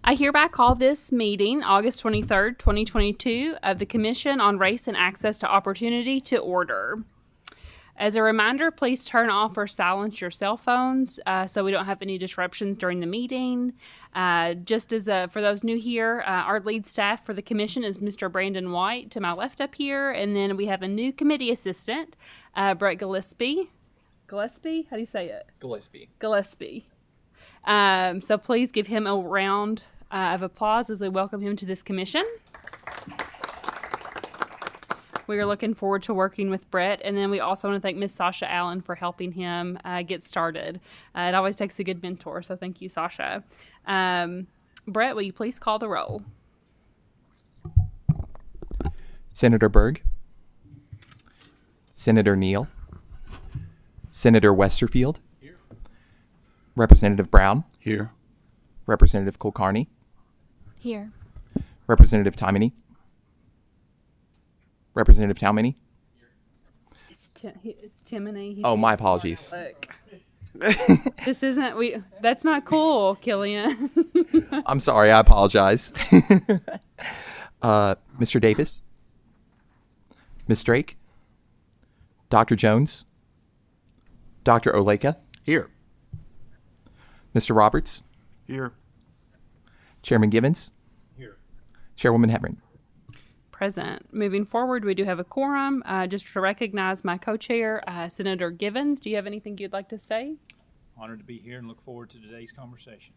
I hereby call this meeting, August 23rd, 2022, of the Commission on Race and Access to Opportunity to order. As a reminder, please turn off or silence your cell phones so we don't have any disruptions during the meeting. Just as for those new here, our lead staff for the commission is Mr. Brandon White to my left up here, and then we have a new committee assistant, Brett Gillespie. Gillespie? How do you say it? Gillespie. So please give him a round of applause as we welcome him to this commission. We are looking forward to working with Brett, and then we also want to thank Miss Sasha Allen for helping him get started. It always takes a good mentor, so thank you, Sasha. Brett, will you please call the roll? Senator Berg, Senator Neal, Senator Westerfield, here. Representative Brown, here. Representative Kulkarni, here. Representative Tymony, Representative Talmany. It's Timony. Oh, my apologies. This isn't that's not cool, Killian. I'm sorry, I apologize. Mr. Davis, Ms. Drake, Dr. Jones, Dr. Oleka, Here. Mr. Roberts, Here. Chairman Givens, Here. Chairwoman Hebron. Present. Moving forward, we do have a quorum. Just to recognize my co-chair, Senator Givens, do you have anything you'd like to say? Honored to be here and look forward to today's conversation.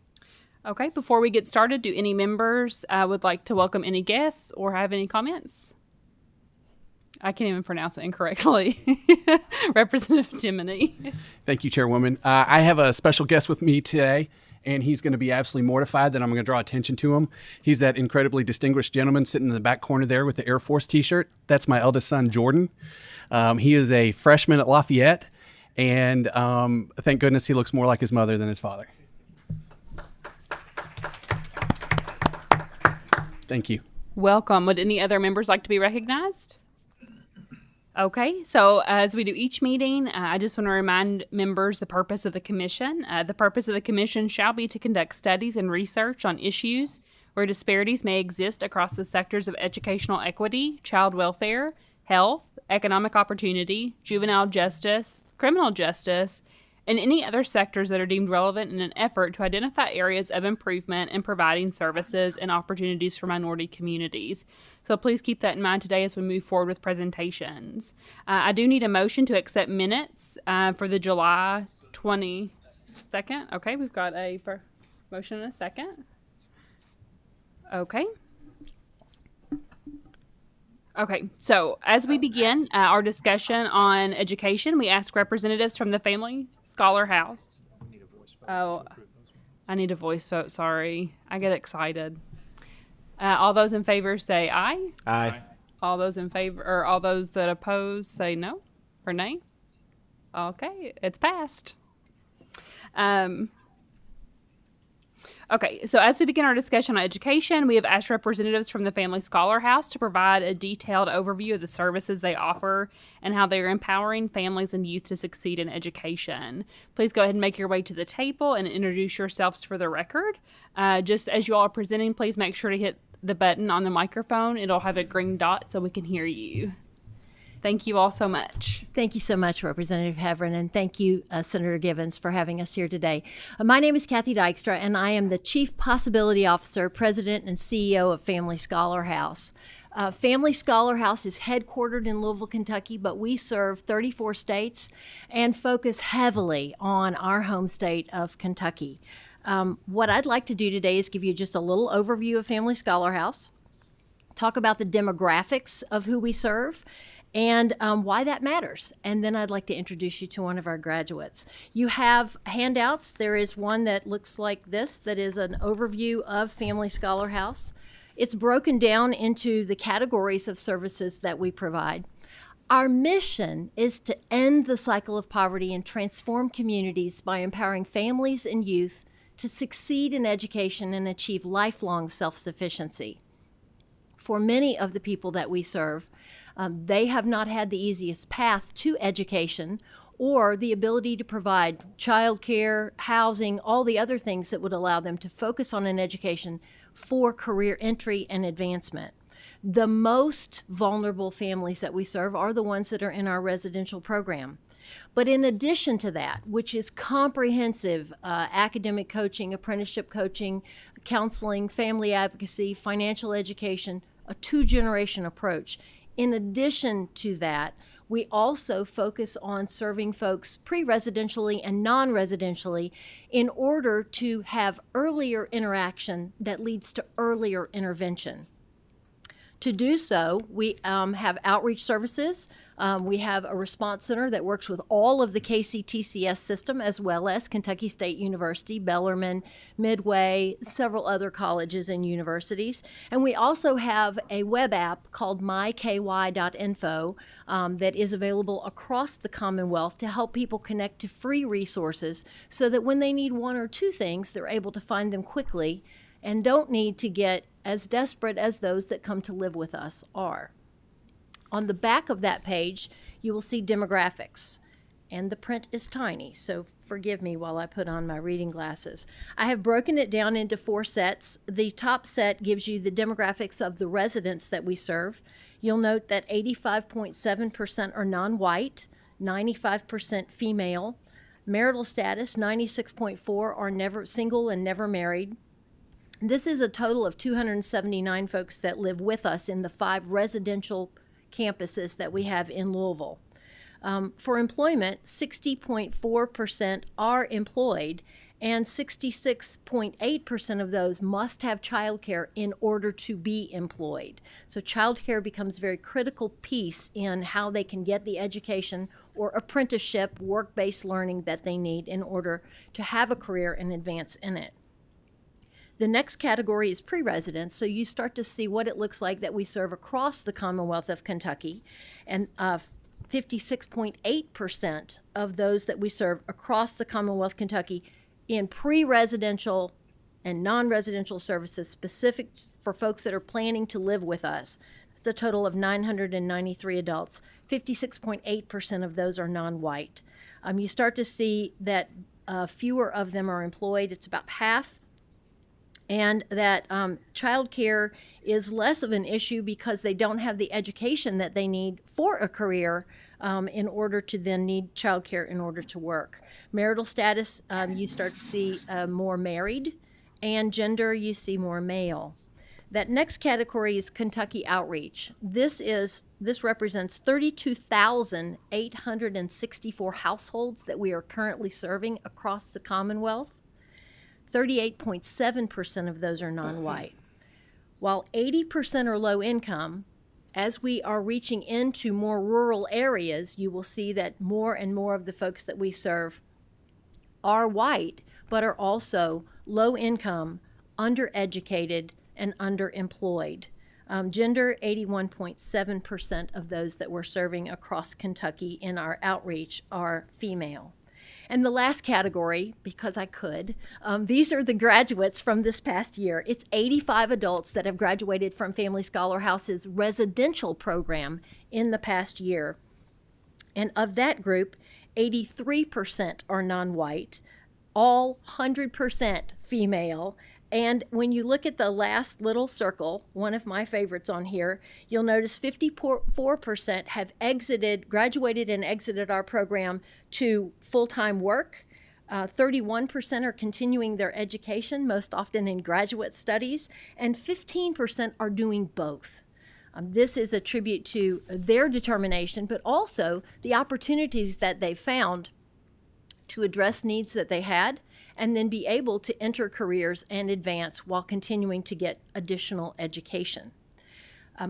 Okay, before we get started, do any members would like to welcome any guests or have any comments? I can't even pronounce it incorrectly. Representative Timony. Thank you, Chairwoman. I have a special guest with me today, and he's going to be absolutely mortified that I'm going to draw attention to him. He's that incredibly distinguished gentleman sitting in the back corner there with the Air Force t-shirt. That's my eldest son, Jordan. He is a freshman at Lafayette, and thank goodness he looks more like his mother than his father. Thank you. Welcome. Would any other members like to be recognized? Okay, so as we do each meeting, I just want to remind members the purpose of the commission. The purpose of the commission shall be to conduct studies and research on issues where disparities may exist across the sectors of educational equity, child welfare, health, economic opportunity, juvenile justice, criminal justice, and any other sectors that are deemed relevant in an effort to identify areas of improvement in providing services and opportunities for minority communities. So please keep that in mind today as we move forward with presentations. I do need a motion to accept minutes for the July 22nd. Okay, we've got a motion and a second. Okay. Okay, so as we begin our discussion on education, we ask representatives from the Family Scholar House. Oh, I need a voice vote, sorry. I get excited. All those in favor say aye. Aye. All those in favor, or all those that oppose say no or nay. Okay, it's passed. Okay, so as we begin our discussion on education, we have asked representatives from the Family Scholar House to provide a detailed overview of the services they offer and how they are empowering families and youth to succeed in education. Please go ahead and make your way to the table and introduce yourselves for the record. Just as you all are presenting, please make sure to hit the button on the microphone. It'll have a green dot so we can hear you. Thank you all so much. Thank you so much, Representative Hebron, and thank you, Senator Givens, for having us here today. My name is Kathy Dykstra, and I am the Chief Possibility Officer, President, and CEO of Family Scholar House. Family Scholar House is headquartered in Louisville, Kentucky, but we serve 34 states and focus heavily on our home state of Kentucky. What I'd like to do today is give you just a little overview of Family Scholar House, talk about the demographics of who we serve, and why that matters. And then I'd like to introduce you to one of our graduates. You have handouts. There is one that looks like this, that is an overview of Family Scholar House. It's broken down into the categories of services that we provide. Our mission is to end the cycle of poverty and transform communities by empowering families and youth to succeed in education and achieve lifelong self-sufficiency. For many of the people that we serve, they have not had the easiest path to education or the ability to provide childcare, housing, all the other things that would allow them to focus on an education for career entry and advancement. The most vulnerable families that we serve are the ones that are in our residential program. But in addition to that, which is comprehensive academic coaching, apprenticeship coaching, counseling, family advocacy, financial education, a two-generation approach. In addition to that, we also focus on serving folks pre-residentially and non-residentially in order to have earlier interaction that leads to earlier intervention. To do so, we have outreach services. We have a response center that works with all of the KCTCS system, as well as Kentucky State University, Bellarmine, Midway, several other colleges and universities. And we also have a web app called myky.info that is available across the Commonwealth to help people connect to free resources so that when they need one or two things, they're able to find them quickly and don't need to get as desperate as those that come to live with us are. On the back of that page, you will see demographics, and the print is tiny, so forgive me while I put on my reading glasses. I have broken it down into 4 sets. The top set gives you the demographics of the residents that we serve. You'll note that 85.7% are non-white, 95% female. Marital status, 96.4% are never single and never married. This is a total of 279 folks that live with us in the 5 residential campuses that we have in Louisville. For employment, 60.4% are employed, and 66.8% of those must have childcare in order to be employed. So childcare becomes a very critical piece in how they can get the education or apprenticeship, work-based learning that they need in order to have a career and advance in it. The next category is pre-residents, so you start to see what it looks like that we serve across the Commonwealth of Kentucky, and 56.8% of those that we serve across the Commonwealth of Kentucky in pre-residential and non-residential services specific for folks that are planning to live with us. It's a total of 993 adults. 56.8% of those are non-white. You start to see that fewer of them are employed. It's about half. And that child care is less of an issue because they don't have the education that they need for a career in order to then need child care in order to work. Marital status, you start to see more married, and gender, you see more male. That next category is Kentucky Outreach. This represents 32,864 households that we are currently serving across the Commonwealth. 38.7% of those are non-white. While 80% are low income, as we are reaching into more rural areas, you will see that more and more of the folks that we serve are white, but are also low income, undereducated, and underemployed. Gender, 81.7% of those that we're serving across Kentucky in our outreach are female. And the last category, because I could, these are the graduates from this past year. It's 85 adults that have graduated from Family Scholar House's residential program in the past year. And of that group, 83% are non-white, all 100% female. And when you look at the last little circle, one of my favorites on here, you'll notice 54% have graduated and exited our program to full-time work. 31% are continuing their education, most often in graduate studies, and 15% are doing both. This is a tribute to their determination, but also the opportunities that they found to address needs that they had, and then be able to enter careers and advance while continuing to get additional education.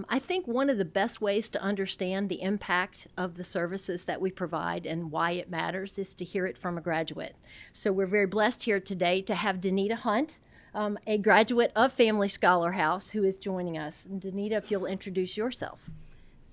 I think one of the best ways to understand the impact of the services that we provide and why it matters is to hear it from a graduate. So we're very blessed here today to have Danita Hunt, a graduate of Family Scholar House, who is joining us. And Danita, if you'll introduce yourself.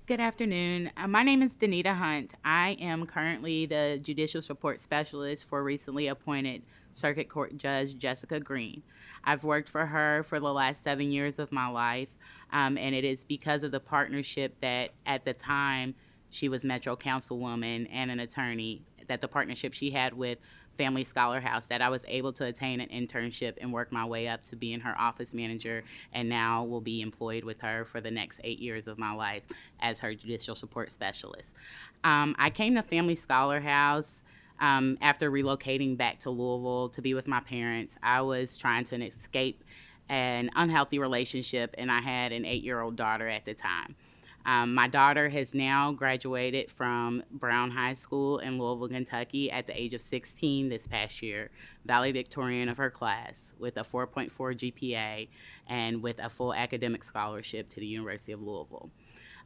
Good afternoon. My name is Danita Hunt. I am currently the Judicial Support Specialist for recently appointed Circuit Court Judge Jessica Green. I've worked for her for the last 7 years of my life, and it is because of the partnership that at the time she was Metro Councilwoman and an attorney that the partnership she had with Family Scholar House, that I was able to attain an internship and work my way up to being her office manager, and now will be employed with her for the next 8 years of my life as her judicial support specialist. I came to Family Scholar House after relocating back to Louisville to be with my parents. I was trying to escape an unhealthy relationship, and I had an 8-year-old daughter at the time. My daughter has now graduated from Brown High School in Louisville, Kentucky at the age of 16 this past year, valedictorian of her class with a 4.4 GPA and with a full academic scholarship to the University of Louisville.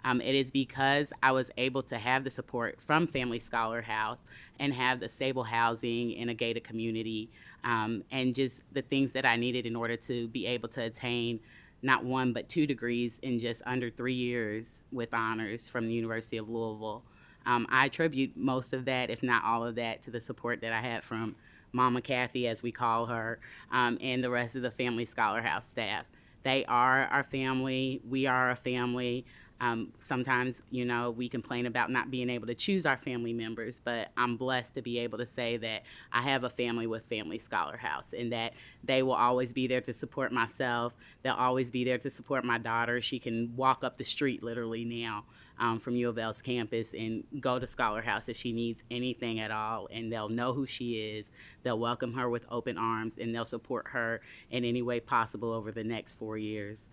It is because I was able to have the support from Family Scholar House and have the stable housing in a gated community, and just the things that I needed in order to be able to attain not 1 but 2 degrees in just under 3 years with honors from the University of Louisville. I attribute most of that, if not all of that, to the support that I had from Mama Kathy, as we call her, and the rest of the Family Scholar House staff. They are our family. We are a family. Sometimes, we complain about not being able to choose our family members, but I'm blessed to be able to say that I have a family with Family Scholar House, and that they will always be there to support myself. They'll always be there to support my daughter. She can walk up the street literally now from U of L's campus and go to Scholar House if she needs anything at all, and they'll know who she is. They'll welcome her with open arms, and they'll support her in any way possible over the next 4 years.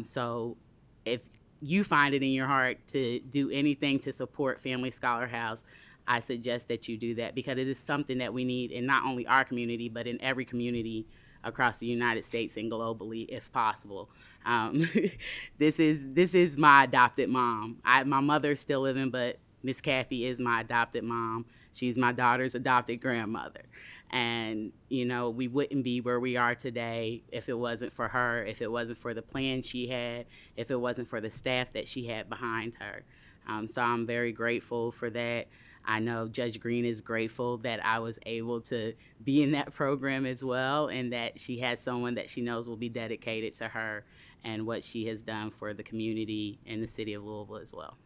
So if you find it in your heart to do anything to support Family Scholar House, I suggest that you do that, because it is something that we need in not only our community, but in every community across the United States and globally, if possible. This is my adopted mom. My mother's still living, but Miss Kathy is my adopted mom. She's my daughter's adopted grandmother. And, we wouldn't be where we are today if it wasn't for her, if it wasn't for the plan she had, if it wasn't for the staff that she had behind her. So I'm very grateful for that. I know Judge Green is grateful that I was able to be in that program as well, and that she has someone that she knows will be dedicated to her and what she has done for the community and the city of Louisville as well.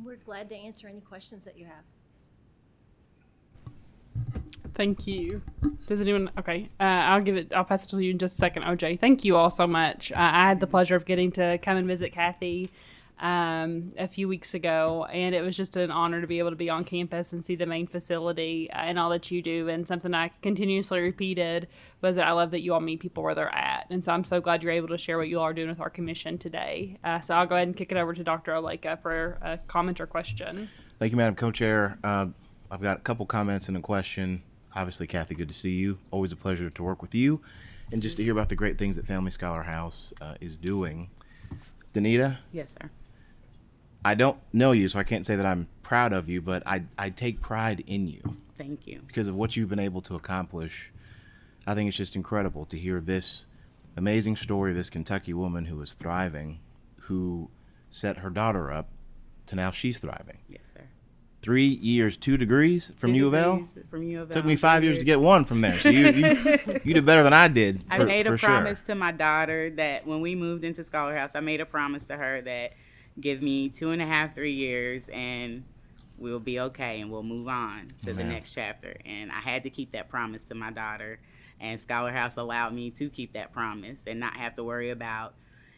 We're glad to answer any questions that you have. Thank you. Does anyone? Okay, I'll pass it to you in just a second, OJ. Thank you all so much. I had the pleasure of getting to come and visit Kathy a few weeks ago, and it was just an honor to be able to be on campus and see the main facility and all that you do. And something I continuously repeated was that I love that you all meet people where they're at. And so I'm so glad you're able to share what you all are doing with our commission today. So I'll go ahead and kick it over to Dr. Oleka for a comment or question. Thank you, Madam Co-Chair. I've got a couple comments and a question. Obviously, Kathy, good to see you. Always a pleasure to work with you, and just to hear about the great things that Family Scholar House is doing. Danita? Yes, sir. I don't know you, so I can't say that I'm proud of you, but I take pride in you. Thank you. Because of what you've been able to accomplish. I think it's just incredible to hear this amazing story of this Kentucky woman who is thriving, who set her daughter up to now she's thriving. Yes, sir. 3 years, 2 degrees from U of L? From U of L. Took me 5 years to get one from there. So you did better than I did. I made a promise to my daughter that when we moved into Scholar House, I made a promise to her that give me 2.5, 3 years and we'll be okay and we'll move on to the next chapter. And I had to keep that promise to my daughter. And Scholar House allowed me to keep that promise and not have to worry about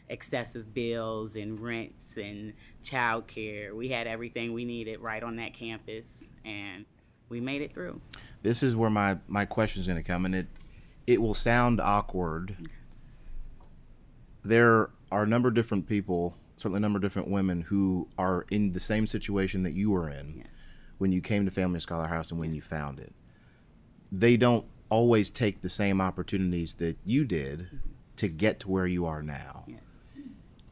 excessive bills and rents and child care. We had everything we needed right on that campus, and we made it through. This is where my question is going to come, and it will sound awkward. There are a number of different people, certainly a number of different women, who are in the same situation that you were in when you came to Family Scholar House and when you found it. They don't always take the same opportunities that you did to get to where you are now. Yes.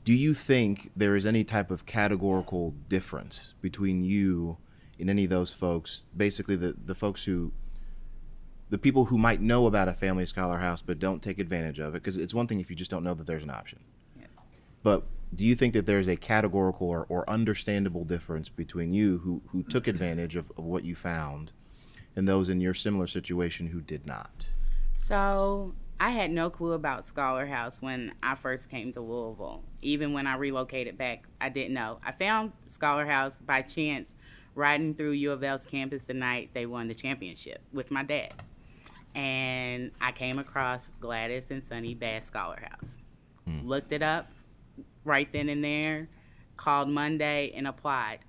Do you think there is any type of categorical difference between you and any of those folks, basically the folks the people who might know about a Family Scholar House but don't take advantage of it? Because it's one thing if you just don't know that there's an option. Yes. But do you think that there's a categorical or understandable difference between you who took advantage of what you found and those in your similar situation who did not? So I had no clue about Scholar House when I first came to Louisville. Even when I relocated back, I didn't know. I found Scholar House by chance riding through U of L's campus the night they won the championship with my dad. And I came across Gladys and Sonny Bass Scholar House. Looked it up right then and there, called Monday and applied.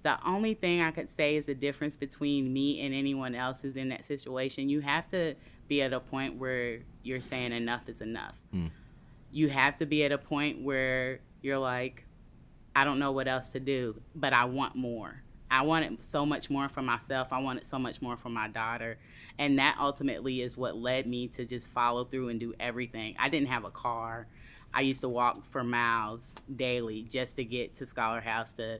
The only thing I could say is the difference between me and anyone else who's in that situation. You have to be at a point where you're saying enough is enough. You have to be at a point where you're like, I don't know what else to do, but I want more. I wanted so much more for myself. I wanted so much more for my daughter. And that ultimately is what led me to just follow through and do everything. I didn't have a car. I used to walk for miles daily just to get to Scholar House to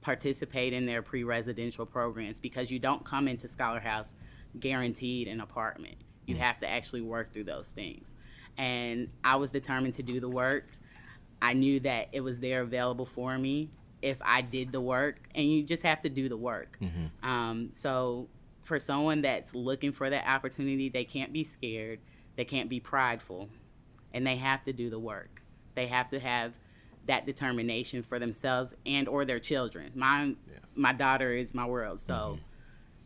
participate in their pre-residential programs, because you don't come into Scholar House guaranteed an apartment. You have to actually work through those things. And I was determined to do the work. I knew that it was there available for me if I did the work, and you just have to do the work. So for someone that's looking for that opportunity, they can't be scared, they can't be prideful, and they have to do the work. They have to have that determination for themselves and or their children. My daughter is my world, so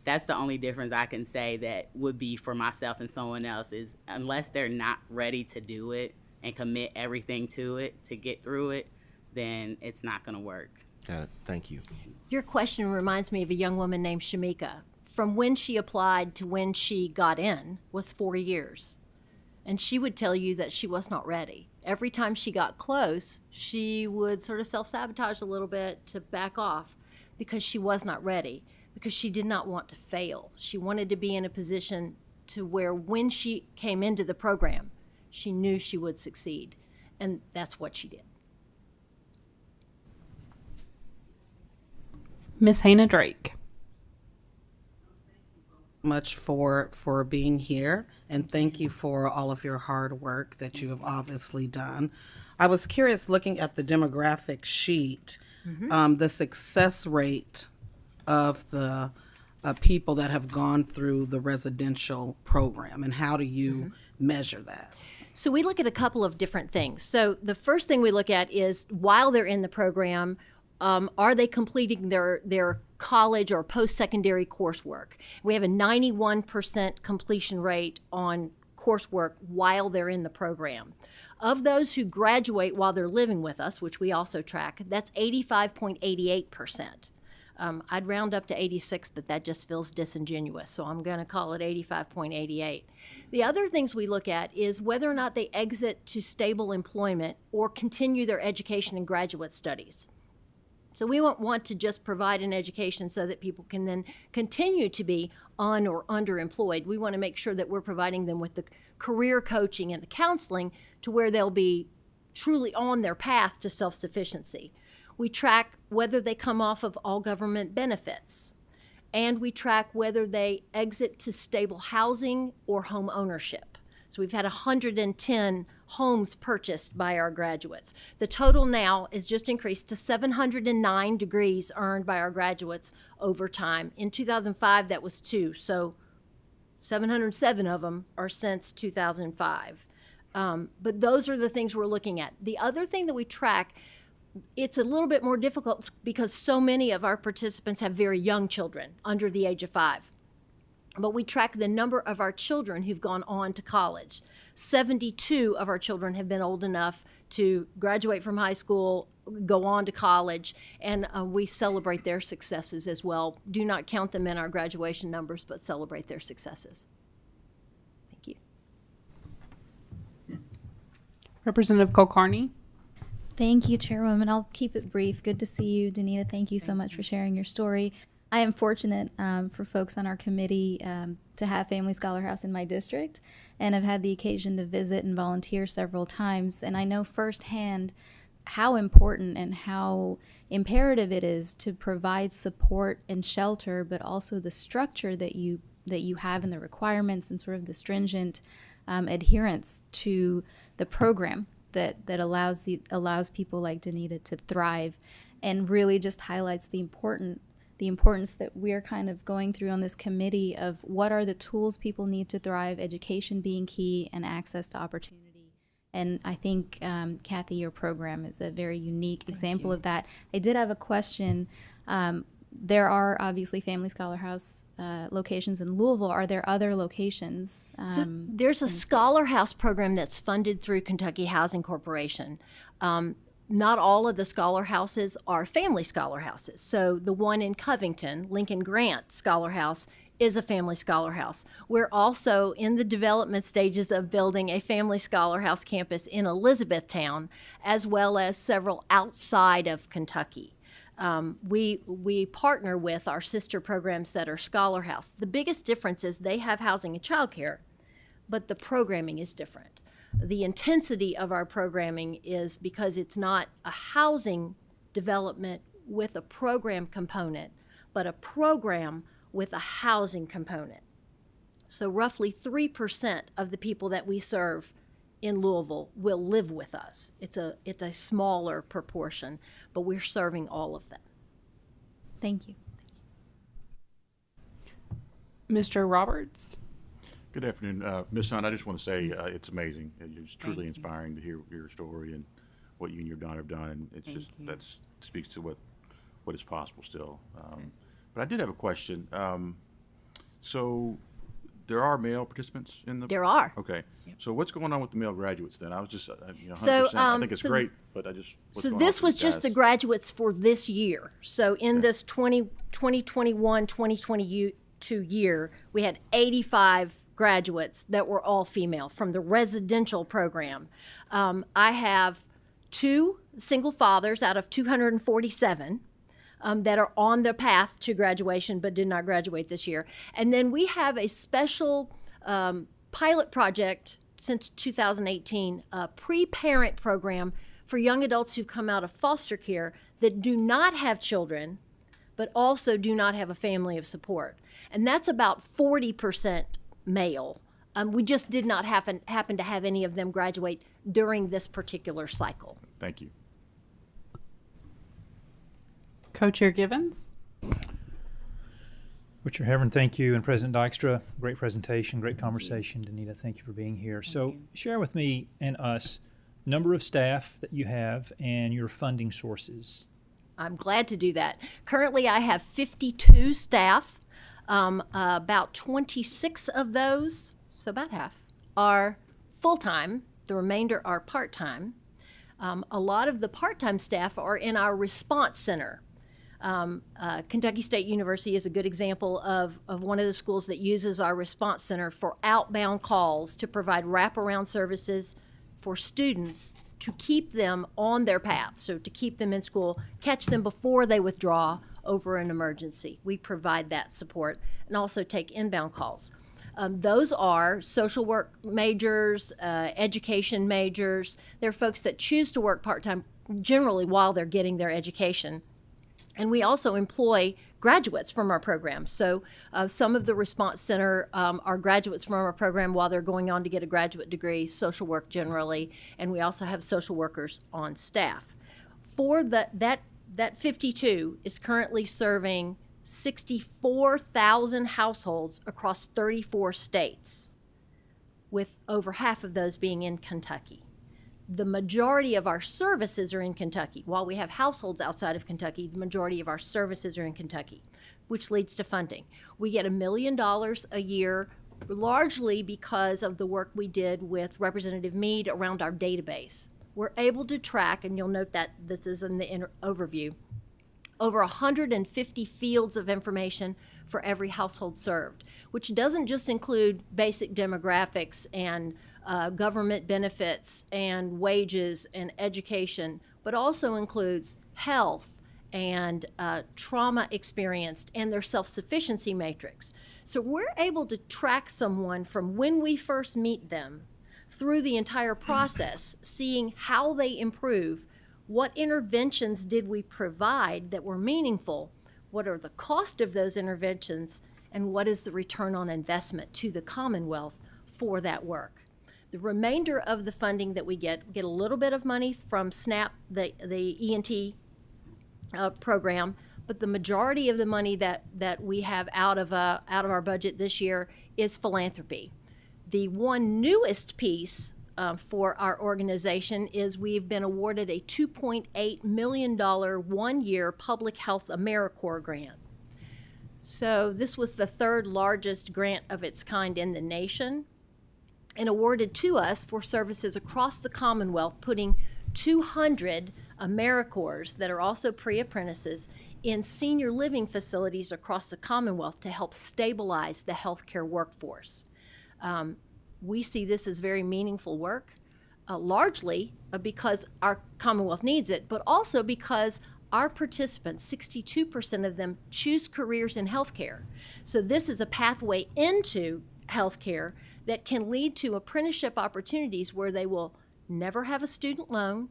that's the only difference I can say that would be for myself and someone else, is unless they're not ready to do it and commit everything to it to get through it, then it's not going to work. Got it. Thank you. Your question reminds me of a young woman named Shamika. From when she applied to when she got in was 4 years. And she would tell you that she was not ready. Every time she got close, she would sort of self-sabotage a little bit to back off because she was not ready, because she did not want to fail. She wanted to be in a position to where when she came into the program, she knew she would succeed. And that's what she did. Miss Hannah Drake. Much for being here, and thank you for all of your hard work that you have obviously done. I was curious, looking at the demographic sheet, the success rate of the people that have gone through the residential program, and how do you measure that? So we look at a couple of different things. So the first thing we look at is, while they're in the program, are they completing their college or post-secondary coursework? We have a 91% completion rate on coursework while they're in the program. Of those who graduate while they're living with us, which we also track, that's 85.88%. I'd round up to 86, but that just feels disingenuous, so I'm going to call it 85.88. The other things we look at is whether or not they exit to stable employment or continue their education and graduate studies. So we won't want to just provide an education so that people can then continue to be un- or underemployed. We want to make sure that we're providing them with the career coaching and the counseling to where they'll be truly on their path to self-sufficiency. We track whether they come off of all government benefits, and we track whether they exit to stable housing or home ownership. So we've had 110 homes purchased by our graduates. The total now is just increased to 709 degrees earned by our graduates over time. In 2005, that was 2, so 707 of them are since 2005. But those are the things we're looking at. The other thing that we track, it's a little bit more difficult because so many of our participants have very young children under the age of 5. But we track the number of our children who've gone on to college. 72 of our children have been old enough to graduate from high school, go on to college, and we celebrate their successes as well. Do not count them in our graduation numbers, but celebrate their successes. Thank you. Representative Kulkarni. Thank you, Chairwoman. I'll keep it brief. Good to see you, Danita. Thank you so much for sharing your story. I am fortunate for folks on our committee to have Family Scholar House in my district, and I've had the occasion to visit and volunteer several times, and I know firsthand how important and how imperative it is to provide support and shelter, but also the structure that you have and the requirements and sort of the stringent adherence to the program that allows people like Danita to thrive, and really just highlights the importance that we're kind of going through on this committee of what are the tools people need to thrive, education being key, and access to opportunity. And I think, Kathy, your program is a very unique example of that. I did have a question. there are obviously Family Scholar House locations in Louisville. Are there other locations? So there's a Scholar House program that's funded through Kentucky Housing Corporation. Not all of the Scholar Houses are Family Scholar Houses. So the one in Covington, Lincoln Grant Scholar House, is a Family Scholar House. We're also in the development stages of building a Family Scholar House campus in Elizabethtown, as well as several outside of Kentucky. We partner with our sister programs that are Scholar House. The biggest difference is they have housing and childcare, but the programming is different. The intensity of our programming is because it's not a housing development with a program component, but a program with a housing component. So roughly 3% of the people that we serve in Louisville will live with us. It's a smaller proportion, but we're serving all of them. Thank you. Mr. Roberts? Good afternoon. Ms. Hunt, I just want to say it's amazing. It's truly inspiring to hear your story and what you and your daughter have done, and it's that speaks to what is possible still. But I did have a question. So there are male participants in the... There are. Okay. So what's going on with the male graduates then? I was just, 100%. So, I think it's great, but I just... So this was just the graduates for this year. So in this 2021, 2022 year, we had 85 graduates that were all female from the residential program. I have 2 single fathers out of 247 that are on the path to graduation but did not graduate this year. And then we have a special pilot project since 2018, a pre-parent program for young adults who've come out of foster care that do not have children but also do not have a family of support. And that's about 40% male. We just did not happen to have any of them graduate during this particular cycle. Thank you. Co-Chair Givens? Well, Chair Havern, thank you, and President Dykstra, great presentation, great conversation. Danita, thank you for being here. So share with me and us number of staff that you have and your funding sources. I'm glad to do that. Currently, I have 52 staff. About 26 of those, so about half, are full-time. The remainder are part-time. A lot of the part-time staff are in our response center. Kentucky State University is a good example of one of the schools that uses our response center for outbound calls to provide wraparound services for students to keep them on their path, so to keep them in school, catch them before they withdraw over an emergency. We provide that support and also take inbound calls. Those are social work majors, education majors. They're folks that choose to work part-time generally while they're getting their education. And we also employ graduates from our program. So some of the response center are graduates from our program while they're going on to get a graduate degree, social work generally, and we also have social workers on staff. For that 52 is currently serving 64,000 households across 34 states, with over half of those being in Kentucky. The majority of our services are in Kentucky. While we have households outside of Kentucky, the majority of our services are in Kentucky, which leads to funding. We get $1 million a year, largely because of the work we did with Representative Meade around our database. We're able to track, and you'll note that this is in the overview, over 150 fields of information for every household served, which doesn't just include basic demographics and government benefits and wages and education, but also includes health and trauma experienced and their self-sufficiency matrix. So we're able to track someone from when we first meet them through the entire process, seeing how they improve, what interventions did we provide that were meaningful, what are the cost of those interventions, and what is the return on investment to the Commonwealth for that work. The remainder of the funding that we get a little bit of money from SNAP, the ENT program, but the majority of the money that we have out of our budget this year is philanthropy. The one newest piece for our organization is we've been awarded a $2.8 million one-year public health Americorps grant. So this was the third largest grant of its kind in the nation, and awarded to us for services across the Commonwealth, putting 200 Americorps that are also pre-apprentices in senior living facilities across the Commonwealth to help stabilize the healthcare workforce. We see this as very meaningful work, largely because our Commonwealth needs it, but also because our participants, 62% of them, choose careers in healthcare. So this is a pathway into healthcare that can lead to apprenticeship opportunities where they will never have a student loan,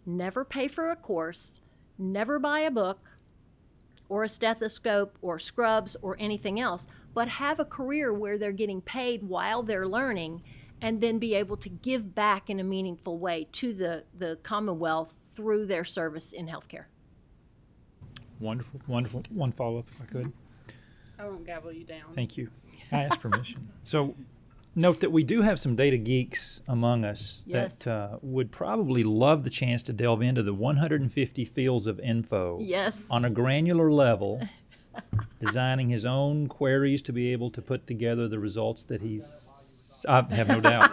never pay for a course, never buy a book or a stethoscope or scrubs or anything else, but have a career where they're getting paid while they're learning and then be able to give back in a meaningful way to the Commonwealth through their service in healthcare. Wonderful, wonderful. One follow-up, if I could. I won't gavel you down. Thank you. I ask permission. So note that we do have some data geeks among us Yes. that would probably love the chance to delve into the 150 fields of info Yes. on a granular level, designing his own queries to be able to put together the results that I have no doubt.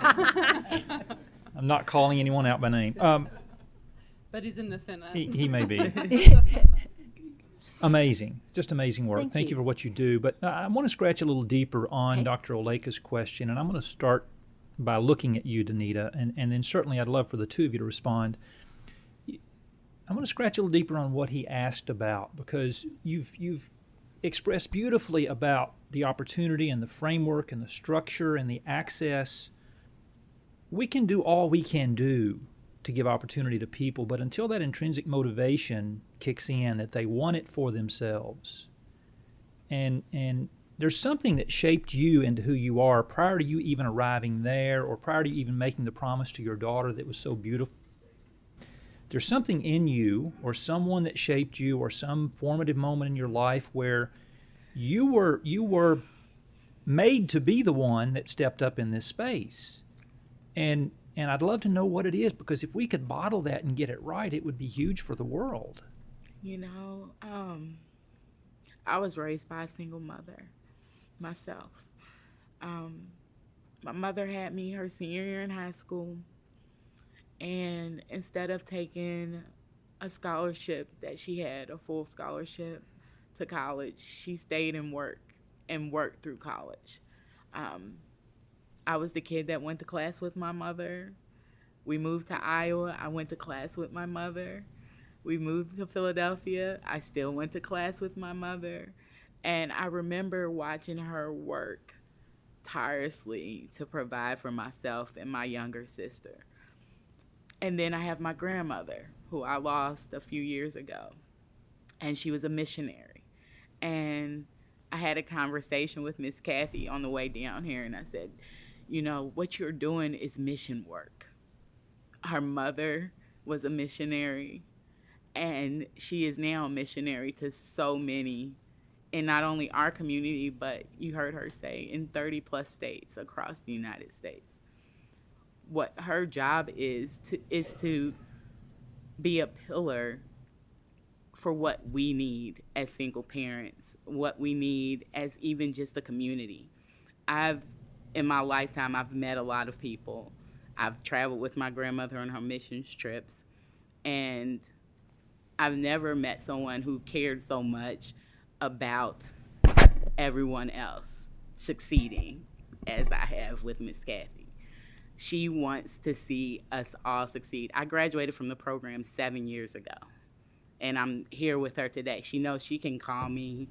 I'm not calling anyone out by name. But he's in the Senate. He may be. Amazing. Just amazing work. Thank Thank you you. for what you do. But I want to scratch a little deeper on Okay. Dr. Oleka's question, and I'm going to start by looking at you, Danita, and then certainly I'd love for the two of you to respond. I'm going to scratch a little deeper on what he asked about, because you've expressed beautifully about the opportunity and the framework and the structure and the access. We can do all we can do to give opportunity to people, but until that intrinsic motivation kicks in, that they want it for themselves, and there's something that shaped you into who you are prior to you even arriving there, or prior to you even making the promise to your daughter that was so beautiful. There's something in you, or someone that shaped you, or some formative moment in your life where you were made to be the one that stepped up in this space. And I'd love to know what it is, because if we could bottle that and get it right, it would be huge for the world. You know, I was raised by a single mother myself. My mother had me her senior year in high school, and instead of taking a scholarship that she had, a full scholarship to college, she stayed and worked through college. I was the kid that went to class with my mother. We moved to Iowa. I went to class with my mother. We moved to Philadelphia. I still went to class with my mother. And I remember watching her work tirelessly to provide for myself and my younger sister. And then I have my grandmother, who I lost a few years ago. And she was a missionary. And I had a conversation with Miss Kathy on the way down here, and I said, you know, what you're doing is mission work. Her mother was a missionary, and she is now a missionary to so many in not only our community, but you heard her say in 30 plus states across the United States. What her job is to be a pillar for what we need as single parents, what we need as even just a community. In my lifetime, I've met a lot of people. I've traveled with my grandmother on her missions trips, and I've never met someone who cared so much about everyone else succeeding as I have with Miss Kathy. She wants to see us all succeed. I graduated from the program 7 years ago, and I'm here with her today. She knows she can call me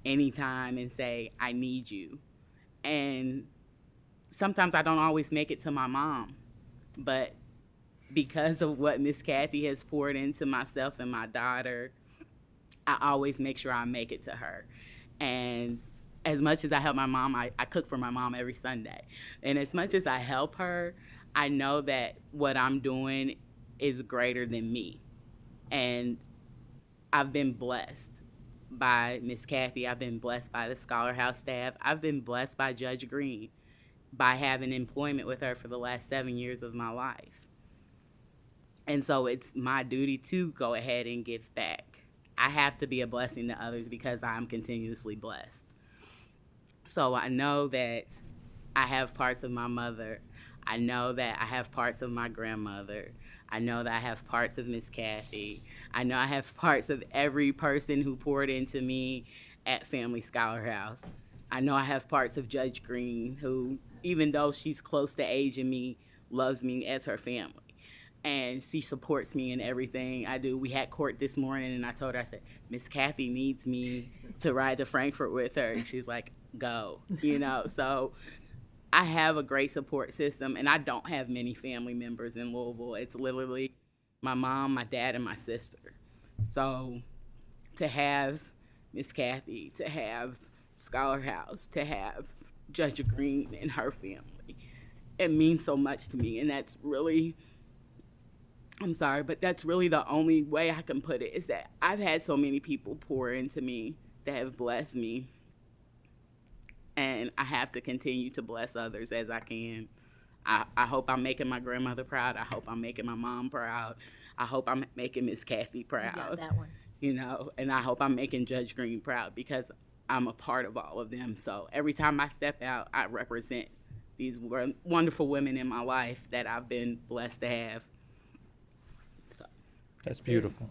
anytime and say, I need you. And sometimes I don't always make it to my mom, but because of what Miss Kathy has poured into myself and my daughter, I always make sure I make it to her. And as much as I help my mom, I cook for my mom every Sunday. And as much as I help her, I know that what I'm doing is greater than me. And I've been blessed by Miss Kathy. I've been blessed by the Scholar House staff. I've been blessed by Judge Green. by having employment with her for the last 7 years of my life. And so it's my duty to go ahead and give back. I have to be a blessing to others because I'm continuously blessed. So I know that I have parts of my mother. I know that I have parts of my grandmother. I know that I have parts of Miss Kathy. I know I have parts of every person who poured into me at Family Scholar House. I know I have parts of Judge Green, who, even though she's close to aging me, loves me as her family. And she supports me in everything I do. We had court this morning, and I told her, I said, Miss Kathy needs me to ride to Frankfurt with her. And she's like, go, you know. So I have a great support system, and I don't have many family members in Louisville. It's literally my mom, my dad, and my sister. So to have Miss Kathy, to have Scholar House, to have Judge Green and her family, it means so much to me. And that's really, I'm sorry, but that's really the only way I can put it, is that I've had so many people pour into me that have blessed me. And I have to continue to bless others as I can. I hope I'm making my grandmother proud. I hope I'm making my mom proud. I hope I'm making Miss Kathy proud. You got that one. You know, and I hope I'm making Judge Green proud, because I'm a part of all of them. So every time I step out, I represent these wonderful women in my life that I've been blessed to have. So. That's beautiful.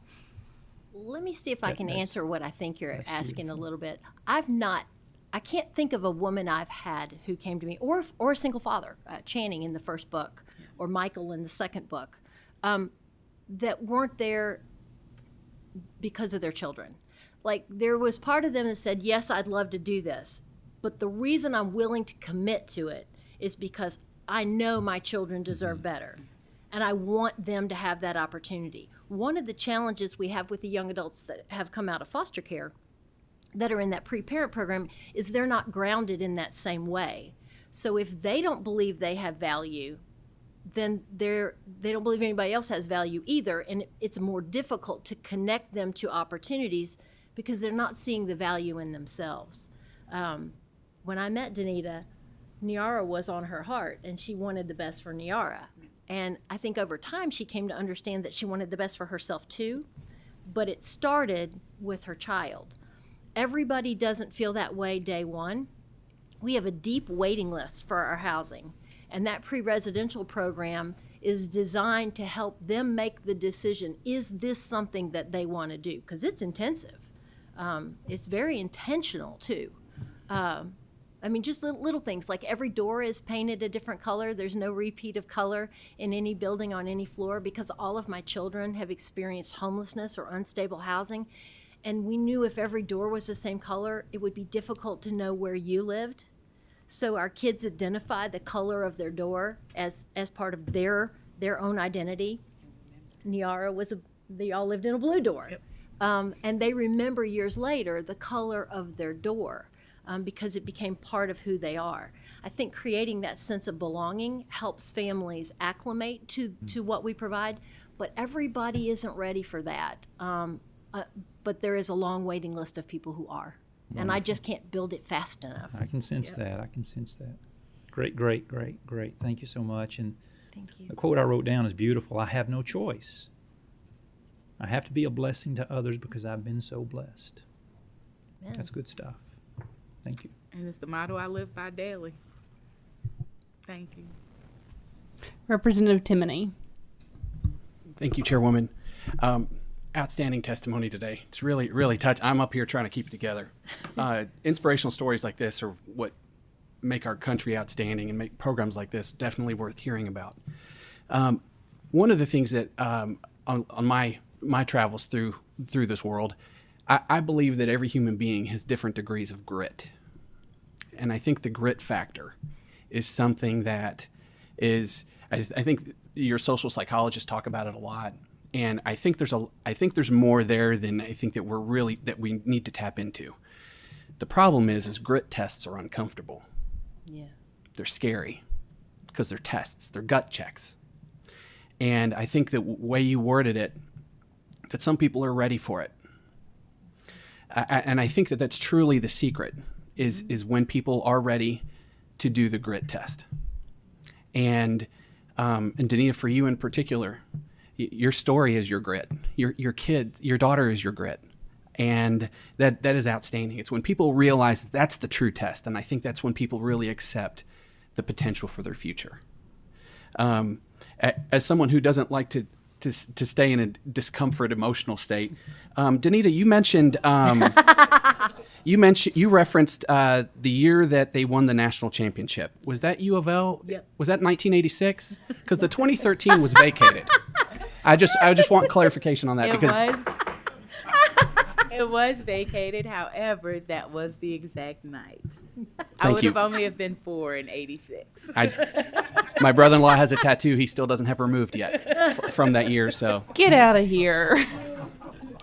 Let me see if I can That's- answer what I think you're that's asking beautiful. a little bit. I can't think of a woman I've had who came to me, or a single father, Channing in the first book, or Michael in the second book, that weren't there because of their children. Like, there was part of them that said, yes, I'd love to do this, but the reason I'm willing to commit to it is because I know my children deserve better, and I want them to have that opportunity. One of the challenges we have with the young adults that have come out of foster care that are in that pre-parent program is they're not grounded in that same way. So if they don't believe they have value, then they don't believe anybody else has value either, and it's more difficult to connect them to opportunities because they're not seeing the value in themselves. When I met Danita, Niara was on her heart, and she wanted the best for Niara. And I think over time she came to understand that she wanted the best for herself too, but it started with her child. Everybody doesn't feel that way day one. We have a deep waiting list for our housing, and that pre-residential program is designed to help them make the decision, is this something that they want to do? Because it's intensive. It's very intentional too. I mean, just little things, like every door is painted a different color. There's no repeat of color in any building on any floor, because all of my children have experienced homelessness or unstable housing. And we knew if every door was the same color, it would be difficult to know where you lived. So our kids identify the color of their door as part of their own identity. Niara they all lived in a blue door. Yep. And they remember years later the color of their door because it became part of who they are. I think creating that sense of belonging helps families acclimate to what we provide, but everybody isn't ready for that. But there is a long waiting list of people who are. And I just can't build it fast enough. I can sense that. I can sense that. Great. Thank you so much. And Thank you. the quote I wrote down is beautiful. I have no choice. I have to be a blessing to others because I've been so blessed. Amen. That's good stuff. Thank you. And it's the motto I live by daily. Thank you. Representative Timoney. Thank you, Chairwoman. Outstanding testimony today. It's really, really touching. I'm up here trying to keep it together. Inspirational stories like this are what make our country outstanding, and make programs like this definitely worth hearing about. One of the things that on my travels through this world, I believe that every human being has different degrees of grit. And I think the grit factor is something that is, I think your social psychologists talk about it a lot. And I think there's more there than I think that we need to tap into. The problem is grit tests are uncomfortable. Yeah. They're scary because they're tests, they're gut checks. And I think the way you worded it, that some people are ready for it. And I think that that's truly the secret is when people are ready to do the grit test. And Danita, for you in particular, your story is your grit. Your daughter is your grit. And that is outstanding. It's when people realize that's the true test, and I think that's when people really accept the potential for their future. As someone who doesn't like to stay in a discomfort emotional state, Danita, you referenced the year that they won the national championship. Was that U of L? Yep. Was that 1986? Because the 2013 was vacated. I just want clarification on that It was vacated. However, that was the exact night. I Thank would you. have only have been 4 in '86. My brother-in-law has a tattoo he still doesn't have removed yet from that year. So Get out of here.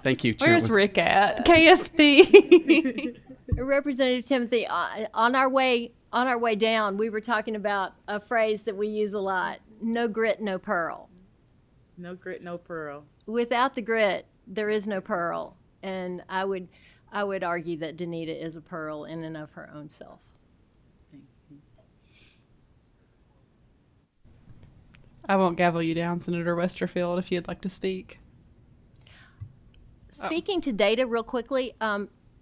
thank you, Where's Chairman. Rick at? KSP. Representative Timothy, on our way down, we were talking about a phrase that we use a lot: "No grit, no pearl." No grit, no pearl. Without the grit, there is no pearl. And I would argue that Danita is a pearl in and of her own self. I won't gavel you down, Senator Westerfield, if you'd like to speak. Speaking to data real quickly,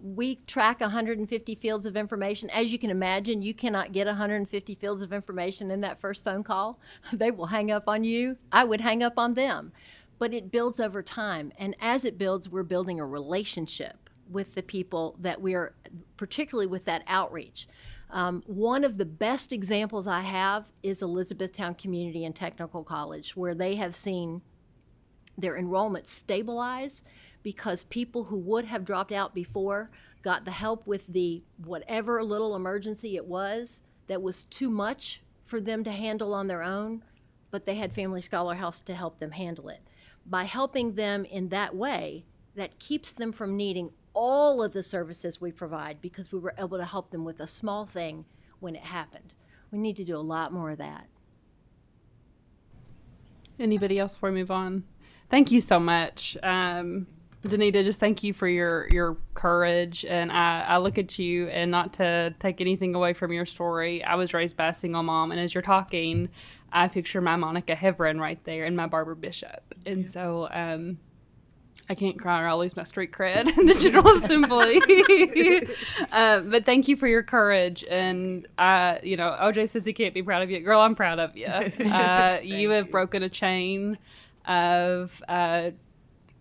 we track 150 fields of information. As you can imagine, you cannot get 150 fields of information in that first phone call. They will hang up on you. I would hang up on them. But it builds over time. And as it builds, we're building a relationship with the people that we are, particularly with that outreach. One of the best examples I have is Elizabethtown Community and Technical College, where they have seen their enrollment stabilize because people who would have dropped out before got the help with the whatever little emergency it was that was too much for them to handle on their own, but they had Family Scholar House to help them handle it. By helping them in that way, that keeps them from needing all of the services we provide because we were able to help them with a small thing when it happened. We need to do a lot more of that. Anybody else before we move on? Thank you so much. Danita, just thank you for your courage. And I look at you, and not to take anything away from your story, I was raised by a single mom. And as you're talking, I picture my Monica Hevron right there and my Barbara Bishop. And so I can't cry or I'll lose my street cred in the General Assembly. But thank you for your courage. And, OJ says he can't be proud of you. Girl, I'm proud of you. You have broken a chain of...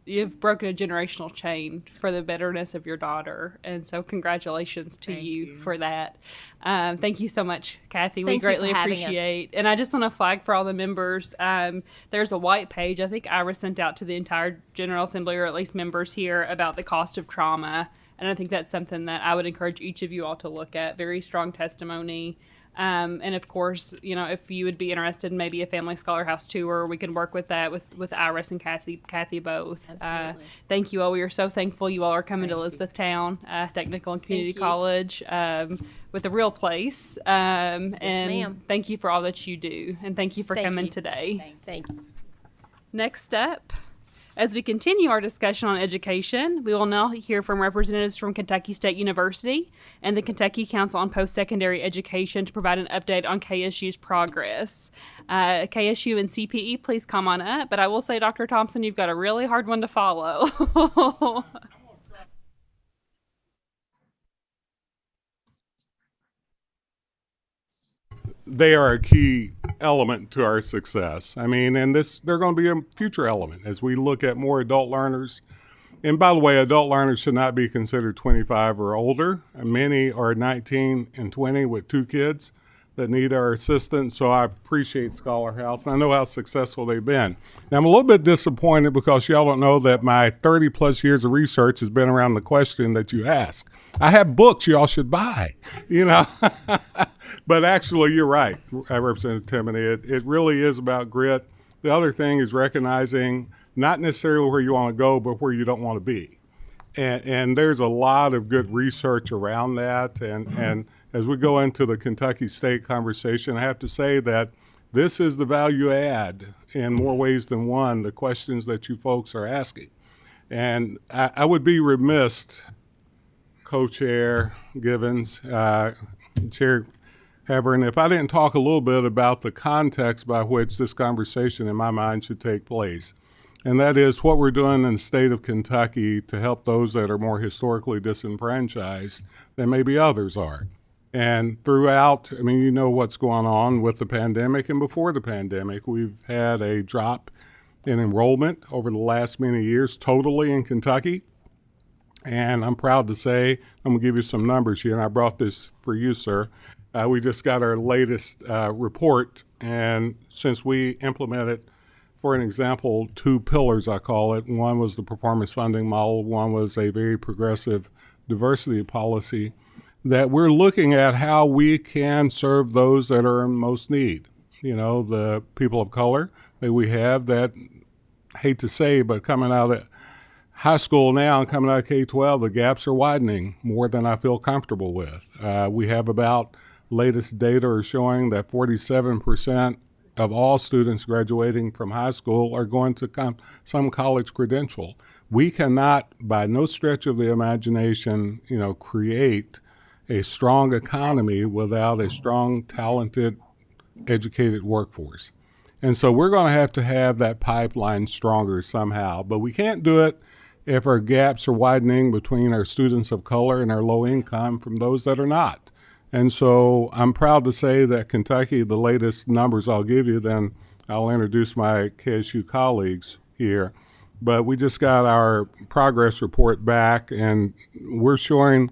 You've broken a generational chain for the betterness of your daughter. And so congratulations to you for that. Thank you so much, Kathy. We greatly appreciate. And I just want to flag for all the members, there's a white page I think Ira sent out to the entire General Assembly, or at least members here, about the cost of trauma. And I think that's something that I would encourage each of you all to look at. Very strong testimony. And of course, if you would be interested in maybe a Family Scholar House tour, we can work with that with Iris and Kathy both. Thank you all. We are so thankful you all are coming to Elizabethtown Technical and Community College with a real place. Yes, and ma'am. Thank you for all that you do. And thank you for coming today. Thank you. Next up, as we continue our discussion on education, we will now hear from representatives from Kentucky State University and the Kentucky Council on Post-Secondary Education to provide an update on KSU's progress. KSU and CPE, please come on up. But I will say, Dr. Thompson, you've got a really hard one to follow. They are a key element to our success. I mean, and they're going to be a future element as we look at more adult learners. And by the way, adult learners should not be considered 25 or older. Many are 19 and 20 with 2 kids that need our assistance. So I appreciate Scholar House, and I know how successful they've been. Now, I'm a little bit disappointed because y'all don't know that my 30 plus years of research has been around the question that you ask. I have books y'all should buy, But actually, you're right, Representative Timothy. It really is about grit. The other thing is recognizing not necessarily where you want to go, but where you don't want to be. And there's a lot of good research around that. And as we go into the Kentucky State conversation, I have to say that this is the value add in more ways than one, the questions that you folks are asking. And I would be remiss, Co-Chair Givens, Chair Havern, if I didn't talk a little bit about the context by which this conversation in my mind should take place, and that is what we're doing in the state of Kentucky to help those that are more historically disenfranchised than maybe others are. And throughout, I mean, you know what's going on with the pandemic, and before the pandemic, we've had a drop in enrollment over the last many years totally in Kentucky. And I'm proud to say, I'm going to give you some numbers here, and I brought this for you, sir. We just got our latest report, and since we implemented, for an example, 2 pillars, I call it. One was the performance funding model, one was a very progressive diversity policy, that we're looking at how we can serve those that are in most need. You know, the people of color that we have that, hate to say, but coming out of high school now and coming out of K-12, the gaps are widening more than I feel comfortable with. We have about, latest data are showing that 47% of all students graduating from high school are going to some college credential. We cannot, by no stretch of the imagination, you know, create a strong economy without a strong, talented, educated workforce. And so we're going to have that pipeline stronger somehow, but we can't do it if our gaps are widening between our students of color and our low income from those that are not. And so I'm proud to say that Kentucky, the latest numbers I'll give you, then I'll introduce my KSU colleagues here. But we just got our progress report back, and we're showing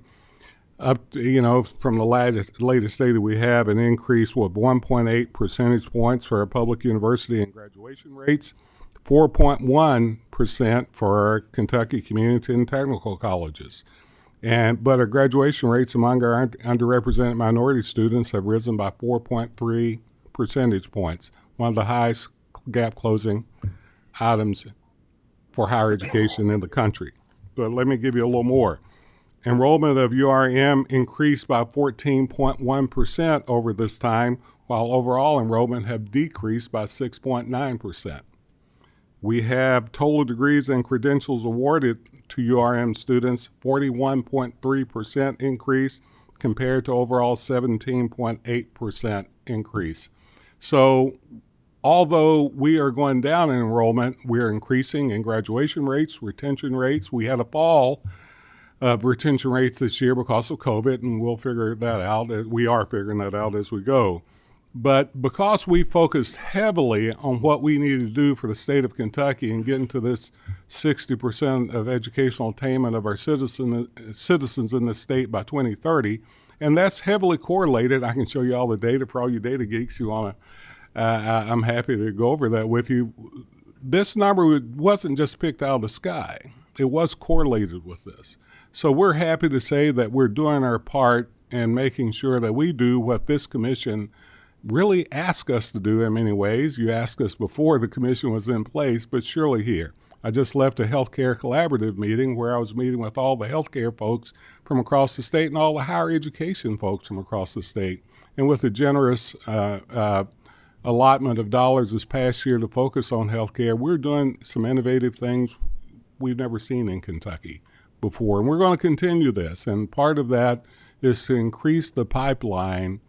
up to, you know, from the latest data we have, an increase with 1.8 percentage points for our public university and graduation rates, 4.1% for our Kentucky community and technical colleges. But our graduation rates among our underrepresented minority students have risen by 4.3 percentage points, one of the highest gap closing items for higher education in the country. But let me give you a little more. Enrollment of URM increased by 14.1% over this time, while overall enrollment have decreased by 6.9%. We have total degrees and credentials awarded to URM students, 41.3% increase compared to overall 17.8% increase. So although we are going down in enrollment, we are increasing in graduation rates, retention rates. We had a fall of retention rates this year because of COVID, and we'll figure that out. We are figuring that out as we go. But because we focused heavily on what we need to do for the state of Kentucky and getting to this 60% of educational attainment of our citizens in the state by 2030, and that's heavily correlated. I can show you all the data for all you data geeks you want to. I'm happy to go over that with you. This number wasn't just picked out of the sky. It was correlated with this. So we're happy to say that we're doing our part in making sure that we do what this commission really asked us to do in many ways. You asked us before the commission was in place, but surely here. I just left a healthcare collaborative meeting where I was meeting with all the healthcare folks from across the state and all the higher education folks from across the state. And with a generous allotment of dollars this past year to focus on healthcare, we're doing some innovative things we've never seen in Kentucky before. And we're going to continue this. And part of that is to increase the pipeline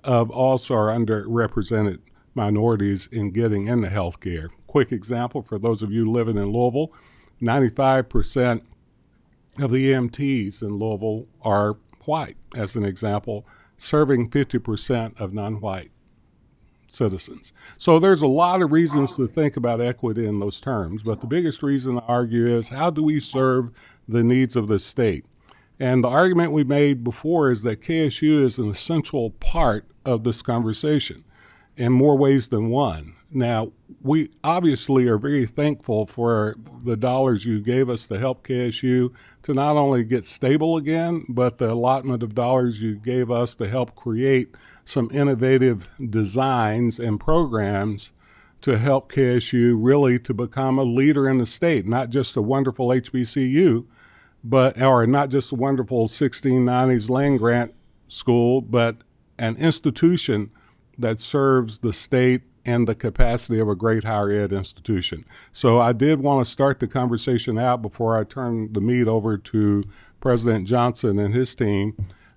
of also our underrepresented minorities in getting into healthcare. Quick example for those of you living in Louisville, 95% of the EMTs in Louisville are white, as an example, serving 50% of non-white citizens. So there's a lot of reasons to think about equity in those terms, but the biggest reason I argue is how do we serve the needs of the state? And the argument we made before is that KSU is an essential part of this conversation in more ways than one. Now, we obviously are very thankful for the dollars you gave us to help KSU to not only get stable again, but the allotment of dollars you gave us to help create some innovative designs and programs to help KSU really to become a leader in the state, not just a wonderful HBCU, or not just a wonderful 1690s land grant school, but an institution that serves the state and the capacity of a great higher ed institution. So I did want to start the conversation out before I turn the meat over to President Johnson and his team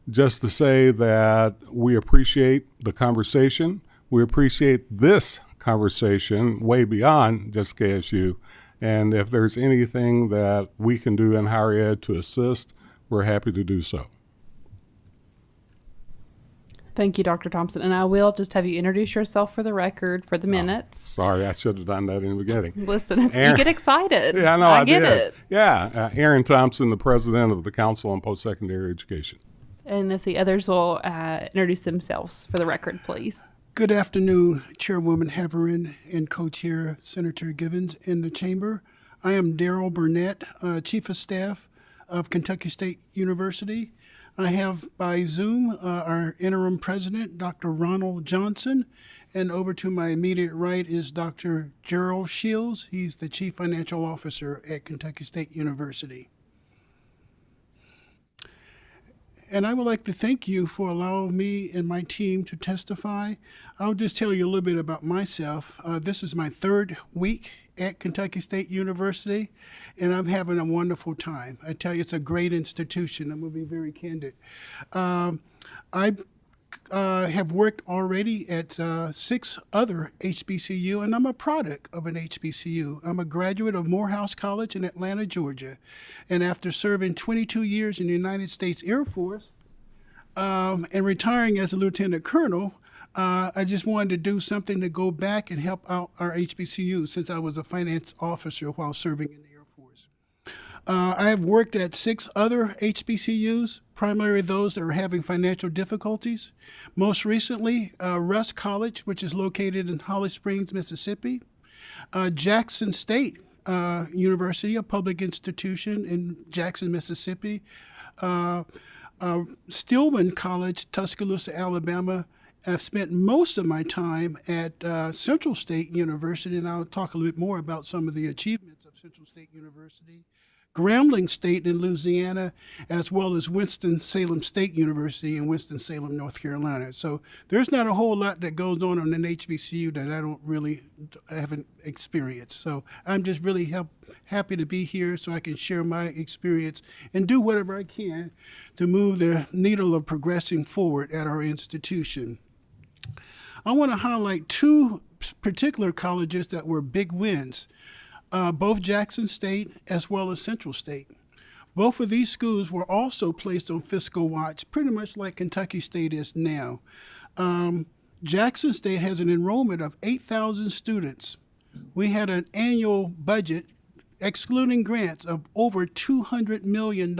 just to say that we appreciate the conversation. We appreciate this conversation way beyond just KSU. And if there's anything that we can do in higher ed to assist, we're happy to do so. Thank you, Dr. Thompson. And I will just have you introduce yourself for the record, for the minutes. Sorry, I should have done that in the beginning. Listen, you Aaron- get excited. Yeah, I know, I get did. it. Yeah, Aaron Thompson, the president of the Council on Post-Secondary Education. And if the others will introduce themselves for the record, please. Good afternoon, Chairwoman Heverin and Co-Chair Senator Givens in the chamber. I am Darrell Burnett, Chief of Staff of Kentucky State University. I have by Zoom our interim president, Dr. Ronald Johnson, and over to my immediate right is Dr. Gerald Shields. He's the Chief Financial Officer at Kentucky State University. And I would like to thank you for allowing me and my team to testify. I'll just tell you a little bit about myself. This is my third week at Kentucky State University, and I'm having a wonderful time. I tell you, it's a great institution. I'm going to be very candid. I have worked already at 6 other HBCU, and I'm a product of an HBCU. I'm a graduate of Morehouse College in Atlanta, Georgia. And after serving 22 years in the United States Air Force and retiring as a lieutenant colonel, I just wanted to do something to go back and help out our HBCU since I was a finance officer while serving in the Air Force. I have worked at 6 other HBCUs, primarily those that are having financial difficulties. Most recently, Russ College, which is located in Holly Springs, Mississippi. Jackson State University, a public institution in Jackson, Mississippi. Stillman College, Tuscaloosa, Alabama. I've spent most of my time at Central State University, and I'll talk a little bit more about some of the achievements of Central State University. Grambling State in Louisiana, as well as Winston-Salem State University in Winston-Salem, North Carolina. So there's not a whole lot that goes on an HBCU that I haven't experienced. So I'm just really happy to be here so I can share my experience and do whatever I can to move the needle of progressing forward at our institution. I want to highlight 2 particular colleges that were big wins. Both Jackson State as well as Central State. Both of these schools were also placed on fiscal watch, pretty much like Kentucky State is now. Jackson State has an enrollment of 8,000 students. We had an annual budget, excluding grants, of over $200 million.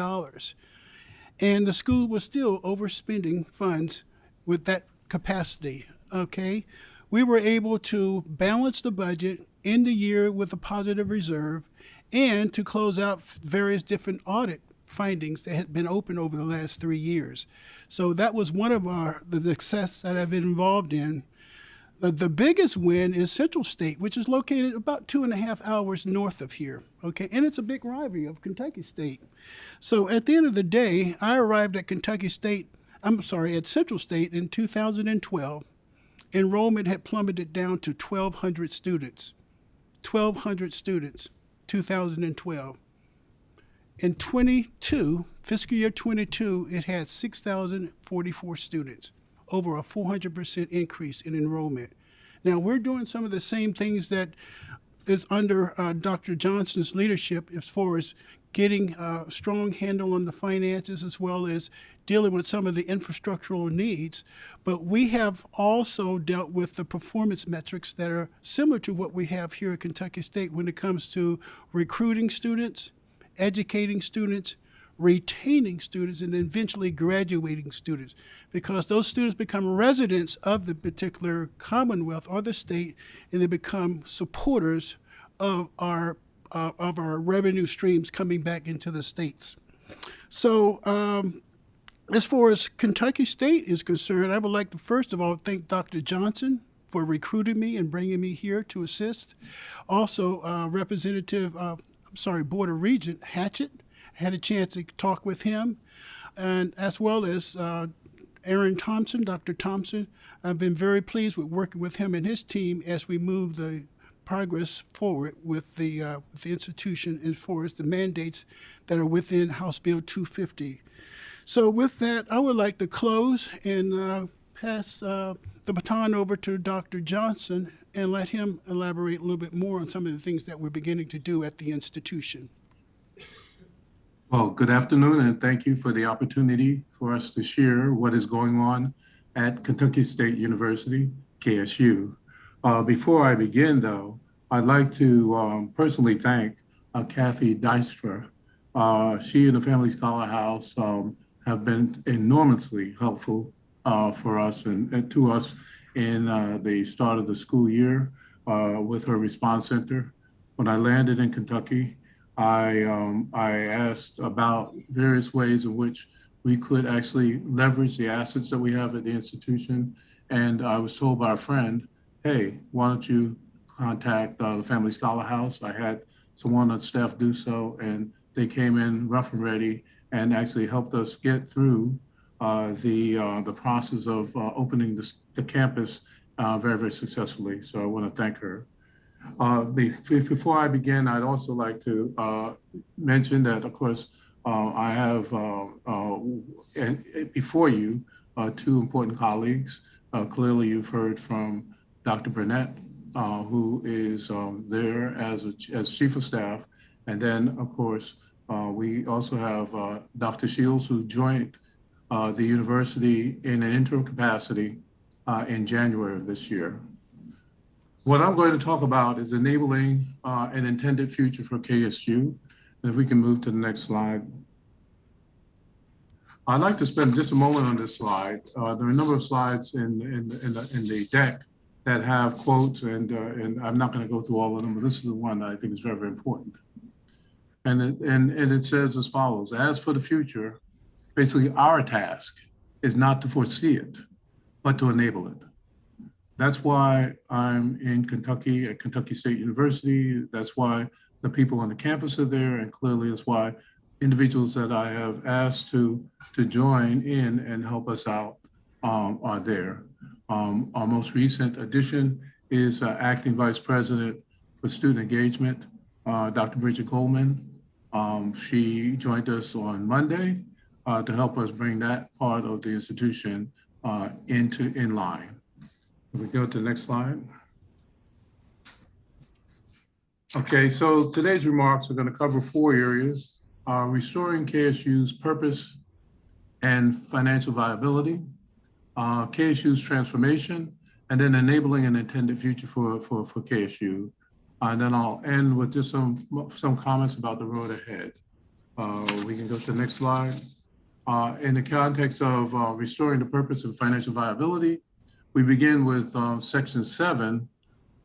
And the school was still overspending funds with that capacity, okay? We were able to balance the budget, end the year with a positive reserve, and to close out various different audit findings that had been open over the last 3 years. So that was one of the success that I've been involved in. The biggest win is Central State, which is located about 2.5 hours north of here, okay? And it's a big rivalry of Kentucky State. So at the end of the day, I arrived at at Central State in 2012. Enrollment had plummeted down to 1,200 students. 1,200 students, 2012. In fiscal year 22, it had 6,044 students, over a 400% increase in enrollment. Now, we're doing some of the same things that is under Dr. Johnson's leadership as far as getting a strong handle on the finances as well as dealing with some of the infrastructural needs. But we have also dealt with the performance metrics that are similar to what we have here at Kentucky State when it comes to recruiting students, educating students, retaining students, and eventually graduating students, because those students become residents of the particular Commonwealth or the state, and they become supporters of our revenue streams coming back into the states. So as far as Kentucky State is concerned, I would like to first of all thank Dr. Johnson for recruiting me and bringing me here to assist. Also, Board of Regent Hatchett, had a chance to talk with him, and as well as Aaron Thompson, Dr. Thompson. I've been very pleased with working with him and his team as we move the progress forward with the institution as far as the mandates that are within House Bill 250. So with that, I would like to close and pass the baton over to Dr. Johnson and let him elaborate a little bit more on some of the things that we're beginning to do at the institution. Well, good afternoon, and thank you for the opportunity for us to share what is going on at Kentucky State University, KSU. Before I begin, though, I'd like to personally thank Kathy Dykstra. She and the Family Scholar House have been enormously helpful for us and to us in the start of the school year with her response center. When I landed in Kentucky, I asked about various ways in which we could actually leverage the assets that we have at the institution. And I was told by a friend, hey, why don't you contact the Family Scholar House? I had someone on staff do so, and they came in rough and ready and actually helped us get through the process of opening the campus very, very successfully. So I want to thank her. Before I begin, I'd also like to mention that, of course, I have before you two important colleagues. Clearly, you've heard from Dr. Burnett, who is there as Chief of Staff. And then, of course, we also have Dr. Shields, who joined the university in an interim capacity in January of this year. What I'm going to talk about is enabling an intended future for KSU. And if we can move to the next slide. I'd like to spend just a moment on this slide. There are a number of slides in the deck that have quotes, and I'm not going to go through all of them, but this is the one that I think is very, very important. And it says as follows: as for the future, basically our task is not to foresee it, but to enable it. That's why I'm in Kentucky at Kentucky State University. That's why the people on the campus are there, and clearly that's why individuals that I have asked to join in and help us out are there. Our most recent addition is Acting Vice President for Student Engagement, Dr. Bridget Coleman. She joined us on Monday to help us bring that part of the institution in line. If we go to the next slide. Okay, so today's remarks are going to cover 4 areas: restoring KSU's purpose and financial viability, KSU's transformation, and then enabling an intended future for KSU. And then I'll end with just some comments about the road ahead. We can go to the next slide. In the context of restoring the purpose and financial viability, we begin with section 7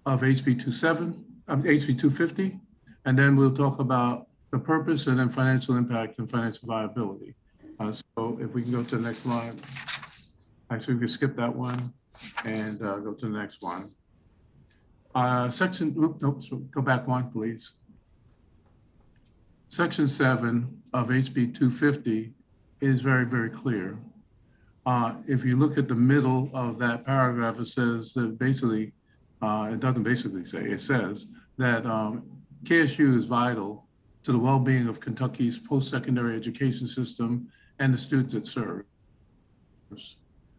of HB 250, and then we'll talk about the purpose and then financial impact and financial viability. So if we can go to the next slide. Actually, we can skip that one and go to the next one. Go back one, please. Section 7 of HB 250 is very, very clear. If you look at the middle of that paragraph, it says that basically, it doesn't basically say, it says that KSU is vital to the well-being of Kentucky's post-secondary education system and the students it serves.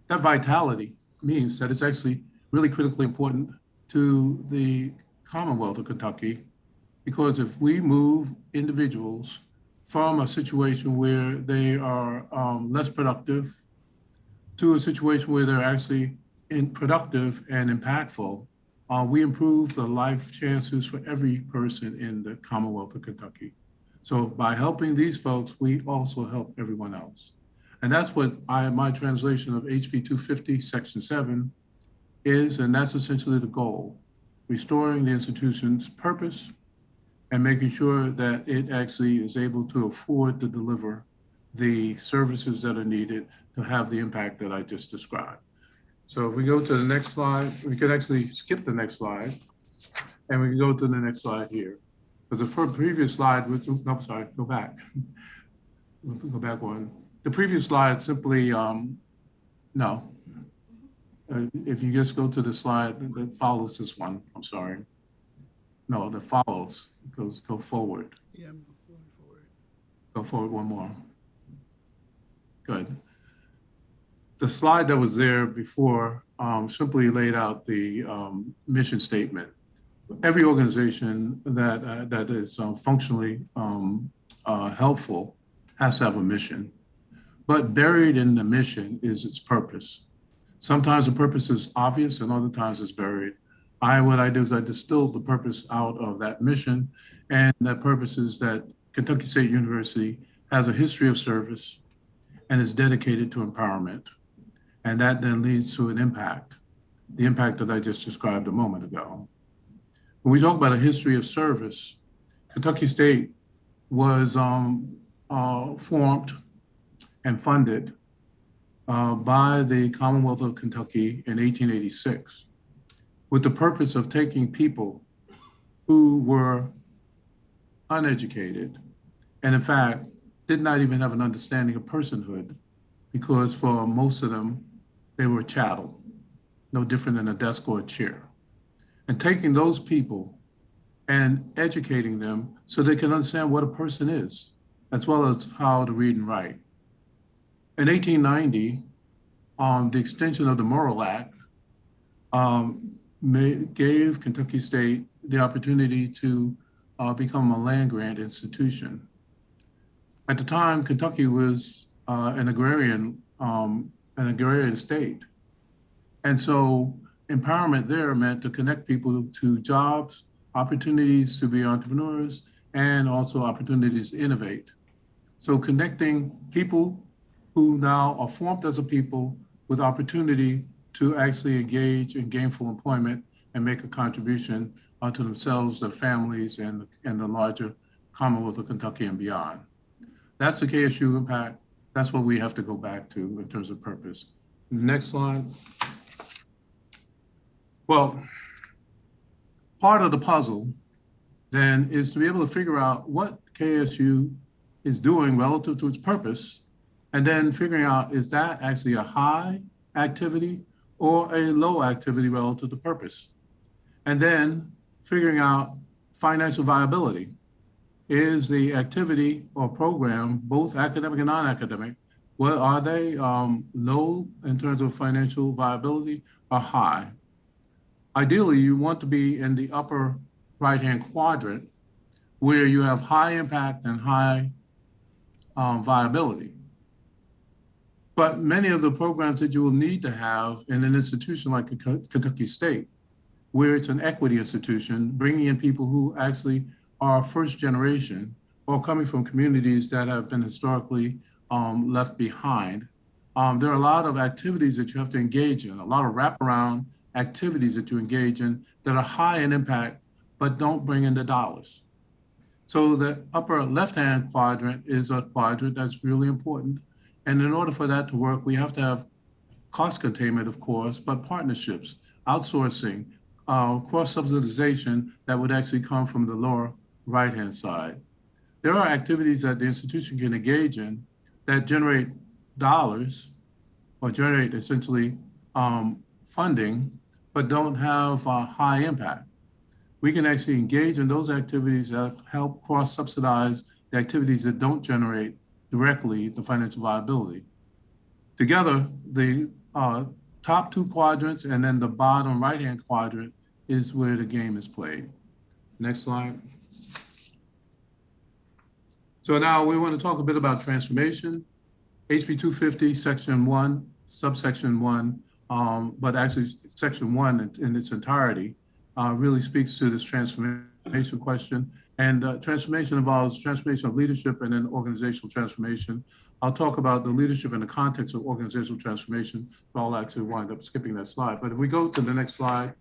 That vitality means that it's actually really critically important to the Commonwealth of Kentucky, because if we move individuals from a situation where they are less productive to a situation where they're actually productive and impactful, we improve the life chances for every person in the Commonwealth of Kentucky. So by helping these folks, we also help everyone else. And that's what my translation of HB 250, Section 7 is, and that's essentially the goal: restoring the institution's purpose and making sure that it actually is able to afford to deliver the services that are needed to have the impact that I just described. So if we go to the next slide, we can actually skip the next slide, and we can go to the next slide here. Because the previous slide, go back. Go back one. The previous slide simply, no. If you just go to the slide that follows this one, I'm sorry. No, that follows, go forward. Yeah, I'm going forward. Go forward one more. Good. The slide that was there before simply laid out the mission statement. Every organization that is functionally helpful has to have a mission, but buried in the mission is its purpose. Sometimes the purpose is obvious and other times it's buried. What I do is I distill the purpose out of that mission, and that purpose is that Kentucky State University has a history of service and is dedicated to empowerment. And that then leads to an impact, the impact that I just described a moment ago. When we talk about a history of service, Kentucky State was formed and funded by the Commonwealth of Kentucky in 1886 with the purpose of taking people who were uneducated and in fact did not even have an understanding of personhood, because for most of them, they were chattel, no different than a desk or a chair. And taking those people and educating them so they can understand what a person is, as well as how to read and write. In 1890, the extension of the Morrill Act gave Kentucky State the opportunity to become a land-grant institution. At the time, Kentucky was an agrarian state. And so empowerment there meant to connect people to jobs, opportunities to be entrepreneurs, and also opportunities to innovate. So connecting people who now are formed as a people with opportunity to actually engage in gainful employment and make a contribution to themselves, their families, and the larger Commonwealth of Kentucky and beyond. That's the KSU impact. That's what we have to go back to in terms of purpose. Next slide. Well, part of the puzzle then is to be able to figure out what KSU is doing relative to its purpose, and then figuring out, is that actually a high activity or a low activity relative to purpose? And then figuring out financial viability. Is the activity or program, both academic and non-academic, well, are they low in terms of financial viability or high? Ideally, you want to be in the upper right-hand quadrant where you have high impact and high viability. But many of the programs that you will need to have in an institution like Kentucky State, where it's an equity institution, bringing in people who actually are first generation or coming from communities that have been historically left behind. There are a lot of activities that you have to engage in, a lot of wraparound activities that you engage in that are high in impact, but don't bring in the dollars. So the upper left-hand quadrant is a quadrant that's really important. And in order for that to work, we have to have cost containment, of course, but partnerships, outsourcing, cross-subsidization that would actually come from the lower right-hand side. There are activities that the institution can engage in that generate dollars or generate essentially funding, but don't have high impact. We can actually engage in those activities that help cross-subsidize the activities that don't generate directly the financial viability. Together, the top two quadrants and then the bottom right-hand quadrant is where the game is played. Next slide. So now we want to talk a bit about transformation. HB 250, section 1, subsection 1, but actually section 1 in its entirety really speaks to this transformation question. And transformation involves transformation of leadership and then organizational transformation. I'll talk about the leadership in the context of organizational transformation, so I'll actually wind up skipping that slide. But if we go to the next slide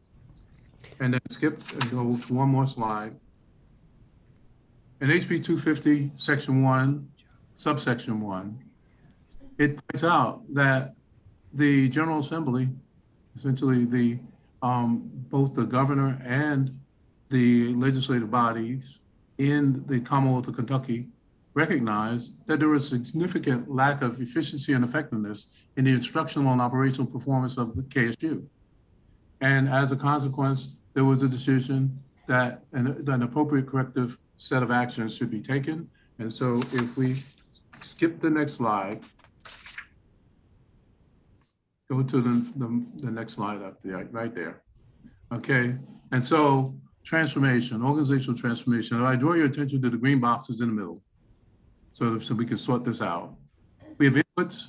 and then skip and go to one more slide. In HB 250, section 1, subsection 1, it points out that the General Assembly, essentially both the governor and the legislative bodies in the Commonwealth of Kentucky recognize that there was a significant lack of efficiency and effectiveness in the instructional and operational performance of the KSU. And as a consequence, there was a decision that an appropriate corrective set of actions should be taken. And so if we skip the next slide, Go to the next slide up there, right there. Okay, and so transformation, organizational transformation. I draw your attention to the green boxes in the middle so we can sort this out. We have inputs,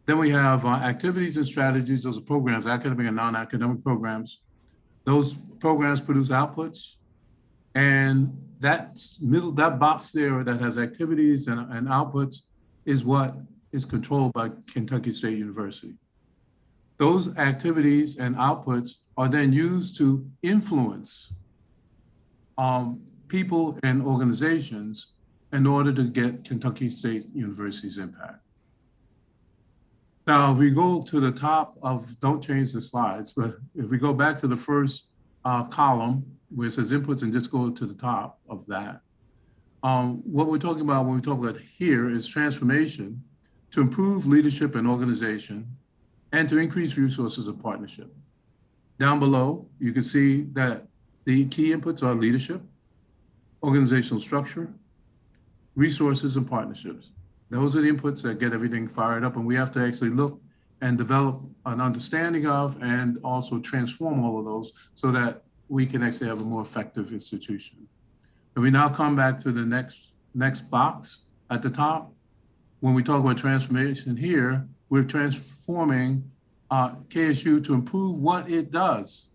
then we have activities and strategies. Those are programs, academic and non-academic programs. Those programs produce outputs, and that box there that has activities and outputs is what is controlled by Kentucky State University. Those activities and outputs are then used to influence people and organizations in order to get Kentucky State University's impact. Now, if we go to the top of, don't change the slides, but if we go back to the first column where it says inputs and just go to the top of that, what we're talking about when we talk about here is transformation to improve leadership and organization and to increase resources of partnership. Down below, you can see that the key inputs are leadership, organizational structure, resources, and partnerships. Those are the inputs that get everything fired up, and we have to actually look and develop an understanding of and also transform all of those so that we can actually have a more effective institution. And we now come back to the next box at the top. When we talk about transformation here, we're transforming KSU to improve what it does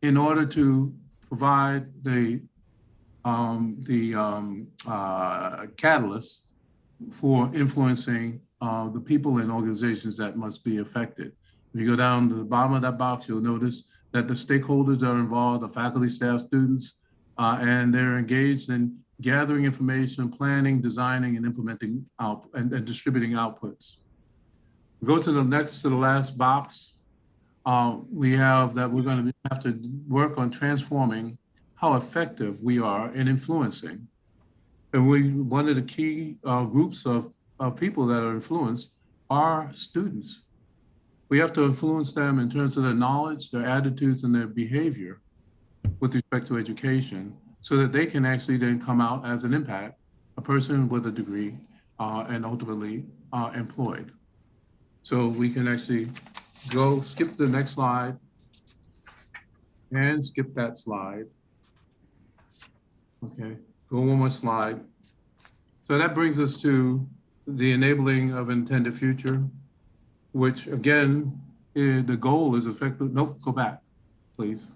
in order to provide the catalyst for influencing the people and organizations that must be affected. If you go down to the bottom of that box, you'll notice that the stakeholders are involved, the faculty, staff, students, and they're engaged in gathering information, planning, designing, and implementing and distributing outputs. Go to the last box. We have that we're going to have to work on transforming how effective we are in influencing. And one of the key groups of people that are influenced are students. We have to influence them in terms of their knowledge, their attitudes, and their behavior with respect to education so that they can actually then come out as an impact, a person with a degree, and ultimately employed. So we can actually skip the next slide and skip that slide. Okay, go one more slide. So that brings us to the enabling of intended future, which again, the goal is effective. Nope, go back, please.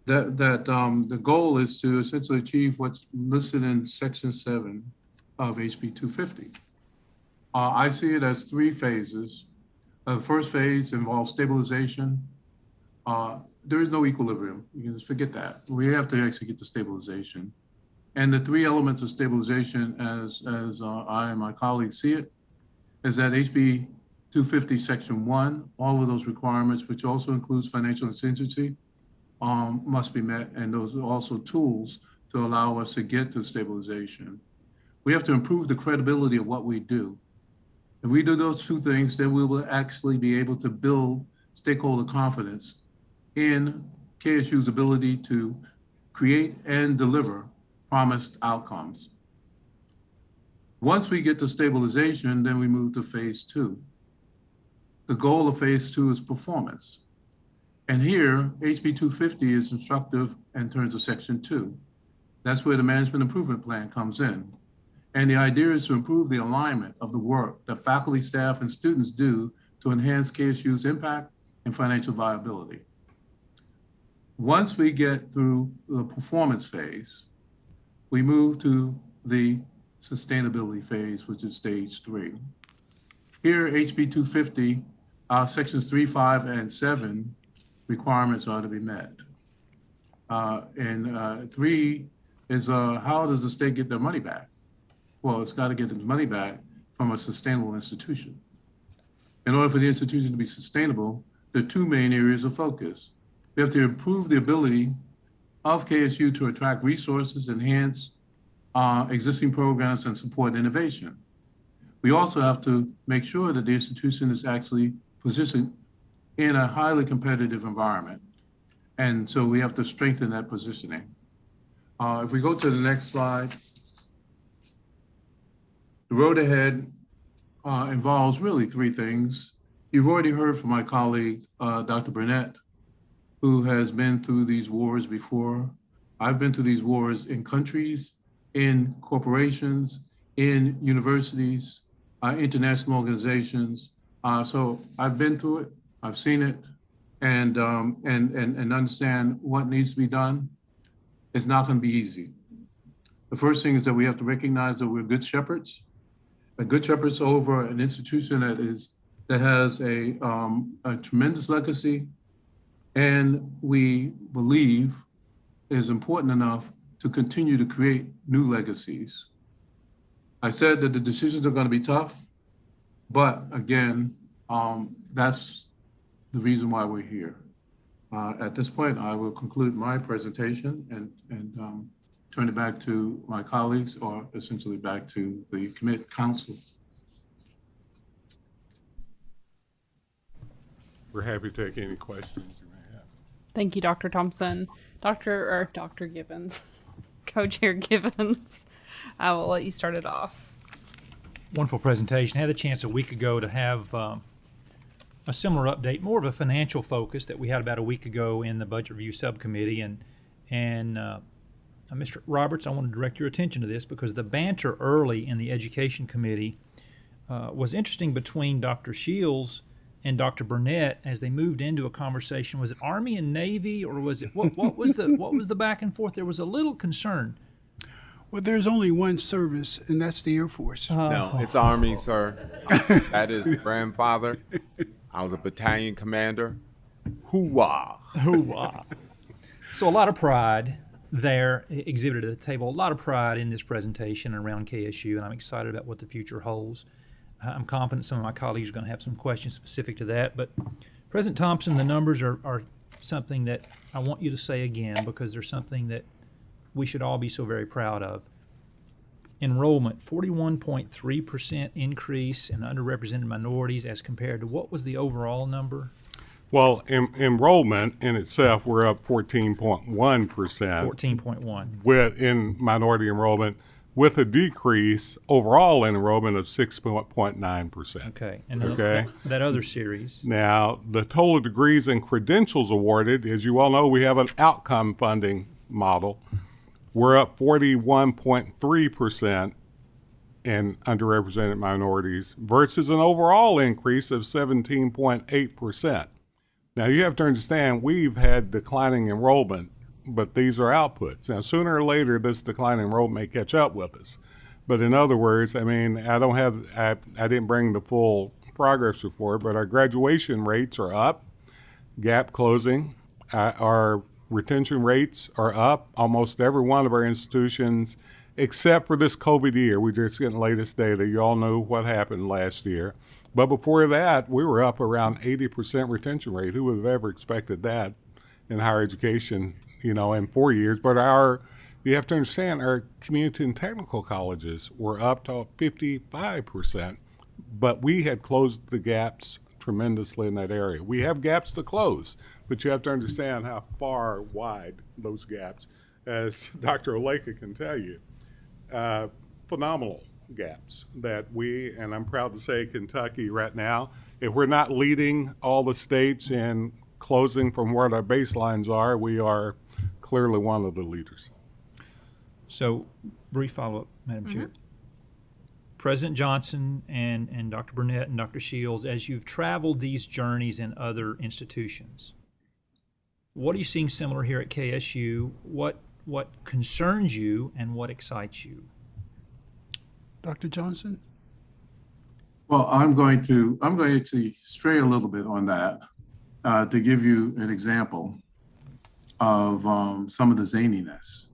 The goal is to essentially achieve what's listed in Section 7 of HB 250. I see it as 3 phases. The first phase involves stabilization. There is no equilibrium. You can just forget that. We have to actually get to stabilization. And the 3 elements of stabilization, as I and my colleagues see it, is that HB 250 Section 1, all of those requirements, which also includes financial contingency, must be met. And those are also tools to allow us to get to stabilization. We have to improve the credibility of what we do. If we do those 2 things, then we will actually be able to build stakeholder confidence in KSU's ability to create and deliver promised outcomes. Once we get to stabilization, then we move to phase 2. The goal of phase 2 is performance. And here, HB 250 is instructive in terms of Section 2. That's where the management improvement plan comes in. And the idea is to improve the alignment of the work that faculty, staff, and students do to enhance KSU's impact and financial viability. Once we get through the performance phase, we move to the sustainability phase, which is stage 3. Here, HB 250, sections 3, 5, and 7 requirements are to be met. And 3 is how does the state get their money back? Well, it's got to get its money back from a sustainable institution. In order for the institution to be sustainable, there are 2 main areas of focus. We have to improve the ability of KSU to attract resources, enhance existing programs, and support innovation. We also have to make sure that the institution is actually positioned in a highly competitive environment. And so we have to strengthen that positioning. If we go to the next slide, the road ahead involves really three things. You've already heard from my colleague, Dr. Burnett, who has been through these wars before. I've been through these wars in countries, in corporations, in universities, international organizations. So I've been through it, I've seen it, and understand what needs to be done. It's not going to be easy. The first thing is that we have to recognize that we're good shepherds, good shepherds over an institution that has a tremendous legacy, and we believe is important enough to continue to create new legacies. I said that the decisions are going to be tough, but again, that's the reason why we're here. At this point, I will conclude my presentation and turn it back to my colleagues, or essentially back to the committee council. We're happy to take any questions you may have. Thank you, Dr. Thompson. Dr. Givens, Co-Chair Givens, I will let you start it off. Wonderful presentation. I had a chance a week ago to have a similar update, more of a financial focus that we had about a week ago in the Budget Review Subcommittee. And Mr. Roberts, I want to direct your attention to this because the banter early in the Education Committee was interesting between Dr. Shields and Dr. Burnett as they moved into a conversation. Was it Army and Navy, or was it what was the back and forth? There was a little concern. Well, there's only one service, and that's the Air Force. No, it's Army, sir. That is grandfather. I was a battalion commander. Hoo-wah. Hoo-wah. So a lot of pride there exhibited at the table, a lot of pride in this presentation around KSU, and I'm excited about what the future holds. I'm confident some of my colleagues are going to have some questions specific to that. But President Thompson, the numbers are something that I want you to say again because they're something that we should all be so very proud of. Enrollment, 41.3% increase in underrepresented minorities as compared to what was the overall number? Well, enrollment in itself, we're up 14.1%. 14.1. In minority enrollment, with a decrease overall in enrollment of 6.9%. Okay. And okay. That other series. Now, the total degrees and credentials awarded, as you all know, we have an outcome funding model. We're up 41.3% in underrepresented minorities versus an overall increase of 17.8%. Now, you have to understand, we've had declining enrollment, but these are outputs. Now, sooner or later, this declining enrollment may catch up with us. But in other words, I mean, I didn't bring the full progress report, but our graduation rates are up, gap closing, our retention rates are up. Almost every one of our institutions, except for this COVID year, we just getting the latest data. You all know what happened last year. But before that, we were up around 80% retention rate. Who would have ever expected that in higher education, in 4 years? But you have to understand, our community and technical colleges were up to 55%, but we had closed the gaps tremendously in that area. We have gaps to close, but you have to understand how far wide those gaps, as Dr. Oleka can tell you, phenomenal gaps that we, and I'm proud to say Kentucky right now, if we're not leading all the states in closing from where our baselines are, we are clearly one of the leaders. So, brief follow-up, Madam Chair. President Johnson and Dr. Burnett and Dr. Shields, as you've traveled these journeys in other institutions, what are you seeing similar here at KSU? What concerns you and what excites you? Dr. Johnson? Well, I'm going to stray a little bit on that to give you an example of some of the zaniness.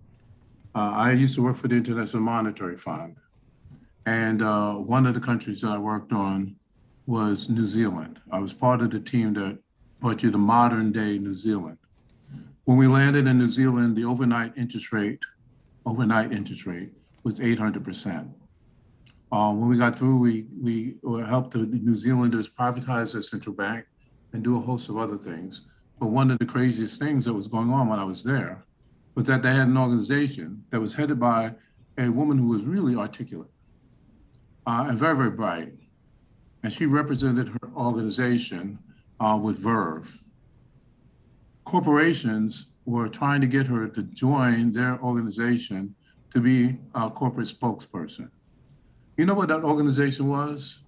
I used to work for the International Monetary Fund, and one of the countries that I worked on was New Zealand. I was part of the team that brought you to modern day New Zealand. When we landed in New Zealand, the overnight interest rate was 800%. When we got through, we helped the New Zealanders privatize their central bank and do a host of other things. But one of the craziest things that was going on when I was there was that they had an organization that was headed by a woman who was really articulate and very, very bright. and she represented her organization with Verve. Corporations were trying to get her to join their organization to be a corporate spokesperson. You know what that organization was?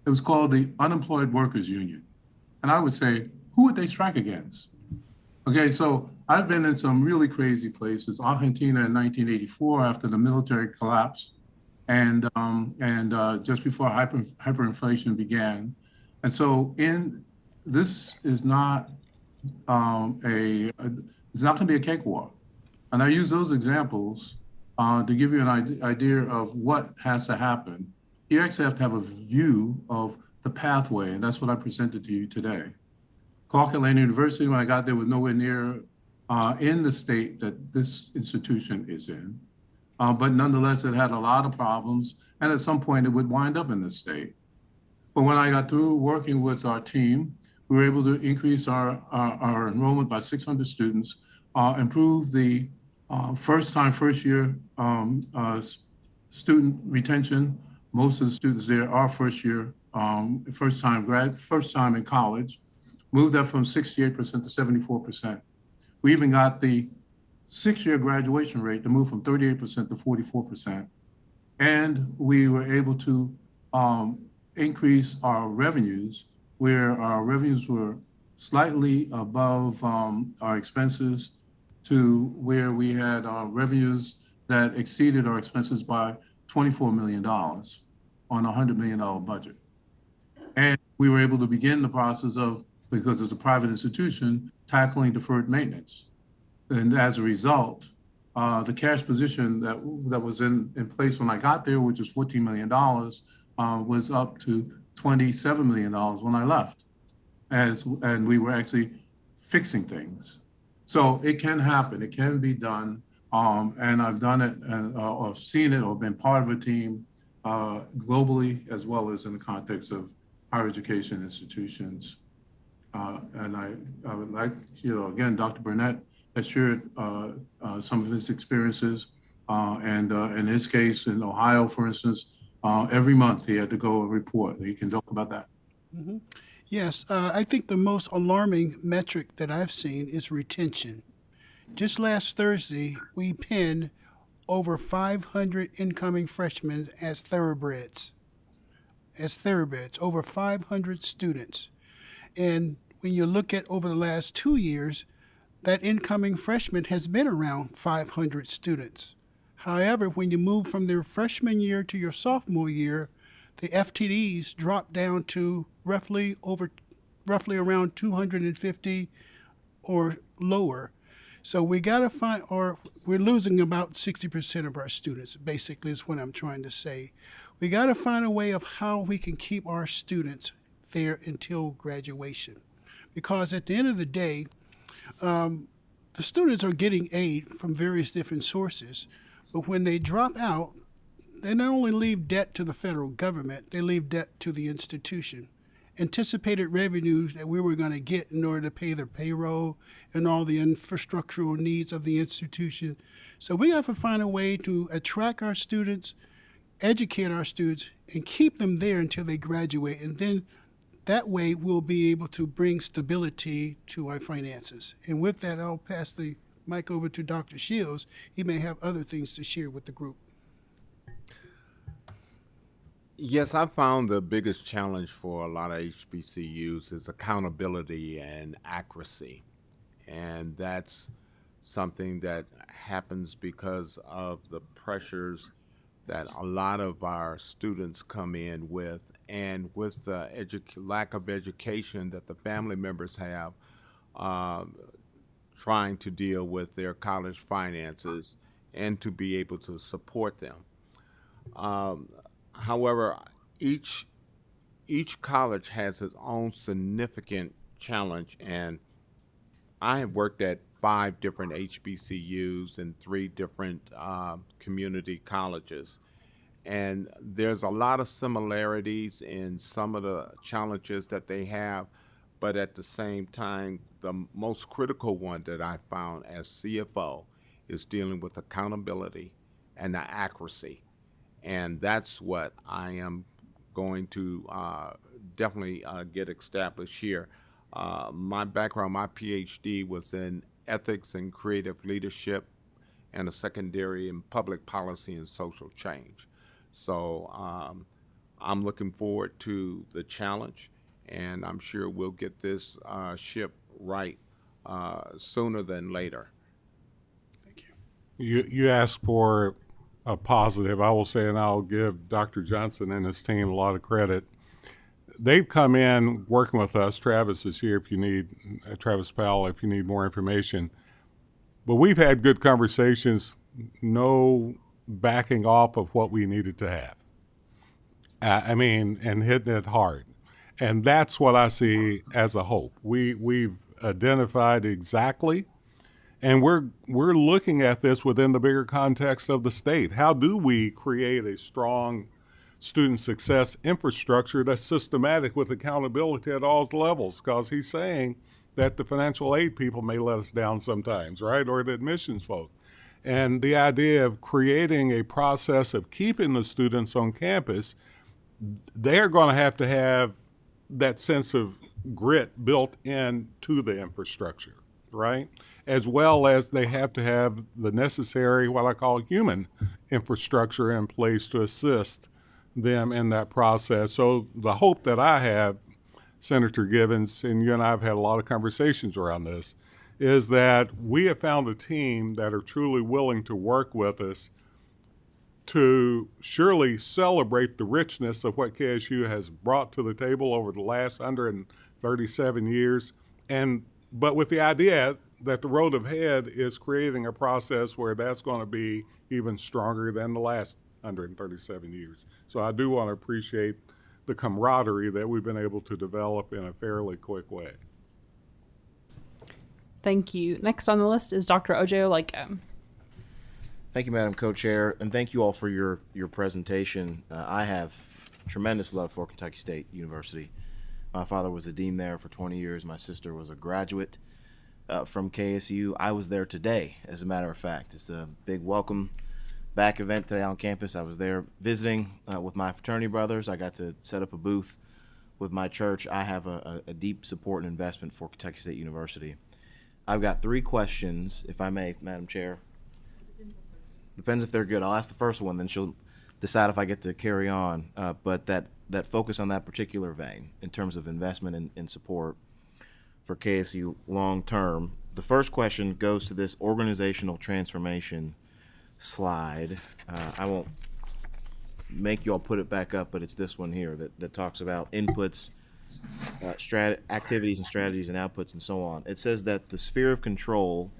It was called the Unemployed Workers Union. And I would say, who would they strike against? Okay, so I've been in some really crazy places. Argentina in 1984 after the military collapse and just before hyperinflation began. And so this is not it's not gonna be a cakewalk. And I use those examples to give you an idea of what has to happen. You actually have to have a view of the pathway, and that's what I presented to you today. Clark Atlanta University, when I got there, was nowhere near in the state that this institution is in. But nonetheless, it had a lot of problems, and at some point it would wind up in this state. But when I got through working with our team, we were able to increase our enrollment by 600 students, improve the first year student retention. Most of the students there are first time in college, moved that from 68% to 74%. We even got the 6-year graduation rate to move from 38% to 44%. And we were able to increase our revenues, where our revenues were slightly above our expenses, to where we had revenues that exceeded our expenses by $24 million on a $100 million budget. And we were able to begin the process of, because it's a private institution, tackling deferred maintenance. And as a result, the cash position that was in place when I got there, which was $14 million, was up to $27 million when I left, and we were actually fixing things. So it can happen, it can be done, and I've done it or seen it or been part of a team globally, as well as in the context of higher education institutions. And I would like, again, Dr. Burnett has shared some of his experiences, and in his case, in Ohio, for instance, every month he had to go and report. He can talk about that. Mm-hmm. Yes, I think the most alarming metric that I've seen is retention. Just last Thursday, we penned over 500 incoming freshmen as thoroughbreds. Over 500 students. And when you look at over the last 2 years, that incoming freshman has been around 500 students. However, when you move from their freshman year to your sophomore year, the FTEs drop down to roughly around 250 or lower. So we got to find, or we're losing about 60% of our students, basically is what I'm trying to say. We got to find a way of how we can keep our students there until graduation. Because at the end of the day, the students are getting aid from various different sources, but when they drop out, they not only leave debt to the federal government, they leave debt to the institution. Anticipated revenues that we were going to get in order to pay their payroll and all the infrastructural needs of the institution. So we have to find a way to attract our students, educate our students, and keep them there until they graduate. And then that way we'll be able to bring stability to our finances. And with that, I'll pass the mic over to Dr. Shields. He may have other things to share with the group. Yes, I found the biggest challenge for a lot of HBCUs is accountability and accuracy. And that's something that happens because of the pressures that a lot of our students come in with, and with the lack of education that the family members have, trying to deal with their college finances and to be able to support them. However, each college has its own significant challenge, and I have worked at 5 different HBCUs and 3 different community colleges. And there's a lot of similarities in some of the challenges that they have, but at the same time, the most critical one that I found as CFO is dealing with accountability and the accuracy. And that's what I am going to definitely get established here. My background, my PhD was in ethics and creative leadership, and a secondary in public policy and social change. So I'm looking forward to the challenge, and I'm sure we'll get this ship right sooner than later. You asked for a positive. I will say, and I'll give Dr. Johnson and his team a lot of credit. They've come in working with us. Travis is here if you need, Travis Powell, if you need more information. But we've had good conversations, no backing off of what we needed to have. And hitting it hard. And that's what I see as a hope. We've identified exactly, and we're looking at this within the bigger context of the state. How do we create a strong student success infrastructure that's systematic with accountability at all levels? Because he's saying that the financial aid people may let us down sometimes, right? Or the admissions folk. And the idea of creating a process of keeping the students on campus, they're going to have that sense of grit built into the infrastructure, right? As well as they have to have the necessary, what I call human infrastructure in place to assist them in that process. So the hope that I have, Senator Givens, and you and I have had a lot of conversations around this, is that we have found a team that are truly willing to work with us to surely celebrate the richness of what KSU has brought to the table over the last 137 years, but with the idea that the road ahead is creating a process where that's going to be even stronger than the last 137 years. So I do want to appreciate the camaraderie that we've been able to develop in a fairly quick way. Thank you. Next on the list is Dr. O.J. Oleko. Thank you, Madam Co-Chair, and thank you all for your presentation. I have tremendous love for Kentucky State University. My father was a dean there for 20 years. My sister was a graduate from KSU. I was there today, as a matter of fact. It's a big welcome back event today on campus. I was there visiting with my fraternity brothers. I got to set up a booth with my church. I have a deep support and investment for Kentucky State University. I've got 3 questions, if I may, Madam Chair. Depends if they're good. I'll ask the first one, then she'll decide if I get to carry on. But that focus on that particular vein in terms of investment and support for KSU long term. The first question goes to this organizational transformation slide. I won't make you all put it back up, but it's this one here that talks about inputs, activities and strategies and outputs and so on. It says that the sphere of control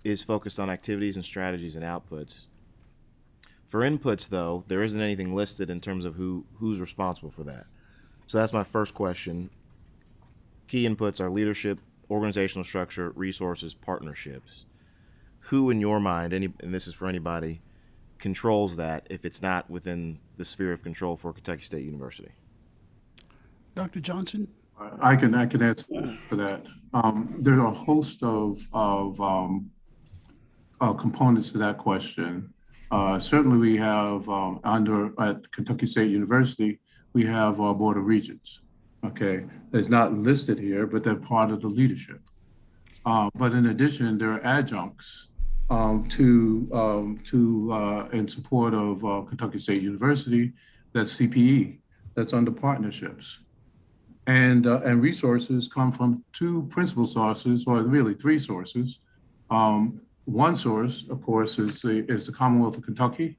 is focused on activities and strategies and outputs. For inputs, though, there isn't anything listed in terms of who's responsible for that. So that's my first question. Key inputs are leadership, organizational structure, resources, partnerships. Who in your mind, and this is for anybody, controls that if it's not within the sphere of control for Kentucky State University? Dr. Johnson? I can answer for that. There are a host of components to that question. Certainly we have at Kentucky State University, we have our Board of Regents. Okay, it's not listed here, but they're part of the leadership. But in addition, there are adjuncts in support of Kentucky State University. That's CPE, that's under partnerships. And resources come from 2 principal sources, or really 3 sources. One source, of course, is the Commonwealth of Kentucky.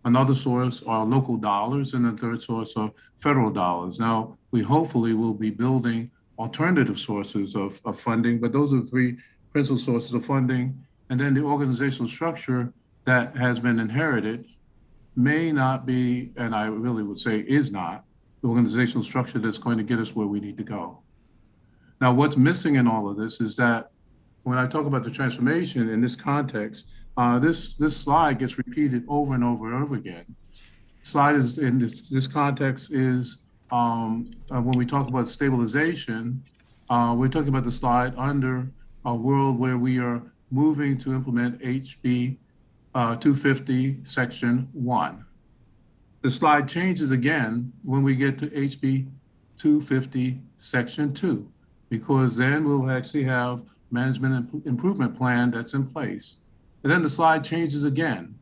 Another source are local dollars, and the third source are federal dollars. Now, we hopefully will be building alternative sources of funding, but those are the 3 principal sources of funding. And then the organizational structure that has been inherited may not be, and I really would say is not, the organizational structure that's going to get us where we need to go. Now, what's missing in all of this is that when I talk about the transformation in this context, this slide gets repeated over and over and over again. Slide is in this context is when we talk about stabilization, we're talking about the slide under a world where we are moving to implement HB 250 Section 1. The slide changes again when we get to HB 250, Section 2, because then we'll actually have management improvement plan that's in place. And then the slide changes again.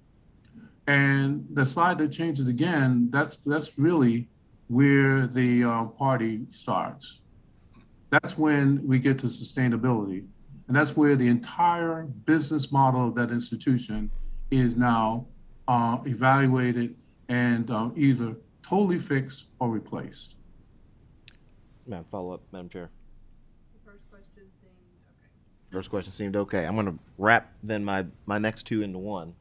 And the slide that changes again, that's really where the party starts. That's when we get to sustainability. And that's where the entire business model of that institution is now evaluated and either totally fixed or replaced. Ma'am, follow up, Madam Chair. First question seemed okay. I'm going to wrap then my next two into one.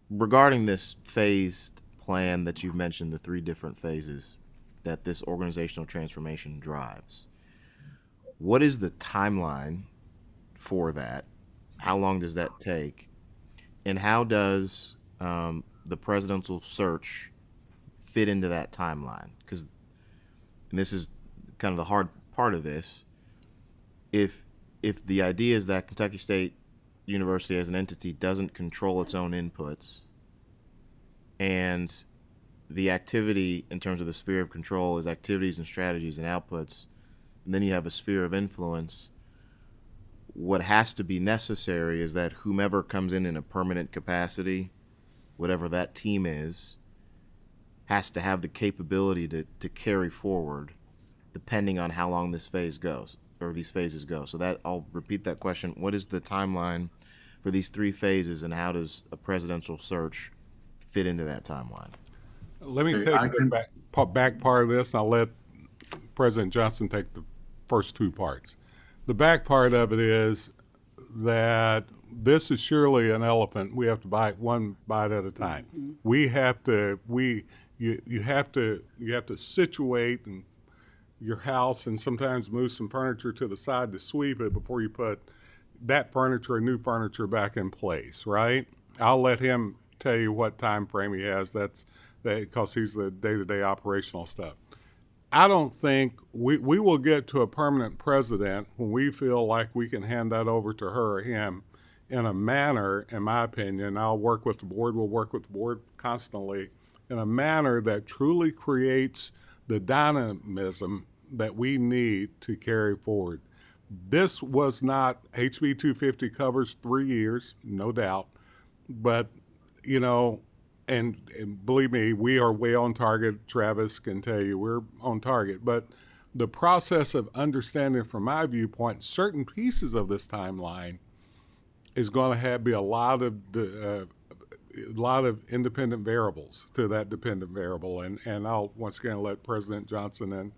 Regarding this phased plan that you've mentioned, the three different phases that this organizational transformation drives, what is the timeline for that? How long does that take? And how does the presidential search fit into that timeline? Because this is kind of the hard part of this. If the idea is that Kentucky State University as an entity doesn't control its own inputs, and the activity in terms of the sphere of control is activities and strategies and outputs, and then you have a sphere of influence, what has to be necessary is that whomever comes in a permanent capacity, whatever that team is, has to have the capability to carry forward depending on how long this phase goes, or these phases go. So that, I'll repeat that question. What is the timeline for these three phases, and how does a presidential search fit into that timeline? Let me take the back part of this, and I'll let President Johnson take the first two parts. The back part of it is that this is surely an elephant. We have to bite one bite at a time. You have to situate your house and sometimes move some furniture to the side to sweep it before you put that furniture or new furniture back in place, right? I'll let him tell you what time frame he has. That's because he's the day-to-day operational stuff. I don't think we will get to a permanent president when we feel like we can hand that over to her or him in a manner, in my opinion, I'll work with the board, we'll work with the board constantly, in a manner that truly creates the dynamism that we need to carry forward. This was not, HB 250 covers 3 years, no doubt, but, you know, and believe me, we are way on target. Travis can tell you we're on target, but the process of understanding from my viewpoint certain pieces of this timeline is going to be a lot of independent variables to that dependent variable, and I'll once again let President Johnson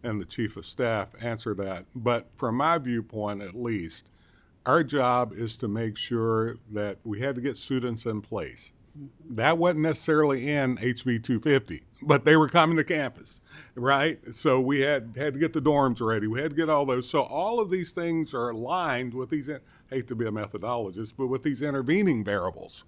and the Chief of Staff answer that. But from my viewpoint, at least, our job is to make sure that we had to get students in place. That wasn't necessarily in HB 250, but they were coming to campus, right? So we had to get the dorms ready. We had to get all those. So all of these things are aligned with these, I hate to be a methodologist, but with these intervening variables.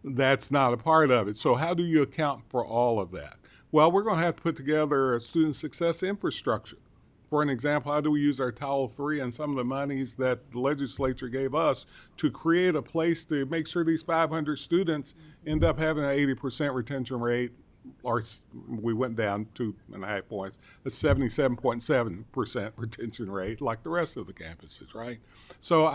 That's not a part of it. So how do you account for all of that? Well, we're going to have to put together a student success infrastructure. For an example, how do we use our Title III and some of the monies that the legislature gave us to create a place to make sure these 500 students end up having an 80% retention rate, or we went down 2.5 points, a 77.7% retention rate like the rest of the campuses, right? So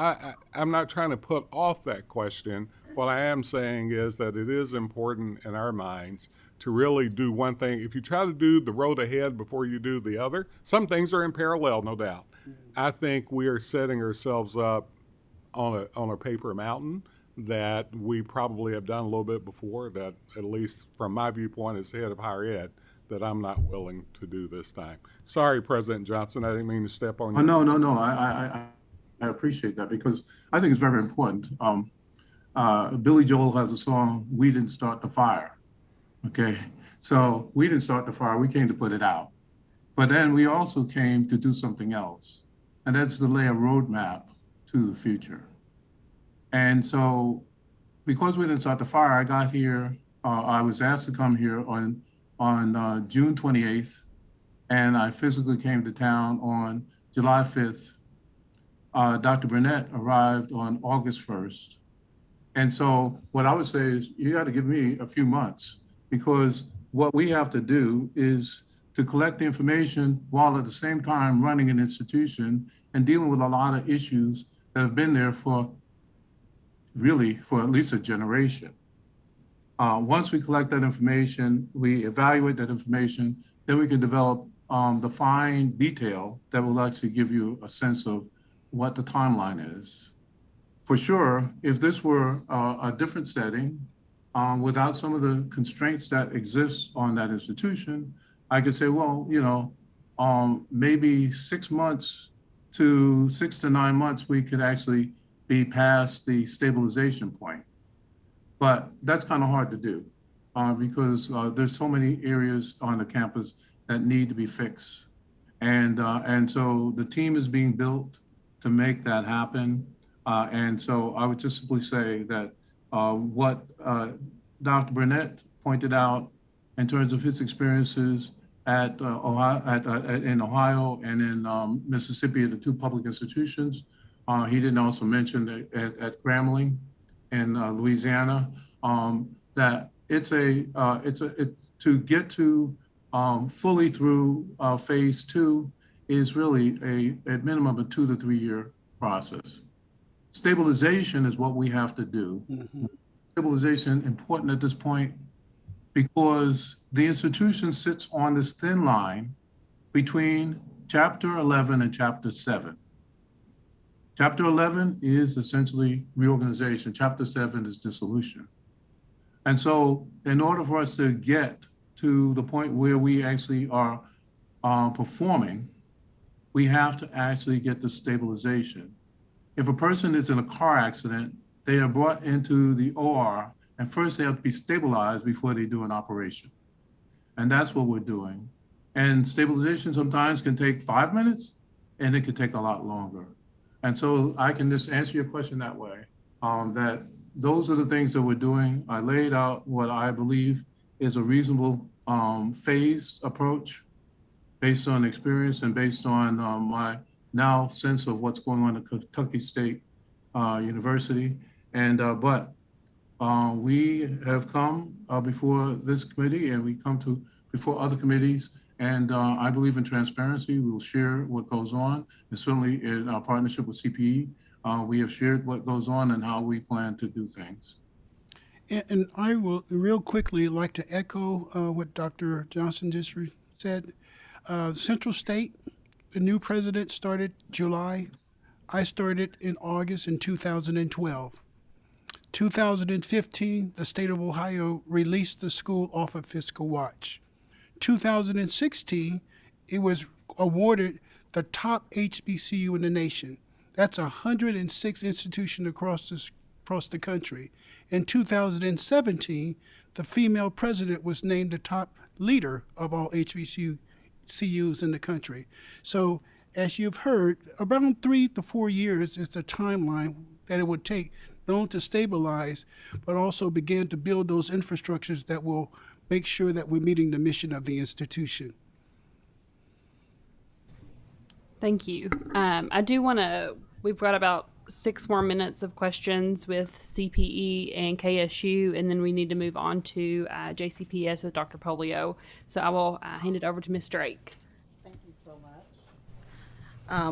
I'm not trying to put off that question. What I am saying is that it is important in our minds to really do one thing. If you try to do the road ahead before you do the other, some things are in parallel, no doubt. I think we are setting ourselves up on a paper mountain that we probably have done a little bit before, that at least from my viewpoint as head of higher ed, that I'm not willing to do this time. Sorry, President Johnson, I didn't mean to step on you. No. I appreciate that, because I think it's very important. Billy Joel has a song, "We Didn't Start the Fire." Okay, so we didn't start the fire, we came to put it out. But then we also came to do something else, and that's to lay a roadmap to the future. And so because we didn't start the fire, I got here, I was asked to come here on June 28th, and I physically came to town on July 5th. Dr. Burnett arrived on August 1st. And so what I would say is you got to give me a few months, because what we have to do is to collect the information while at the same time running an institution and dealing with a lot of issues that have been there for at least a generation. Once we collect that information, we evaluate that information, then we can develop the fine detail that will actually give you a sense of what the timeline is. For sure, if this were a different setting, without some of the constraints that exist on that institution, I could say, well, maybe 6 months to 6 to 9 months, we could actually be past the stabilization point. But that's kind of hard to do because there's so many areas on the campus that need to be fixed. And so the team is being built to make that happen. And so I would just simply say that what Dr. Burnett pointed out in terms of his experiences in Ohio and in Mississippi at the two public institutions, he didn't also mention at Grambling in Louisiana, that to get to fully through phase 2 is really at minimum a 2 to 3 year process. Stabilization is what we have to do. Mm-hmm. Stabilization important at this point because the institution sits on this thin line between Chapter 11 and Chapter 7. Chapter 11 is essentially reorganization. Chapter 7 is dissolution. And so in order for us to get to the point where we actually are performing, we have to actually get the stabilization. If a person is in a car accident, they are brought into the OR, and first they have to be stabilized before they do an operation. And that's what we're doing. And stabilization sometimes can take 5 minutes, and it could take a lot longer. And so I can just answer your question that way, that those are the things that we're doing. I laid out what I believe is a reasonable phased approach based on experience and based on my now sense of what's going on at Kentucky State University. And but we have come before this committee, and we come to before other committees. And I believe in transparency. We will share what goes on. And certainly in our partnership with CPE, we have shared what goes on and how we plan to do things. And I will real quickly like to echo what Dr. Johnson just said. Central State, the new president started July. I started in August in 2012. 2015, the state of Ohio released the school off of fiscal watch. 2016, it was awarded the top HBCU in the nation. That's 106 institutions across the country. In 2017, the female president was named the top leader of all HBCUs in the country. So as you've heard, around 3 to 4 years is the timeline that it would take not only to stabilize, but also begin to build those infrastructures that will make sure that we're meeting the mission of the institution. Thank you. I do want to, we've got about 6 more minutes of questions with CPE and KSU, and then we need to move on to JCPS with Dr. Polio. So I will hand it over to Ms. Drake. Thank you so much.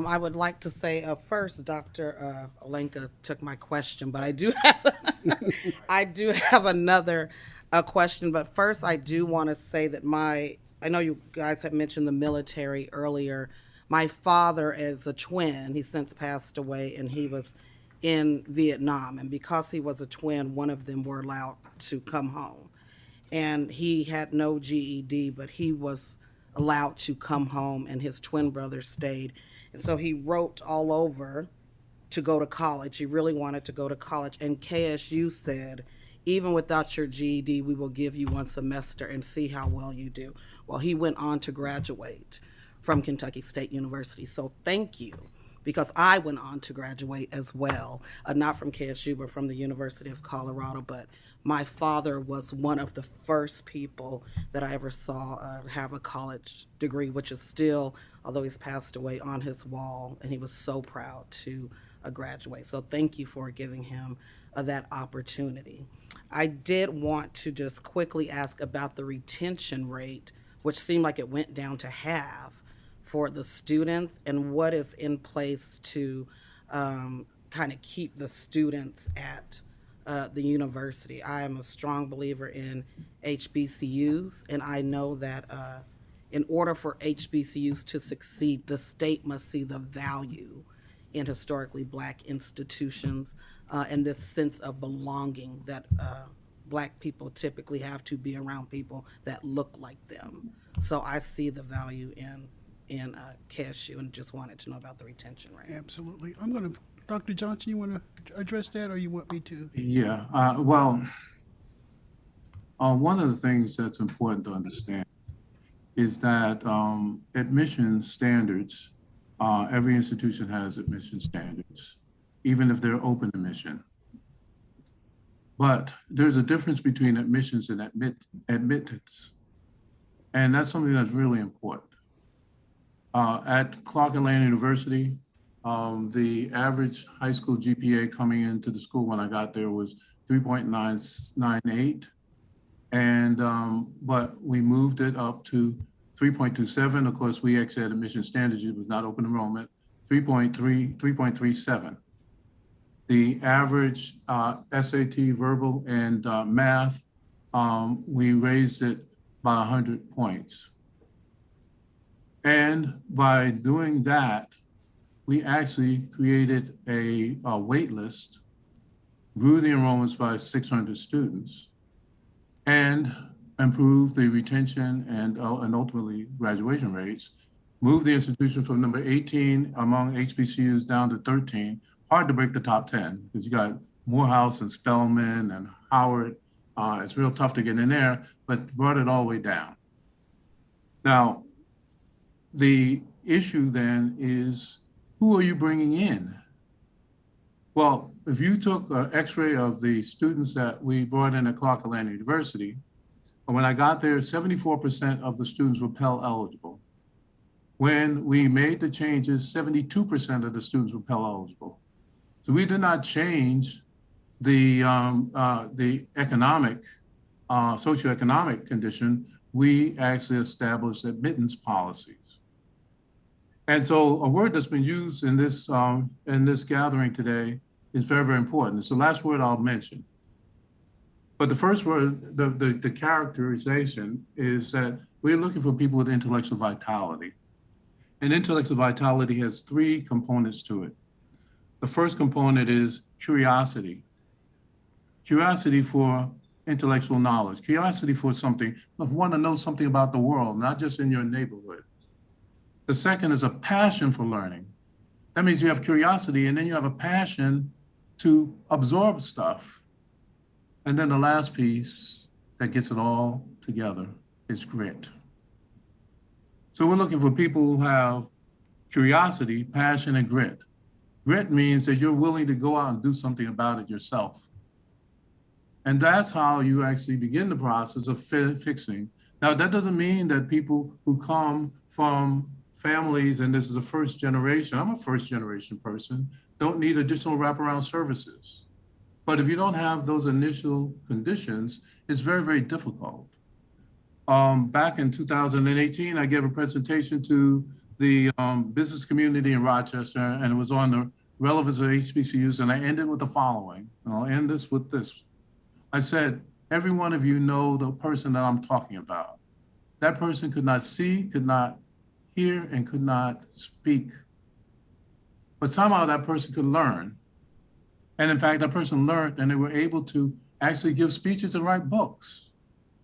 I would like to say first, Dr. Olenka took my question, but I do have another question. But first, I do want to say that I know you guys had mentioned the military earlier. My father is a twin. He's since passed away, and he was in Vietnam. And because he was a twin, one of them were allowed to come home. And he had no GED, but he was allowed to come home, and his twin brother stayed. And so he wrote all over to go to college. He really wanted to go to college. And KSU said, even without your GED, we will give you 1 semester and see how well you do. Well, he went on to graduate from Kentucky State University. So thank you, because I went on to graduate as well, not from KSU, but from the University of Colorado. But my father was one of the first people that I ever saw have a college degree, which is still, although he's passed away, on his wall. And he was so proud to graduate. So thank you for giving him that opportunity. I did want to just quickly ask about the retention rate, which seemed like it went down to half for the students, and what is in place to kind of keep the students at the university. I am a strong believer in HBCUs, and I know that in order for HBCUs to succeed, the state must see the value in historically Black institutions and this sense of belonging that Black people typically have to be around people that look like them. So I see the value in KSU, and just wanted to know about the retention rate. Absolutely. I'm going to, Dr. Johnson, you want to address that, or you want me to? Yeah, well, one of the things that's important to understand is that admission standards, every institution has admission standards, even if they're open admission. But there's a difference between admissions and admittance. And that's something that's really important. At Clark Atlanta University, the average high school GPA coming into the school when I got there was 3.998. And, but we moved it up to 3.27. Of course, we actually had admission standards. It was not open enrollment, 3.37. The average SAT, verbal, and math, we raised it by 100 points. And by doing that, we actually created a wait list, grew the enrollments by 600 students, and improved the retention and ultimately graduation rates, moved the institution from number 18 among HBCUs down to 13. Hard to break the top 10 because you got Morehouse and Spelman and Howard. It's real tough to get in there, but brought it all the way down. Now, the issue then is, who are you bringing in? Well, if you took an x-ray of the students that we brought in at Clark Atlanta University, and when I got there, 74% of the students were Pell eligible. When we made the changes, 72% of the students were Pell eligible. So we did not change the economic, socioeconomic condition. We actually established admittance policies. And so a word that's been used in this gathering today is very, very important. It's the last word I'll mention. But the first word, the characterization is that we're looking for people with intellectual vitality. And intellectual vitality has three components to it. The first component is curiosity. Curiosity for intellectual knowledge, curiosity for something, want to know something about the world, not just in your neighborhood. The second is a passion for learning. That means you have curiosity and then you have a passion to absorb stuff. And then the last piece that gets it all together is grit. So we're looking for people who have curiosity, passion, and grit. Grit means that you're willing to go out and do something about it yourself. And that's how you actually begin the process of fixing. Now, that doesn't mean that people who come from families, and this is a first generation, I'm a first generation person, don't need additional wraparound services. But if you don't have those initial conditions, it's very, very difficult. Back in 2018, I gave a presentation to the business community in Rochester, and it was on the relevance of HBCUs, and I ended with the following, and I'll end this with this. I said, every one of you know the person that I'm talking about. That person could not see, could not hear, and could not speak. But somehow that person could learn. And in fact, that person learned, and they were able to actually give speeches and write books.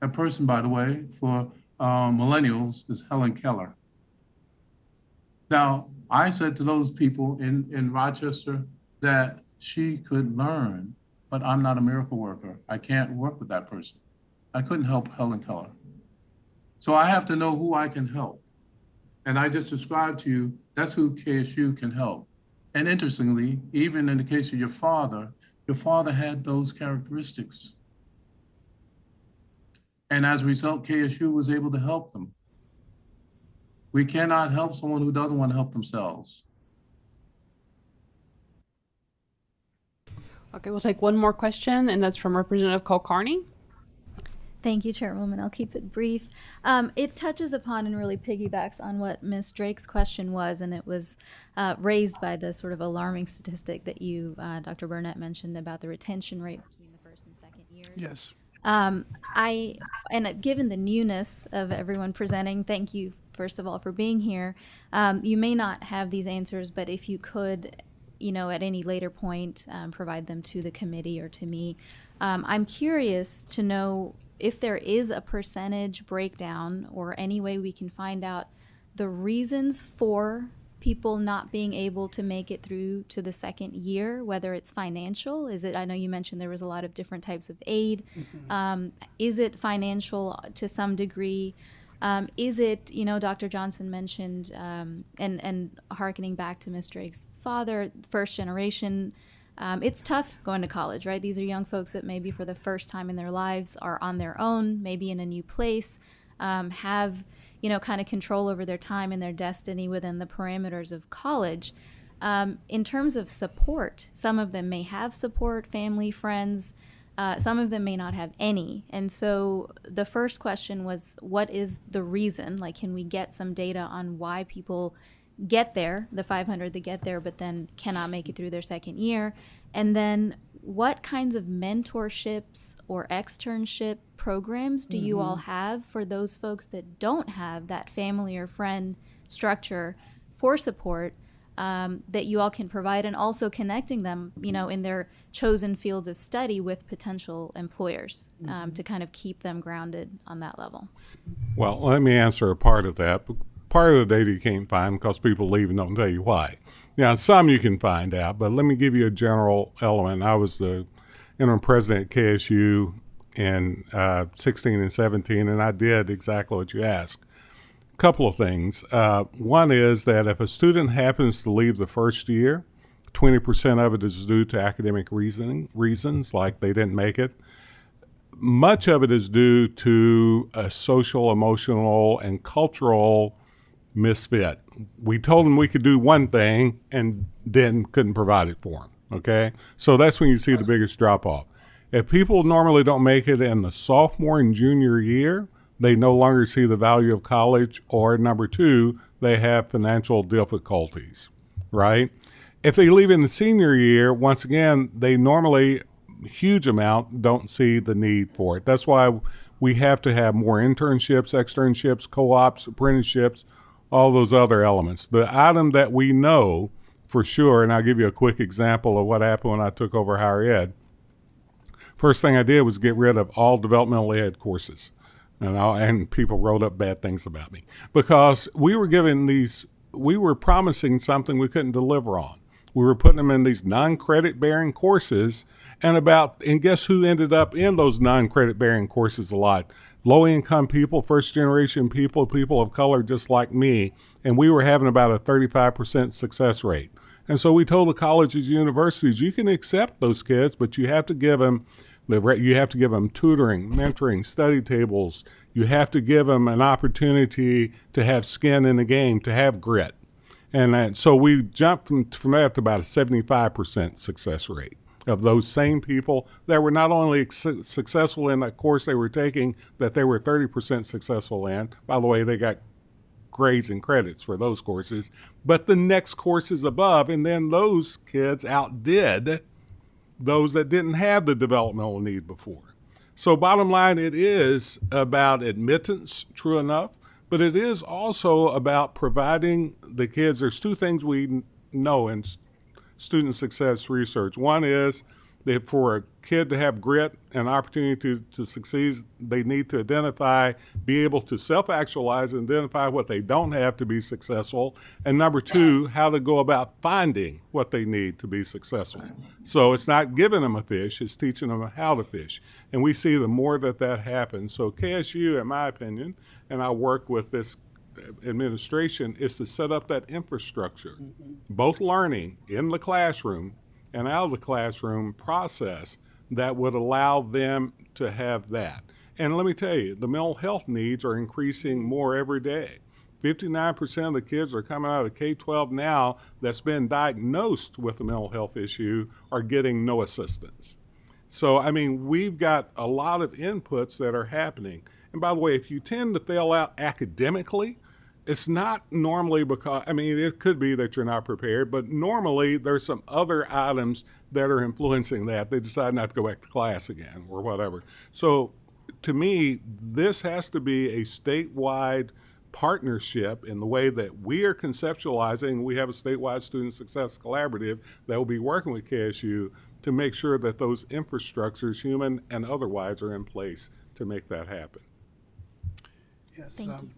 That person, by the way, for millennials is Helen Keller. Now, I said to those people in Rochester that she could learn, but I'm not a miracle worker. I can't work with that person. I couldn't help Helen Keller. So I have to know who I can help. And I just described to you, that's who KSU can help. And interestingly, even in the case of your father had those characteristics. And as a result, KSU was able to help them. We cannot help someone who doesn't want to help themselves. Okay, we'll take one more question, and that's from Representative Cole Carney. Thank you, Chairwoman. I'll keep it brief. It touches upon and really piggybacks on what Ms. Drake's question was, and it was raised by the sort of alarming statistic that you, Dr. Burnett, mentioned about the retention rate between the first and second years. Yes. Given the newness of everyone presenting, thank you, first of all, for being here. You may not have these answers, but if you could, at any later point, provide them to the committee or to me. I'm curious to know if there is a percentage breakdown or any way we can find out the reasons for people not being able to make it through to the second year, whether it's financial. I know you mentioned there was a lot of different types of aid. Is it financial to some degree? Is it, Dr. Johnson mentioned, and hearkening back to Ms. Drake's father, first generation, it's tough going to college, right? These are young folks that maybe for the first time in their lives are on their own, maybe in a new place, have, kind of control over their time and their destiny within the parameters of college. In terms of support, some of them may have support, family, friends. Some of them may not have any. And so the first question was, what is the reason? Like, can we get some data on why people get there, the 500 that get there, but then cannot make it through their second year? And then what kinds of mentorships or externship programs do you all have for those folks that don't have that family or friend structure for support that you all can provide, and also connecting them, in their chosen fields of study with potential employers to kind of keep them grounded on that level? Well, let me answer a part of that. Part of the data you can't find because people leave and don't tell you why. Now, some you can find out, but let me give you a general element. I was the interim president at KSU in 16 and 17, and I did exactly what you asked. A couple of things. One is that if a student happens to leave the first year, 20% of it is due to academic reasons, like they didn't make it. Much of it is due to a social, emotional, and cultural misfit. We told them we could do one thing and then couldn't provide it for them, okay? So that's when you see the biggest drop-off. If people normally don't make it in the sophomore and junior year, they no longer see the value of college, or number two, they have financial difficulties, right? If they leave in the senior year, once again, they normally, huge amount, don't see the need for it. That's why we have to have more internships, externships, co-ops, apprenticeships, all those other elements. The item that we know for sure, and I'll give you a quick example of what happened when I took over higher ed. First thing I did was get rid of all developmental ed courses. And people wrote up bad things about me because we were promising something we couldn't deliver on. We were putting them in these non-credit bearing courses, and guess who ended up in those non-credit bearing courses a lot? Low-income people, first-generation people, people of color just like me, and we were having about a 35% success rate. And so we told the colleges, universities, you can accept those kids, but you have to give them tutoring, mentoring, study tables. You have to give them an opportunity to have skin in the game, to have grit. And so we jumped from that to about a 75% success rate of those same people that were not only successful in that course they were taking, that they were 30% successful in. By the way, they got grades and credits for those courses, but the next courses above, and then those kids outdid those that didn't have the developmental need before. So bottom line, it is about admittance, true enough, but it is also about providing the kids. There's two things we know in student success research. One is that for a kid to have grit and opportunity to succeed, they need to be able to self-actualize and identify what they don't have to be successful. And number two, how to go about finding what they need to be successful. So it's not giving them a fish, it's teaching them how to fish. And we see the more that happens. So KSU, in my opinion, and I work with this administration, is to set up that infrastructure, both learning in the classroom and out of the classroom process that would allow them to have that. And let me tell you, the mental health needs are increasing more every day. 59% of the kids that are coming out of K-12 now that's been diagnosed with a mental health issue are getting no assistance. So, I mean, we've got a lot of inputs that are happening. And by the way, if you tend to fail out academically, it's not normally because, I mean, it could be that you're not prepared, but normally there's some other items that are influencing that. They decide not to go back to class again or whatever. So to me, this has to be a statewide partnership in the way that we are conceptualizing. We have a statewide student success collaborative that will be working with KSU to make sure that those infrastructures, human and otherwise, are in place to make that happen. Yes. Thank you.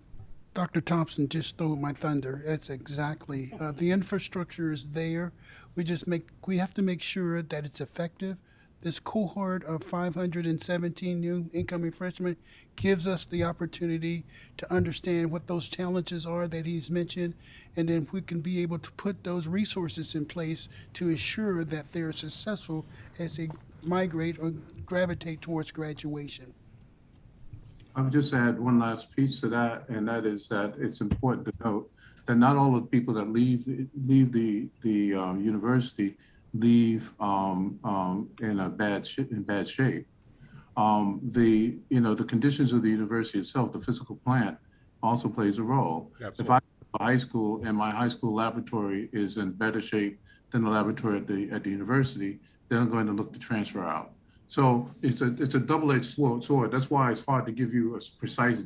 Dr. Thompson just stole my thunder. That's exactly. The infrastructure is there. We have to make sure that it's effective. This cohort of 517 new incoming freshmen gives us the opportunity to understand what those challenges are that he's mentioned, and then we can be able to put those resources in place to ensure that they're successful as they migrate or gravitate towards graduation. I would just add one last piece to that, and that is that it's important to note that not all of the people that leave the university leave in bad shape. The conditions of the university itself, the physical plant, also plays a role. Absolutely. If I go to high school and my high school laboratory is in better shape than the laboratory at the university, then I'm going to look to transfer out. So it's a double-edged sword. That's why it's hard to give you a precise,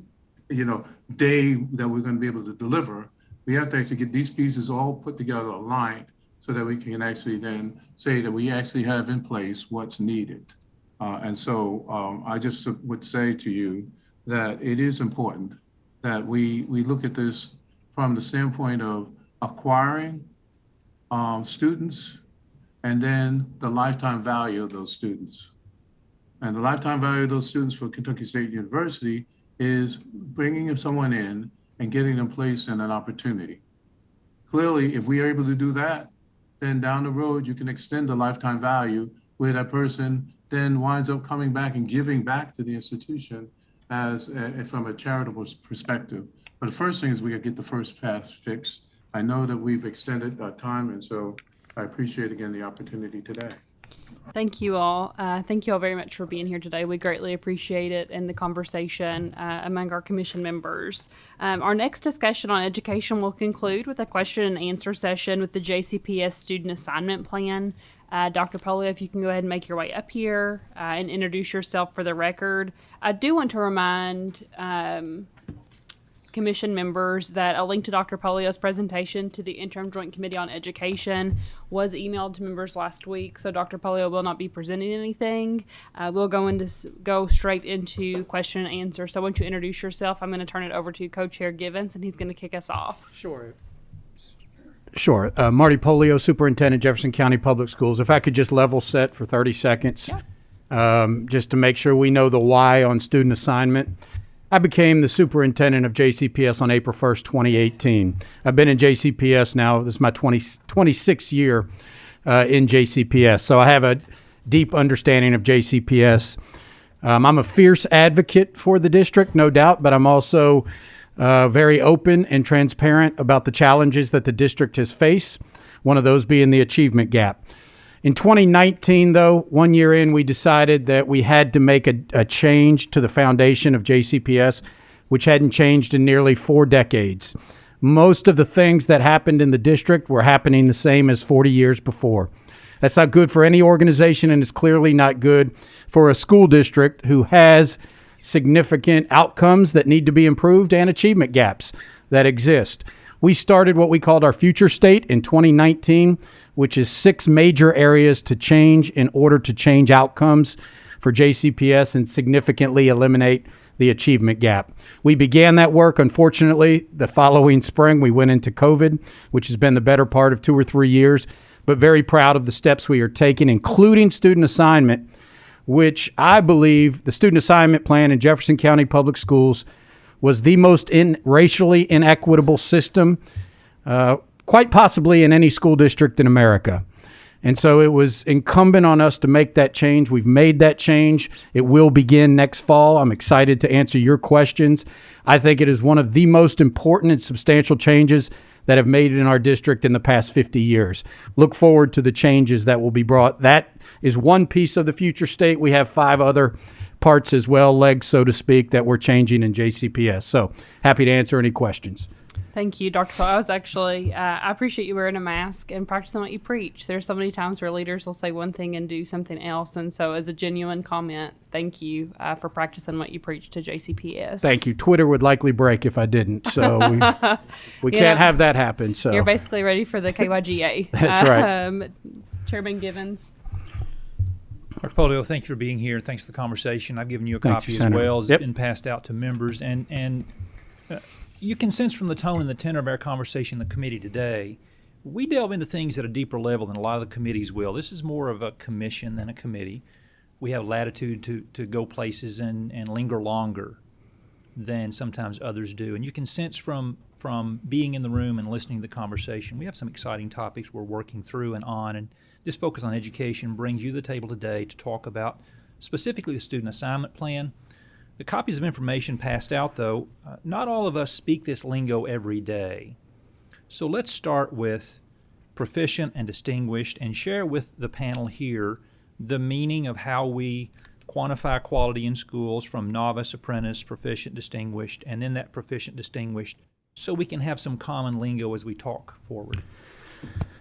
day that we're going to be able to deliver. We have to actually get these pieces all put together, aligned, so that we can actually then say that we actually have in place what's needed. And so I just would say to you that it is important that we look at this from the standpoint of acquiring students and then the lifetime value of those students. And the lifetime value of those students for Kentucky State University is bringing someone in and getting them placed in an opportunity. Clearly, if we are able to do that, then down the road, you can extend the lifetime value where that person then winds up coming back and giving back to the institution from a charitable perspective. But the first thing is we gotta get the first pass fixed. I know that we've extended our time, and so I appreciate again the opportunity today. Thank you all. Thank you all very much for being here today. We greatly appreciate it and the conversation among our commission members. Our next discussion on education will conclude with a question and answer session with the JCPS student assignment plan. Dr. Polio, if you can go ahead and make your way up here and introduce yourself for the record. I do want to remind commission members that a link to Dr. Polio's presentation to the Interim Joint Committee on Education was emailed to members last week, so Dr. Polio will not be presenting anything. We'll go straight into question and answer. So once you introduce yourself, I'm going to turn it over to Co-Chair Givens, and he's going to kick us off. Sure. Marty Polio, Superintendent, Jefferson County Public Schools. If I could just level set for 30 seconds, just to make sure we know the why on student assignment. I became the superintendent of JCPS on April 1st, 2018. I've been in JCPS now. This is my 26th year in JCPS. So I have a deep understanding of JCPS. I'm a fierce advocate for the district, no doubt, but I'm also very open and transparent about the challenges that the district has faced, one of those being the achievement gap. In 2019, though, 1 year in, we decided that we had to make a change to the foundation of JCPS, which hadn't changed in nearly 4 decades. Most of the things that happened in the district were happening the same as 40 years before. That's not good for any organization, and it's clearly not good for a school district who has significant outcomes that need to be improved and achievement gaps that exist. We started what we called our future state in 2019, which is 6 major areas to change in order to change outcomes for JCPS and significantly eliminate the achievement gap. We began that work. Unfortunately, the following spring, we went into COVID, which has been the better part of 2 or 3 years, but very proud of the steps we are taking, including student assignment, which I believe the student assignment plan in Jefferson County Public Schools was the most racially inequitable system, quite possibly in any school district in America. And so it was incumbent on us to make that change. We've made that change. It will begin next fall. I'm excited to answer your questions. I think it is one of the most important and substantial changes that have made it in our district in the past 50 years. Look forward to the changes that will be brought. That is one piece of the future state. We have 5 other parts as well, legs, so to speak, that we're changing in JCPS. So happy to answer any questions. Thank you, Dr. Paul. I was actually, I appreciate you wearing a mask and practicing what you preach. There's so many times where leaders will say one thing and do something else. And so as a genuine comment, thank you for practicing what you preach to JCPS. Thank you. Twitter would likely break if I didn't. So we can't have that happen. So you're basically ready for the KYGA. That's right. Chairman Givens. Dr. Polio, thank you for being here. Thanks for the conversation. I've given you a Thanks, copy as Senator. well. It's Yep. been passed out to members. And you can sense from the tone and the tenor of our conversation in the committee today, we delve into things at a deeper level than a lot of the committees will. This is more of a commission than a committee. We have latitude to go places and linger longer than sometimes others do. And you can sense from being in the room and listening to the conversation, we have some exciting topics we're working through and on. And this focus on education brings you to the table today to talk about specifically the student assignment plan. The copies of information passed out, though, not all of us speak this lingo every day. So let's start with proficient and distinguished and share with the panel here the meaning of how we quantify quality in schools from novice, apprentice, proficient, distinguished, and then that proficient, distinguished, so we can have some common lingo as we talk forward.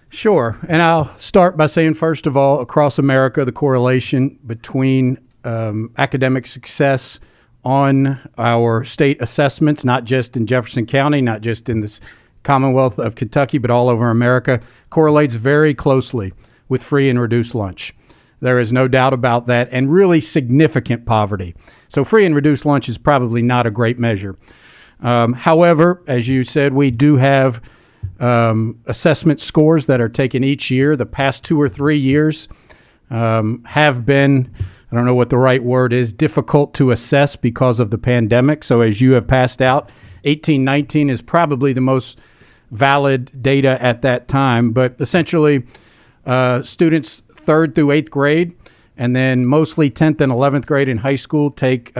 Sure. And I'll start by saying, first of all, across America, the correlation between academic success on our state assessments, not just in Jefferson County, not just in this Commonwealth of Kentucky, but all over America, correlates very closely with free and reduced lunch. There is no doubt about that, and really significant poverty. So free and reduced lunch is probably not a great measure. However, as you said, we do have assessment scores that are taken each year. The past 2 or 3 years have been, I don't know what the right word is, difficult to assess because of the pandemic. So as you have passed out, 18-19 is probably the most valid data at that time. But essentially, students 3rd through 8th grade, and then mostly 10th and 11th grade in high school take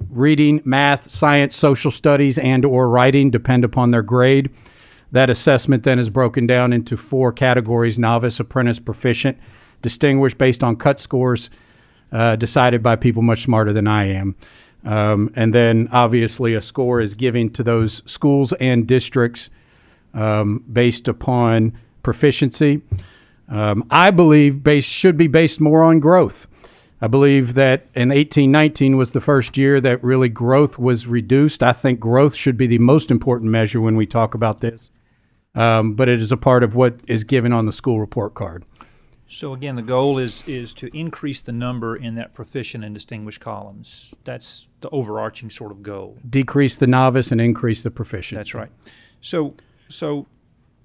reading, math, science, social studies, and or writing, depend upon their grade. That assessment then is broken down into 4 categories: novice, apprentice, proficient, distinguished, based on cut scores decided by people much smarter than I am. And then obviously a score is given to those schools and districts based upon proficiency. I believe should be based more on growth. I believe that in 18-19 was the first year that really growth was reduced. I think growth should be the most important measure when we talk about this. But it is a part of what is given on the school report card. So again, the goal is to increase the number in that proficient and distinguished columns. That's the overarching sort of goal. Decrease the novice and increase the proficient. That's right. So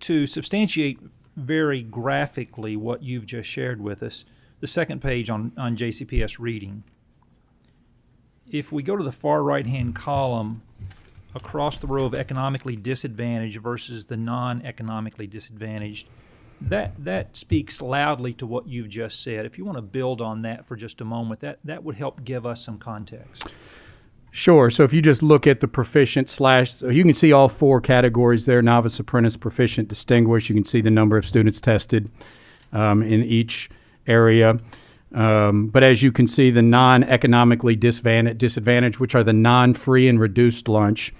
to substantiate very graphically what you've just shared with us, the second page on JCPS reading, if we go to the far right-hand column, across the row of economically disadvantaged versus the non-economically disadvantaged, that speaks loudly to what you've just said. If you want to build on that for just a moment, that would help give us some context. Sure. So if you just look at the proficient so you can see all 4 categories there: novice, apprentice, proficient, distinguished. You can see the number of students tested in each area. But as you can see, the non-economically disadvantaged, which are the non-free and reduced lunch,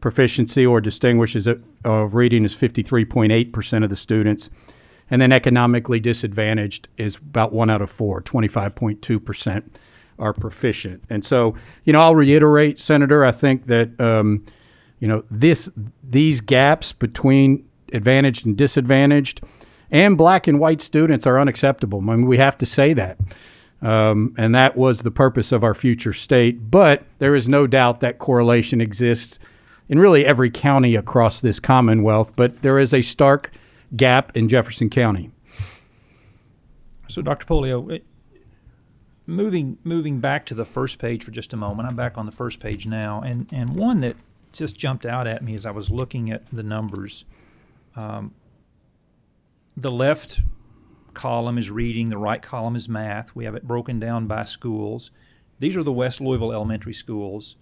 proficiency or distinguished reading is 53.8% of the students. And then economically disadvantaged is about 1 out of 4, 25.2% are proficient. And so, I'll reiterate, Senator, I think that, these gaps between advantaged and disadvantaged and black and white students are unacceptable. I mean, we have to say that. And that was the purpose of our future state. But there is no doubt that correlation exists in really every county across this Commonwealth. But there is a stark gap in Jefferson County. So, Dr. Polio, moving back to the first page for just a moment, I'm back on the first page now, and one that just jumped out at me as I was looking at the numbers. The left column is reading, the right column is math. We have it broken down by schools. These are the West Louisville elementary schools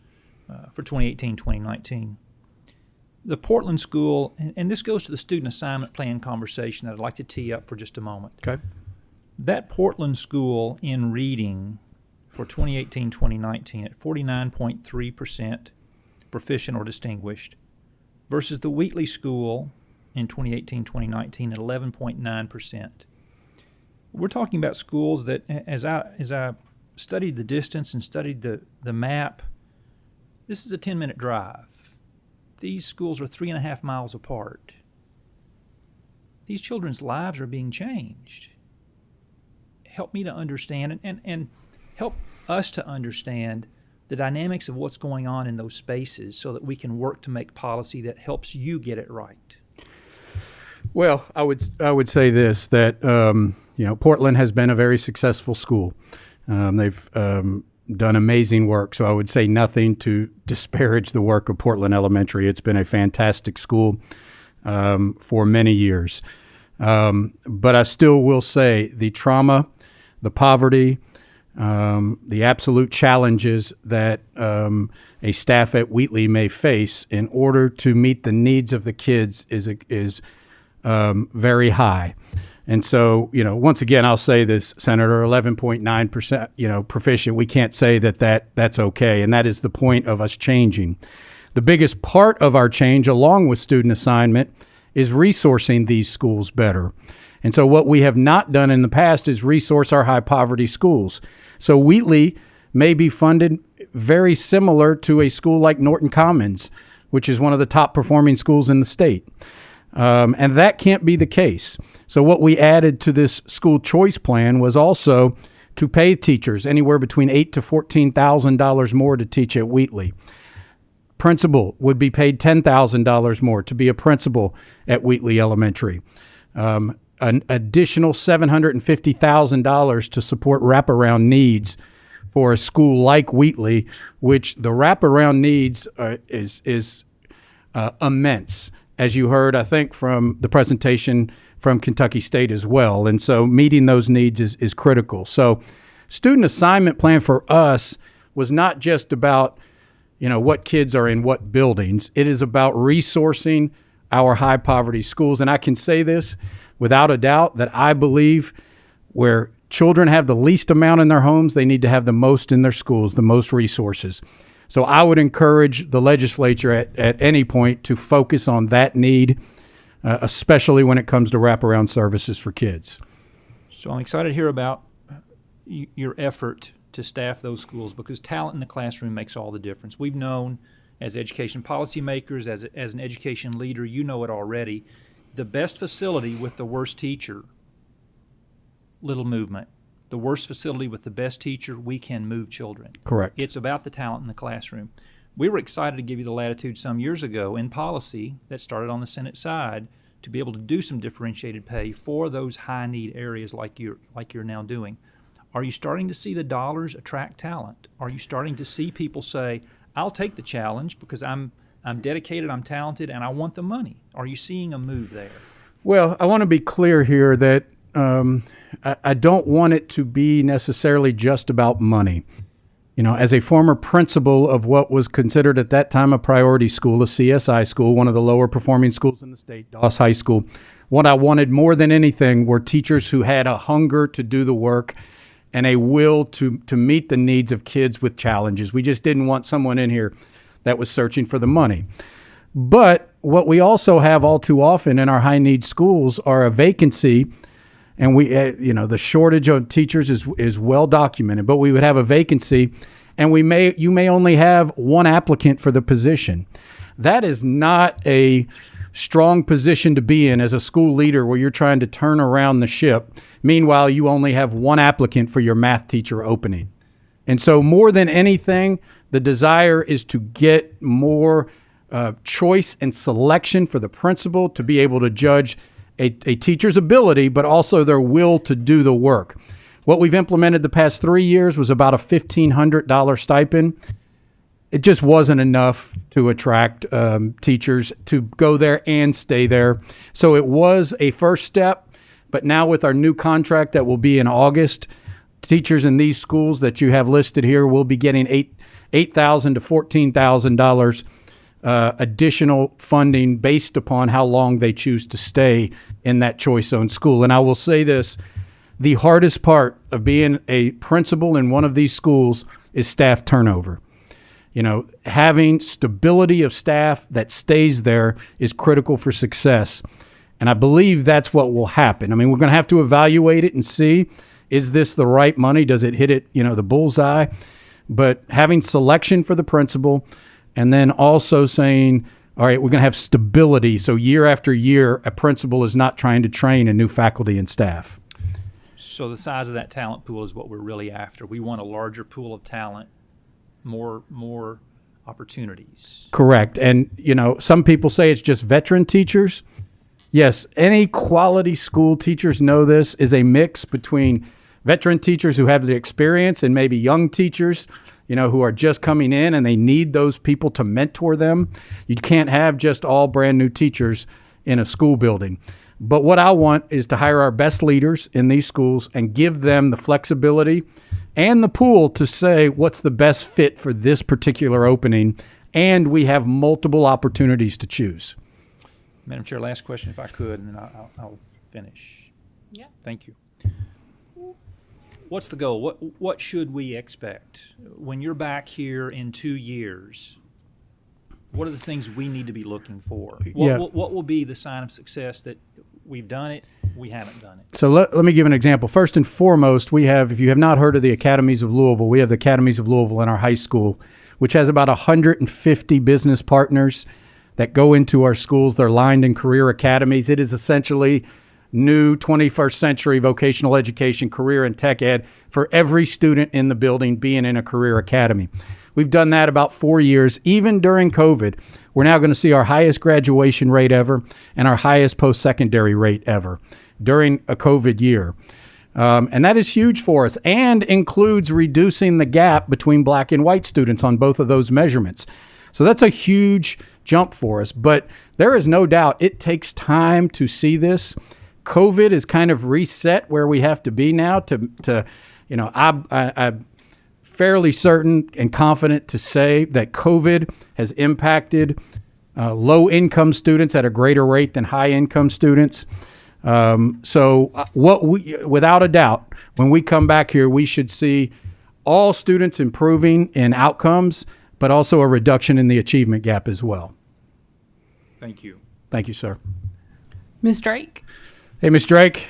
for 2018-2019. The Portland school, and this goes to the student assignment plan conversation that I'd like to tee up for just a moment. Okay. That Portland school in reading for 2018-2019 at 49.3% proficient or distinguished versus the Wheatley school in 2018-2019 at 11.9%. We're talking about schools that, as I studied the distance and studied the map, this is a 10-minute drive. These schools are 3.5 miles apart. These children's lives are being changed. Help me to understand and help us to understand the dynamics of what's going on in those spaces so that we can work to make policy that helps you get it right. Well, I would say this, that Portland has been a very successful school. They've done amazing work, so I would say nothing to disparage the work of Portland Elementary. It's been a fantastic school for many years. But I still will say the trauma, the poverty, the absolute challenges that a staff at Wheatley may face in order to meet the needs of the kids is very high. And so, once again, I'll say this, Senator, 11.9%, proficient, we can't say that's okay. And that is the point of us changing. The biggest part of our change, along with student assignment, is resourcing these schools better. And so what we have not done in the past is resource our high poverty schools. So Wheatley may be funded very similar to a school like Norton Commons, which is one of the top performing schools in the state. And that can't be the case. So what we added to this school choice plan was also to pay teachers anywhere between $8,000 to $14,000 more to teach at Wheatley. Principal would be paid $10,000 more to be a principal at Wheatley Elementary. An additional $750,000 to support wraparound needs for a school like Wheatley, which the wraparound needs is immense, as you heard, I think, from the presentation from Kentucky State as well. And so meeting those needs is critical. So student assignment plan for us was not just about, what kids are in what buildings. It is about resourcing our high poverty schools. And I can say this without a doubt that I believe where children have the least amount in their homes, they need to have the most in their schools, the most resources. So I would encourage the legislature at any point to focus on that need, especially when it comes to wraparound services for kids. So I'm excited to hear about your effort to staff those schools because talent in the classroom makes all the difference. We've known as education policymakers, as an education leader, you know it already, the best facility with the worst teacher, little movement. The worst facility with the best teacher, we can move children. Correct. It's about the talent in the classroom. We were excited to give you the latitude some years ago in policy that started on the Senate side to be able to do some differentiated pay for those high need areas like you're now doing. Are you starting to see the dollars attract talent? Are you starting to see people say, I'll take the challenge because I'm dedicated, I'm talented, and I want the money? Are you seeing a move there? Well, I want to be clear here that I don't want it to be necessarily just about money. As a former principal of what was considered at that time a priority school, a CSI school, one of the lower performing schools in the state, Doss High School, what I wanted more than anything were teachers who had a hunger to do the work and a will to meet the needs of kids with challenges. We just didn't want someone in here that was searching for the money. But what we also have all too often in our high need schools are a vacancy. And we, the shortage of teachers is well documented, but we would have a vacancy and you may only have one applicant for the position. That is not a strong position to be in as a school leader where you're trying to turn around the ship. Meanwhile, you only have one applicant for your math teacher opening. And so more than anything, the desire is to get more choice and selection for the principal to be able to judge a teacher's ability, but also their will to do the work. What we've implemented the past 3 years was about a $1,500 stipend. It just wasn't enough to attract teachers to go there and stay there. So it was a first step, But now with our new contract that will be in August, teachers in these schools that you have listed here will be getting $8,000 to $14,000 additional funding based upon how long they choose to stay in that choice zone school. And I will say this, the hardest part of being a principal in one of these schools is staff turnover. You know, having stability of staff that stays there is critical for success. And I believe that's what will happen. I mean, we're going to have to evaluate it and see, is this the right money? Does it hit it, the bullseye? But having selection for the principal and then also saying, all right, we're going to have stability. So year after year, a principal is not trying to train a new faculty and staff. So the size of that talent pool is what we're really after. We want a larger pool of talent, more opportunities. Correct. And, some people say it's just veteran teachers. Yes, any quality school, teachers know this, is a mix between veteran teachers who have the experience and maybe young teachers, who are just coming in and they need those people to mentor them. You can't have just all brand new teachers in a school building. But what I want is to hire our best leaders in these schools and give them the flexibility and the pool to say what's the best fit for this particular opening. And we have multiple opportunities to choose. Madam Chair, last question if I could, and then I'll finish. Yeah. Thank you. What's the goal? What should we expect? When you're back here in 2 years, what are the things we need to be looking for? What will be the sign of success that we've done it, we haven't done it? So let me give an example. First and foremost, we have, if you have not heard of the Academies of Louisville, we have the Academies of Louisville in our high school, which has about 150 business partners that go into our schools. They're lined in career academies. It is essentially new 21st century vocational education, career and tech ed for every student in the building being in a career academy. We've done that about 4 years. Even during COVID, we're now going to see our highest graduation rate ever and our highest post-secondary rate ever during a COVID year. And that is huge for us and includes reducing the gap between black and white students on both of those measurements. So that's a huge jump for us. But there is no doubt it takes time to see this. COVID is kind of reset where we have to be now I'm fairly certain and confident to say that COVID has impacted low-income students at a greater rate than high-income students. Without a doubt, when we come back here, we should see all students improving in outcomes, but also a reduction in the achievement gap as well. Thank you. Thank you, sir. Ms. Drake? Hey, Ms. Drake.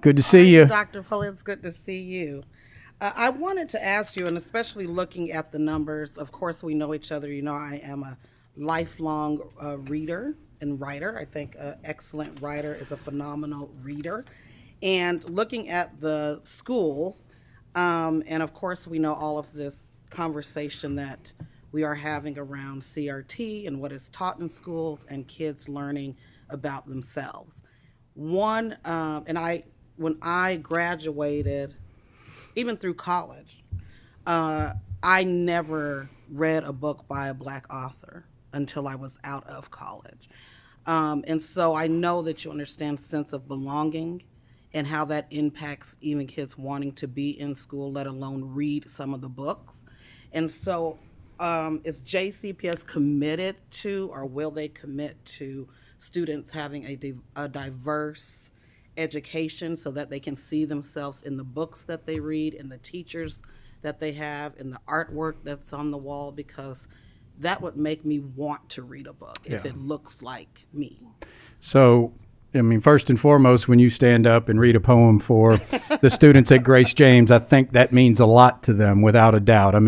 Good to see you. Dr. Pulley, it's good to see you. I wanted to ask you, and especially looking at the numbers, of course, we know each other. I am a lifelong reader and writer. I think an excellent writer is a phenomenal reader. And looking at the schools, and of course, we know all of this conversation that we are having around CRT and what is taught in schools and kids learning about themselves. When I graduated, even through college, I never read a book by a Black author until I was out of college. And so I know that you understand sense of belonging and how that impacts even kids wanting to be in school, let alone read some of the books. And so is JCPS committed to, or will they commit to, students having a diverse education so that they can see themselves in the books that they read, in the teachers that they have, in the artwork that's on the wall? Because that would make me want to read a book if it looks like me. So, first and foremost, when you stand up and read a poem for the students at Grace James, I think that means a lot to them, without a doubt.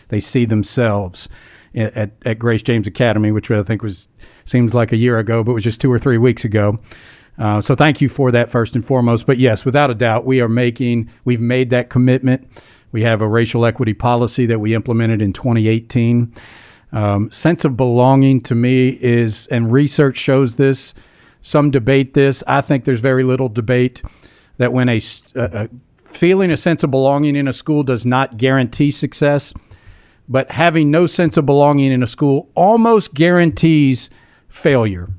They see themselves at Grace James Academy, which I think seems like a year ago, but was just 2 or 3 weeks ago. So thank you for that first and foremost. But yes, without a doubt, we've made that commitment. We have a racial equity policy that we implemented in 2018. Sense of belonging to me is, and research shows this, some debate this. I think there's very little debate that when a feeling a sense of belonging in a school does not guarantee success, but having no sense of belonging in a school almost guarantees failure.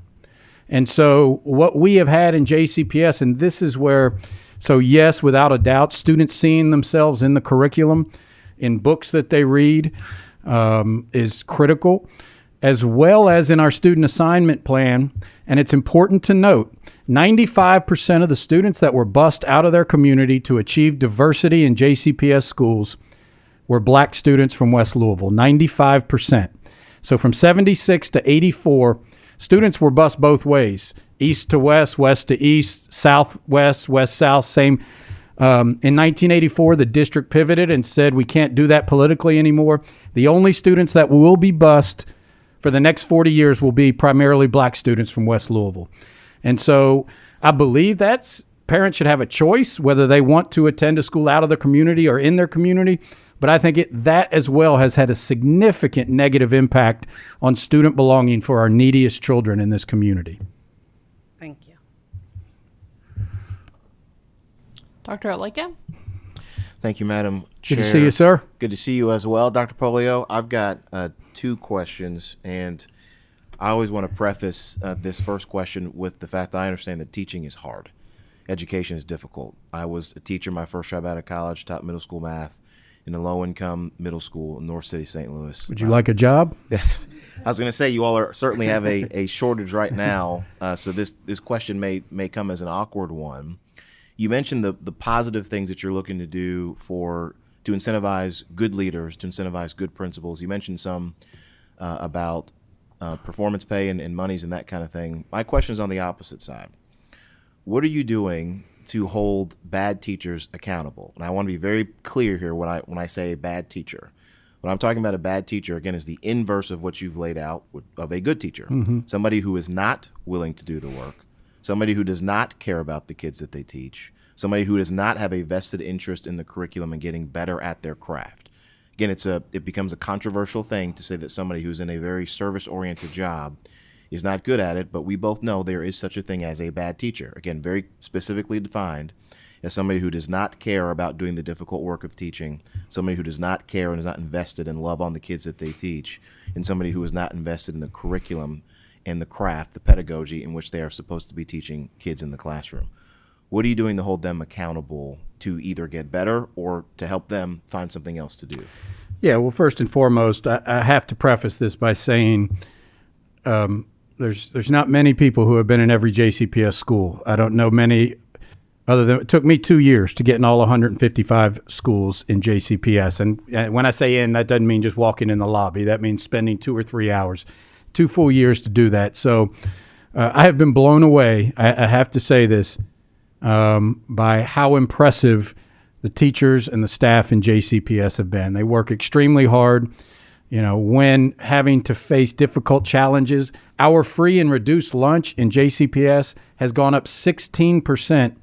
And so what we have had in JCPS, and this is where, so yes, without a doubt, students seeing themselves in the curriculum, in books that they read, is critical, as well as in our student assignment plan. And it's important to note, 95% of the students that were bused out of their community to achieve diversity in JCPS schools were black students from West Louisville, 95%. So from 76 to 84, students were bused both ways, east to west, west to east, southwest, west-south, same. In 1984, the district pivoted and said we can't do that politically anymore. The only students that will be bused for the next 40 years will be primarily black students from West Louisville. And so I believe parents should have a choice whether they want to attend a school out of their community or in their community. But I think that as well has had a significant negative impact on student belonging for our neediest children in this community. Thank you. Dr. Aleka? Thank you, Madam Chair. Good to see you, sir. Good to see you as well, Dr. Polio. I've got 2 questions, and I always want to preface this first question with the fact that I understand that teaching is hard. Education is difficult. I was a teacher my first job out of college, taught middle school math in a low-income middle school in North City, St. Louis. Would you like a job? Yes. I was going to say, you all certainly have a shortage right now, so this question may come as an awkward one. You mentioned the positive things that you're looking to do to incentivize good leaders, to incentivize good principals. You mentioned some about performance pay and monies and that kind of thing. My question is on the opposite side. What are you doing to hold bad teachers accountable? And I want to be very clear here when I say bad teacher. When I'm talking about a bad teacher, again, is the inverse of what you've laid out of a good teacher. Mm-hmm. Somebody who is not willing to do the work, somebody who does not care about the kids that they teach, somebody who does not have a vested interest in the curriculum and getting better at their craft. Again, it becomes a controversial thing to say that somebody who's in a very service-oriented job is not good at it, but we both know there is such a thing as a bad teacher. Again, very specifically defined as somebody who does not care about doing the difficult work of teaching, somebody who does not care and is not invested in love on the kids that they teach, and somebody who is not invested in the curriculum and the craft, the pedagogy in which they are supposed to be teaching kids in the classroom. What are you doing to hold them accountable to either get better or to help them find something else to do? Yeah, well, first and foremost, I have to preface this by saying there's not many people who have been in every JCPS school. I don't know many other than it took me 2 years to get in all 155 schools in JCPS. And when I say in, that doesn't mean just walking in the lobby. That means spending 2 or 3 hours, 2 full years to do that. So I have been blown away, I have to say this, by how impressive the teachers and the staff in JCPS have been. They work extremely hard. You know, when having to face difficult challenges, our free and reduced lunch in JCPS has gone up 16%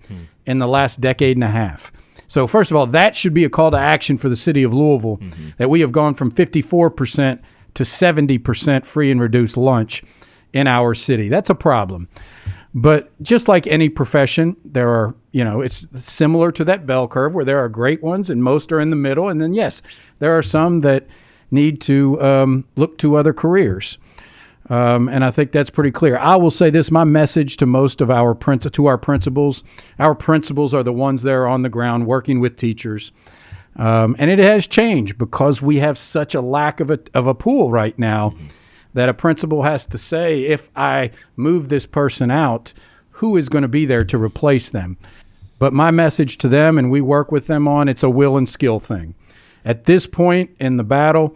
in the last decade and a half. So first of all, that should be a call to action for the city of Louisville, that we have gone from 54% to 70% free and reduced lunch in our city. That's a problem. But just like any profession, there are, it's similar to that bell curve where there are great ones and most are in the middle. And then, yes, there are some that need to look to other careers. And I think that's pretty clear. I will say this, my message to most of our principals are the ones that are on the ground working with teachers. And it has changed because we have such a lack of a pool right now that a principal has to say, if I move this person out, who is going to be there to replace them? But my message to them, and we work with them on, it's a will and skill thing. At this point in the battle,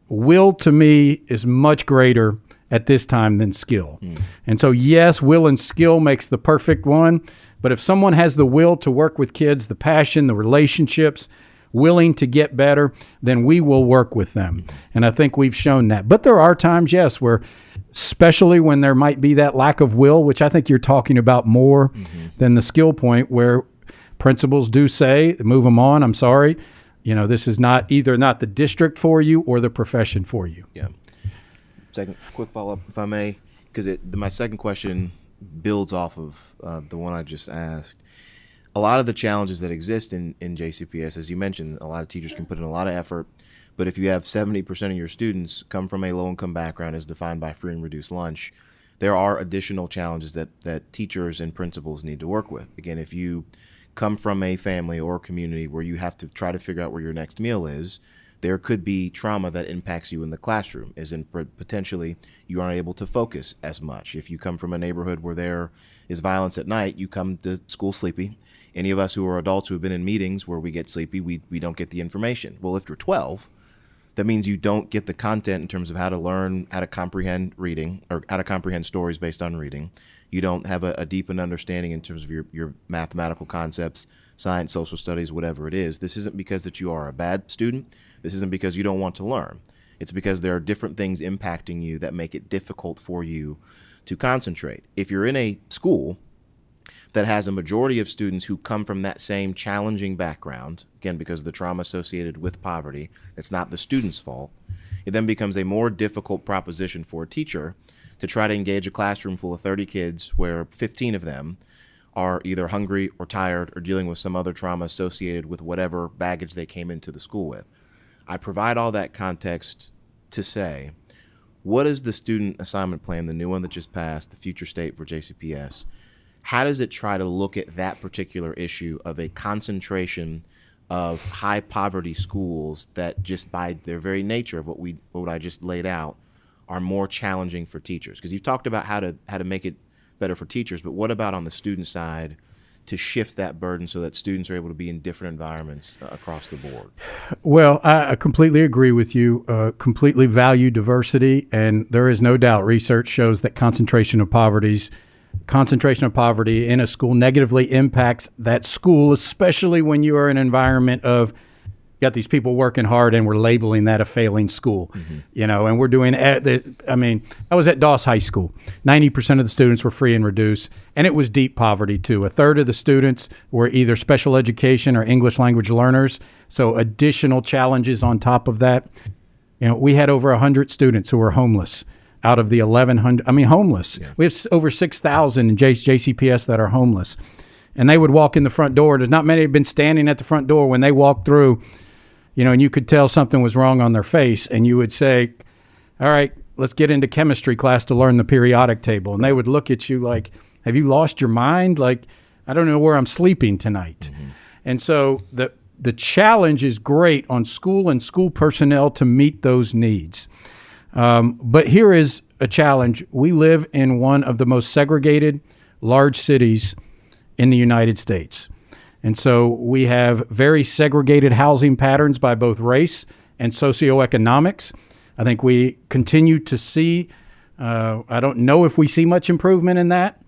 will to me is much greater at this time than skill. And so, yes, will and skill makes the perfect one. But if someone has the will to work with kids, the passion, the relationships, willing to get better, then we will work with them. And I think we've shown that. But there are times, yes, where, especially when there might be that lack of will, which I think you're talking about more than the skill point, where principals do say, move them on, I'm sorry. This is not the district for you or the profession for you. Yeah. Second, quick follow-up, if I may, because my second question builds off of the one I just asked. A lot of the challenges that exist in JCPS, as you mentioned, a lot of teachers can put in a lot of effort, but if you have 70% of your students come from a low-income background as defined by free and reduced lunch, there are additional challenges that teachers and principals need to work with. Again, if you come from a family or community where you have to try to figure out where your next meal is, there could be trauma that impacts you in the classroom, as in potentially you aren't able to focus as much. If you come from a neighborhood where there is violence at night, you come to school sleepy. Any of us who are adults who have been in meetings where we get sleepy, we don't get the information. Well, if you're 12, that means you don't get the content in terms of how to learn, how to comprehend reading, or how to comprehend stories based on reading. You don't have a deepened understanding in terms of your mathematical concepts, science, social studies, whatever it is. This isn't because that you are a bad student. This isn't because you don't want to learn. It's because there are different things impacting you that make it difficult for you to concentrate. If you're in a school that has a majority of students who come from that same challenging background, again, because of the trauma associated with poverty, it's not the student's fault, it then becomes a more difficult proposition for a teacher to try to engage a classroom full of 30 kids where 15 of them are either hungry or tired or dealing with some other trauma associated with whatever baggage they came into the school with. I provide all that context to say, what is the student assignment plan, the new one that just passed, the future state for JCPS? How does it try to look at that particular issue of a concentration of high poverty schools that just by their very nature of what I just laid out are more challenging for teachers? Because you've talked about how to make it better for teachers, but what about on the student side to shift that burden so that students are able to be in different environments across the board? Well, I completely agree with you, completely value diversity, and there is no doubt research shows that concentration of poverty in a school negatively impacts that school, especially when you are in an environment of got these people working hard and we're labeling that a failing school, and we're doing, I was at Doss High School. 90% of the students were free and reduced, and it was deep poverty too. A third of the students were either special education or English language learners. So additional challenges on top of that. We had over 100 students who were homeless out of the 1,100, homeless. Yeah. We have over 6,000 in JCPS that are homeless. And they would walk in the front door. There's not many have been standing at the front door when they walked through, and you could tell something was wrong on their face. And you would say, all right, let's get into chemistry class to learn the periodic table. And they would look at you like, have you lost your mind? Like, I don't know where I'm sleeping tonight. And so the challenge is great on school and school personnel to meet those needs. But here is a challenge. We live in one of the most segregated large cities in the United States. And so we have very segregated housing patterns by both race and socioeconomics. I think we continue to see, I don't know if we see much improvement in that.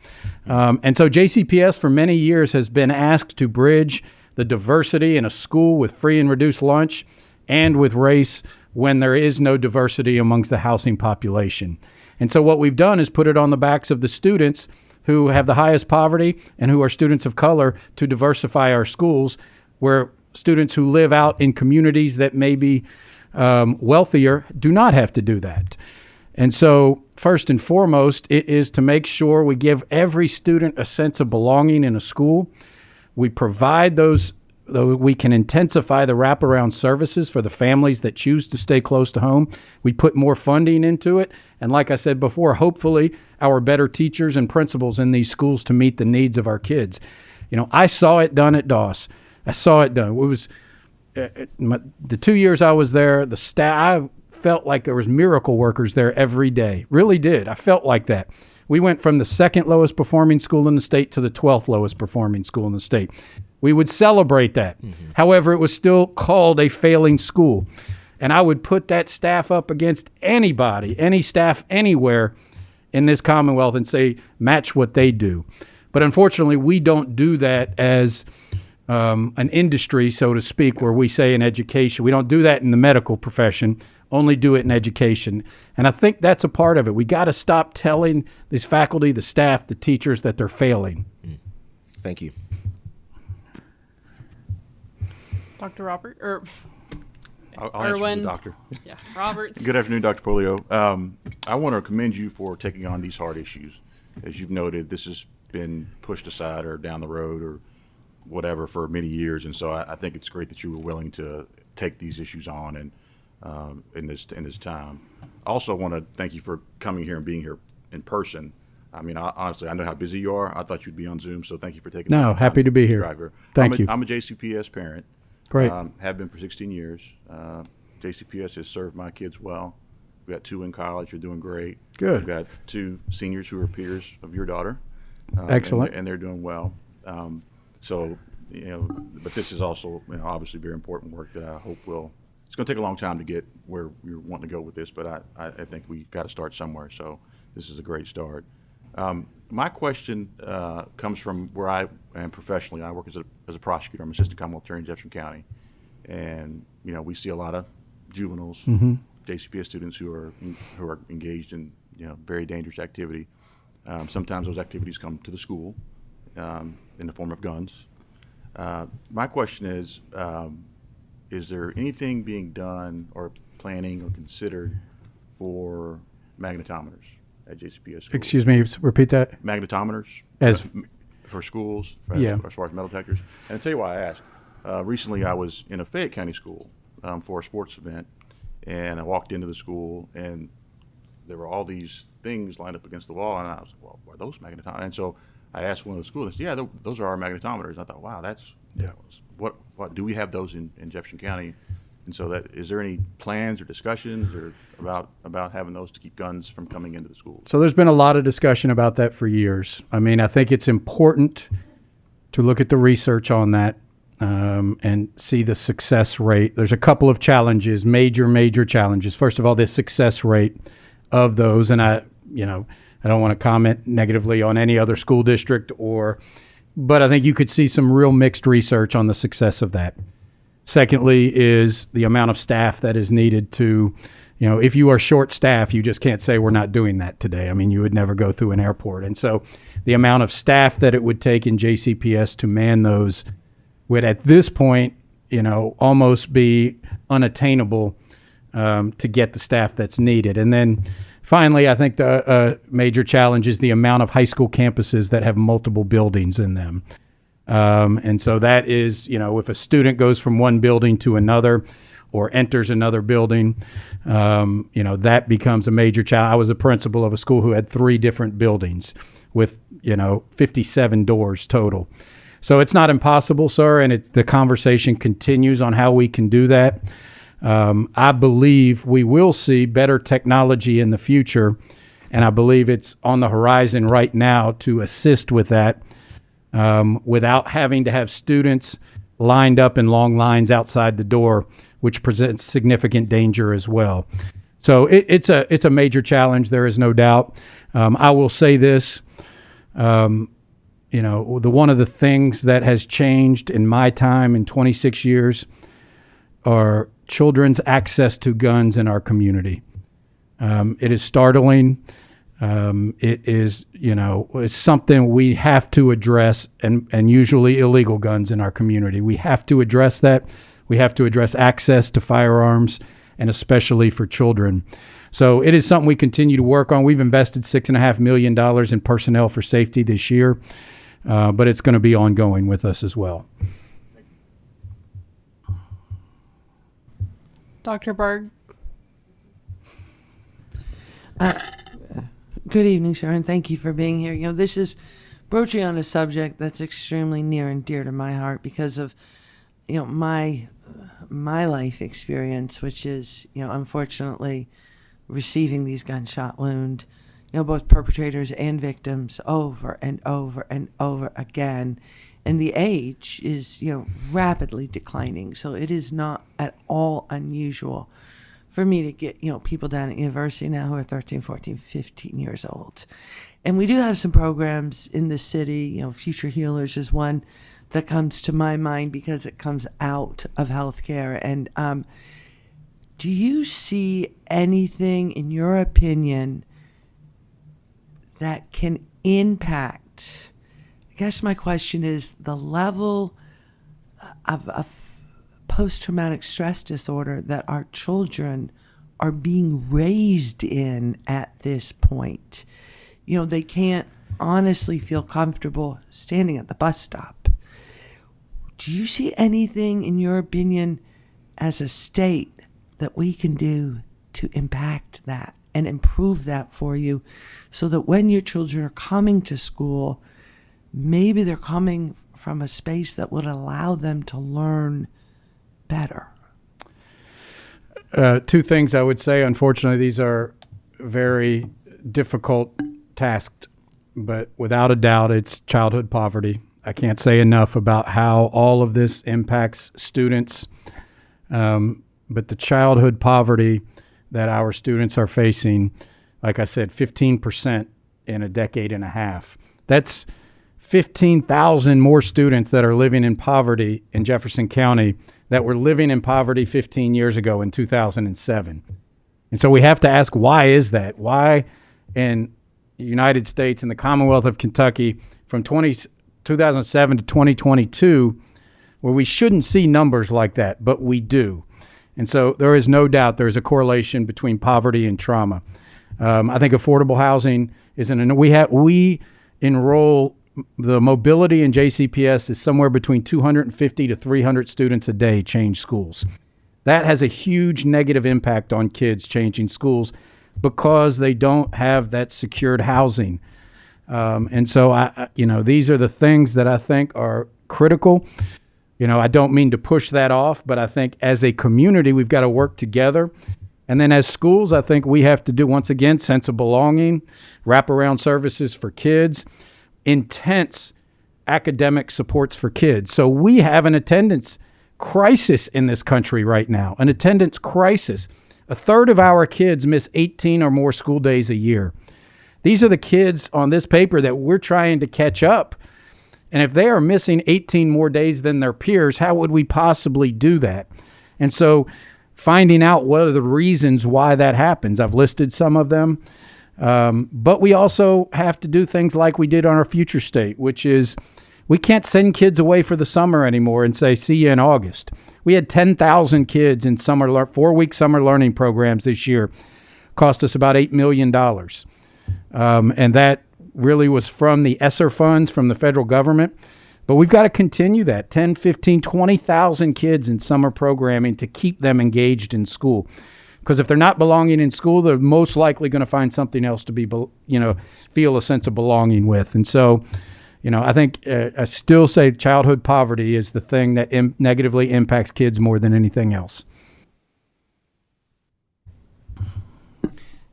And so JCPS for many years has been asked to bridge the diversity in a school with free and reduced lunch and with race when there is no diversity amongst the housing population. And so what we've done is put it on the backs of the students who have the highest poverty and who are students of color to diversify our schools, where students who live out in communities that may be wealthier do not have to do that. And so first and foremost, it is to make sure we give every student a sense of belonging in a school. We provide those, we can intensify the wraparound services for the families that choose to stay close to home. We put more funding into it. And like I said before, hopefully our better teachers and principals in these schools to meet the needs of our kids. I saw it done at Doss. I saw it done. It was the 2 years I was there, the staff, I felt like there was miracle workers there every day. Really did. I felt like that. We went from the second lowest performing school in the state to the 12th lowest performing school in the state. We would celebrate that. However, it was still called a failing school. And I would put that staff up against anybody, any staff anywhere in this Commonwealth and say, match what they do. But unfortunately, we don't do that as an industry, so to speak, where we say in education. We don't do that in the medical profession, only do it in education. And I think that's a part of it. We got to stop telling these faculty, the staff, the teachers that they're failing. Thank you. Dr. Robert, or I'll answer the doctor. Yeah, Roberts. Good afternoon, Dr. Polio. I want to commend you for taking on these hard issues. As you've noted, this has been pushed aside or down the road or whatever for many years, and so I think it's great that you were willing to take these issues on and in this time. I also want to thank you for coming here and being here in person. I mean, honestly, I know how busy you are. I thought you'd be on Zoom, so thank you for taking No, the time happy to be here. drive here. Thank you. I'm a JCPS parent. Great. Have been for 16 years. JCPS has served my kids well. We've got 2 in college. You're doing great. Good. We've got 2 seniors who are peers of your daughter. Excellent. And they're doing well. So, but this is also, obviously very important work that I hope it's going to take a long time to get where you're wanting to go with this, but I think we got to start somewhere. So this is a great start. My question comes from where I am professionally. I work as a prosecutor. I'm assistant Commonwealth Attorney in Jefferson County. And, we see a lot of juveniles, JCPS students who are engaged in, very dangerous activity. Sometimes those activities come to the school in the form of guns. My question is there anything being done or planning or considered for magnetometers at JCPS schools? Excuse me, repeat that. Magnetometers for schools, as far as metal detectors. And I'll tell you why I ask. Recently, I was in a Fayette County school for a sports event, and I walked into the school, and there were all these things lined up against the wall, and I was like, well, are those magnetometers? And so I asked one of the schools, yeah, those are our magnetometers. And I thought, wow, that's what do we have those in Jefferson County? And so is there any plans or discussions or about having those to keep guns from coming into the schools? So there's been a lot of discussion about that for years. I mean, I think it's important to look at the research on that and see the success rate. There's a couple of challenges, major challenges. First of all, the success rate of those, and I don't want to comment negatively on any other school district but I think you could see some real mixed research on the success of that. Secondly is the amount of staff that is needed to, if you are short staff, you just can't say we're not doing that today. I mean, you would never go through an airport. And so the amount of staff that it would take in JCPS to man those would at this point, almost be unattainable to get the staff that's needed. And then finally, I think the major challenge is the amount of high school campuses that have multiple buildings in them. And so that is, if a student goes from one building to another or enters another building, that becomes a major challenge. I was a principal of a school who had 3 different buildings with, 57 doors total. So it's not impossible, sir, and the conversation continues on how we can do that. I believe we will see better technology in the future, and I believe it's on the horizon right now to assist with that without having to have students lined up in long lines outside the door, which presents significant danger as well. So it's a major challenge, there is no doubt. I will say this, one of the things that has changed in my time in 26 years are children's access to guns in our community. It is startling. It is, it's something we have to address, and usually illegal guns in our community. We have to address that. We have to address access to firearms, and especially for children. So it is something we continue to work on. We've invested $6.5 million in personnel for safety this year, but it's going to be ongoing with us as well. Dr. Berg. Good evening, Sharon. Thank you for being here. This is broaching on a subject that's extremely near and dear to my heart because of, my life experience, which is, unfortunately receiving these gunshot wounds, both perpetrators and victims over and over and over again. And the age is, rapidly declining. So it is not at all unusual for me to get, people down at university now who are 13, 14, 15 years old. And we do have some programs in the city. Future Healers is one that comes to my mind because it comes out of healthcare. And do you see anything, in your opinion, that can impact, I guess my question is, the level of post-traumatic stress disorder that our children are being raised in at this point? They can't honestly feel comfortable standing at the bus stop. Do you see anything, in your opinion, as a state that we can do to impact that? and improve that for you so that when your children are coming to school, maybe they're coming from a space that would allow them to learn better? Two things I would say. Unfortunately, these are very difficult tasks, but without a doubt, it's childhood poverty. I can't say enough about how all of this impacts students, but the childhood poverty that our students are facing, like I said, 15% in a decade and a half. That's 15,000 more students that are living in poverty in Jefferson County that were living in poverty 15 years ago in 2007. And so we have to ask, why is that? Why in the United States and the Commonwealth of Kentucky from 2007 to 2022, where we shouldn't see numbers like that, but we do. And so there is no doubt there is a correlation between poverty and trauma. I think affordable housing we enroll. The mobility in JCPS is somewhere between 250 to 300 students a day change schools. That has a huge negative impact on kids changing schools because they don't have that secured housing. And so, these are the things that I think are critical. I don't mean to push that off, but I think as a community, we've got to work together. And then as schools, I think we have to do, once again, sense of belonging, wraparound services for kids, intense academic supports for kids. So we have an attendance crisis in this country right now, an attendance crisis. A third of our kids miss 18 or more school days a year. These are the kids on this paper that we're trying to catch up. And if they are missing 18 more days than their peers, how would we possibly do that? And so finding out what are the reasons why that happens. I've listed some of them. But we also have to do things like we did on our future state, which is we can't send kids away for the summer anymore and say, see you in August. We had 10,000 kids in 4-week summer learning programs this year. Cost us about $8 million. And that really was from the ESSER funds from the federal government. But we've got to continue that, 10, 15, 20,000 kids in summer programming to keep them engaged in school. Because if they're not belonging in school, they're most likely going to find something else to be, feel a sense of belonging with. And so, I think I still say childhood poverty is the thing that negatively impacts kids more than anything else.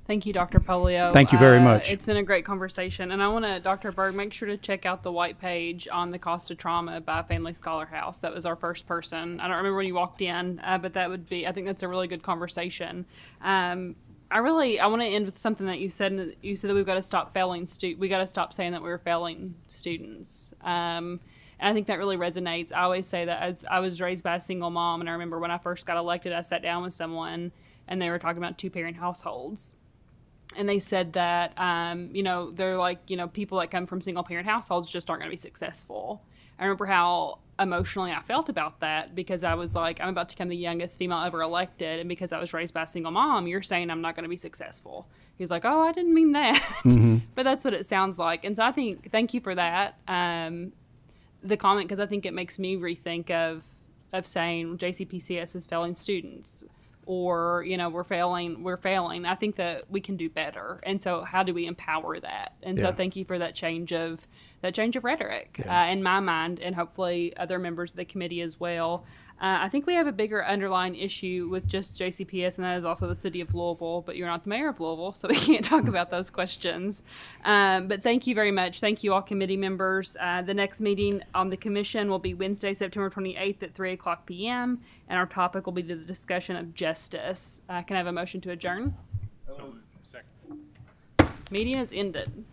Thank you, Dr. Polio. Thank you very much. It's been a great conversation. And I want to, Dr. Berg, make sure to check out the white page on the cost of trauma by Family Scholar House. That was our first person. I don't remember when you walked in, but I think that's a really good conversation. I want to end with something that you said. You said that we've got to stop failing we got to stop saying that we're failing students. And I think that really resonates. I always say that as I was raised by a single mom, and I remember when I first got elected, I sat down with someone and they were talking about 2-parent households. And they said that, they're like, people that come from single-parent households just aren't going to be successful. I remember how emotionally I felt about that because I was like, I'm about to become the youngest female ever elected. And because I was raised by a single mom, you're saying I'm not going to be successful. He's like, oh, I didn't mean that. Mm-hmm. But that's what it sounds like. And so I think, thank you for that, the comment, because I think it makes me rethink of saying JCPCS is failing students. Or, we're failing. I think that we can do better. And so how do we empower that? And so thank you for that change of rhetoric in my mind, and hopefully other members of the committee as well. I think we have a bigger underlying issue with just JCPS, and that is also the city of Louisville, but you're not the mayor of Louisville, so we can't talk about those questions. But thank you very much. Thank you all committee members. The next meeting on the commission will be Wednesday, September 28th at 3:00 p.m., and our topic will be the discussion of justice. Can I have a motion to adjourn? Second. Meeting is ended.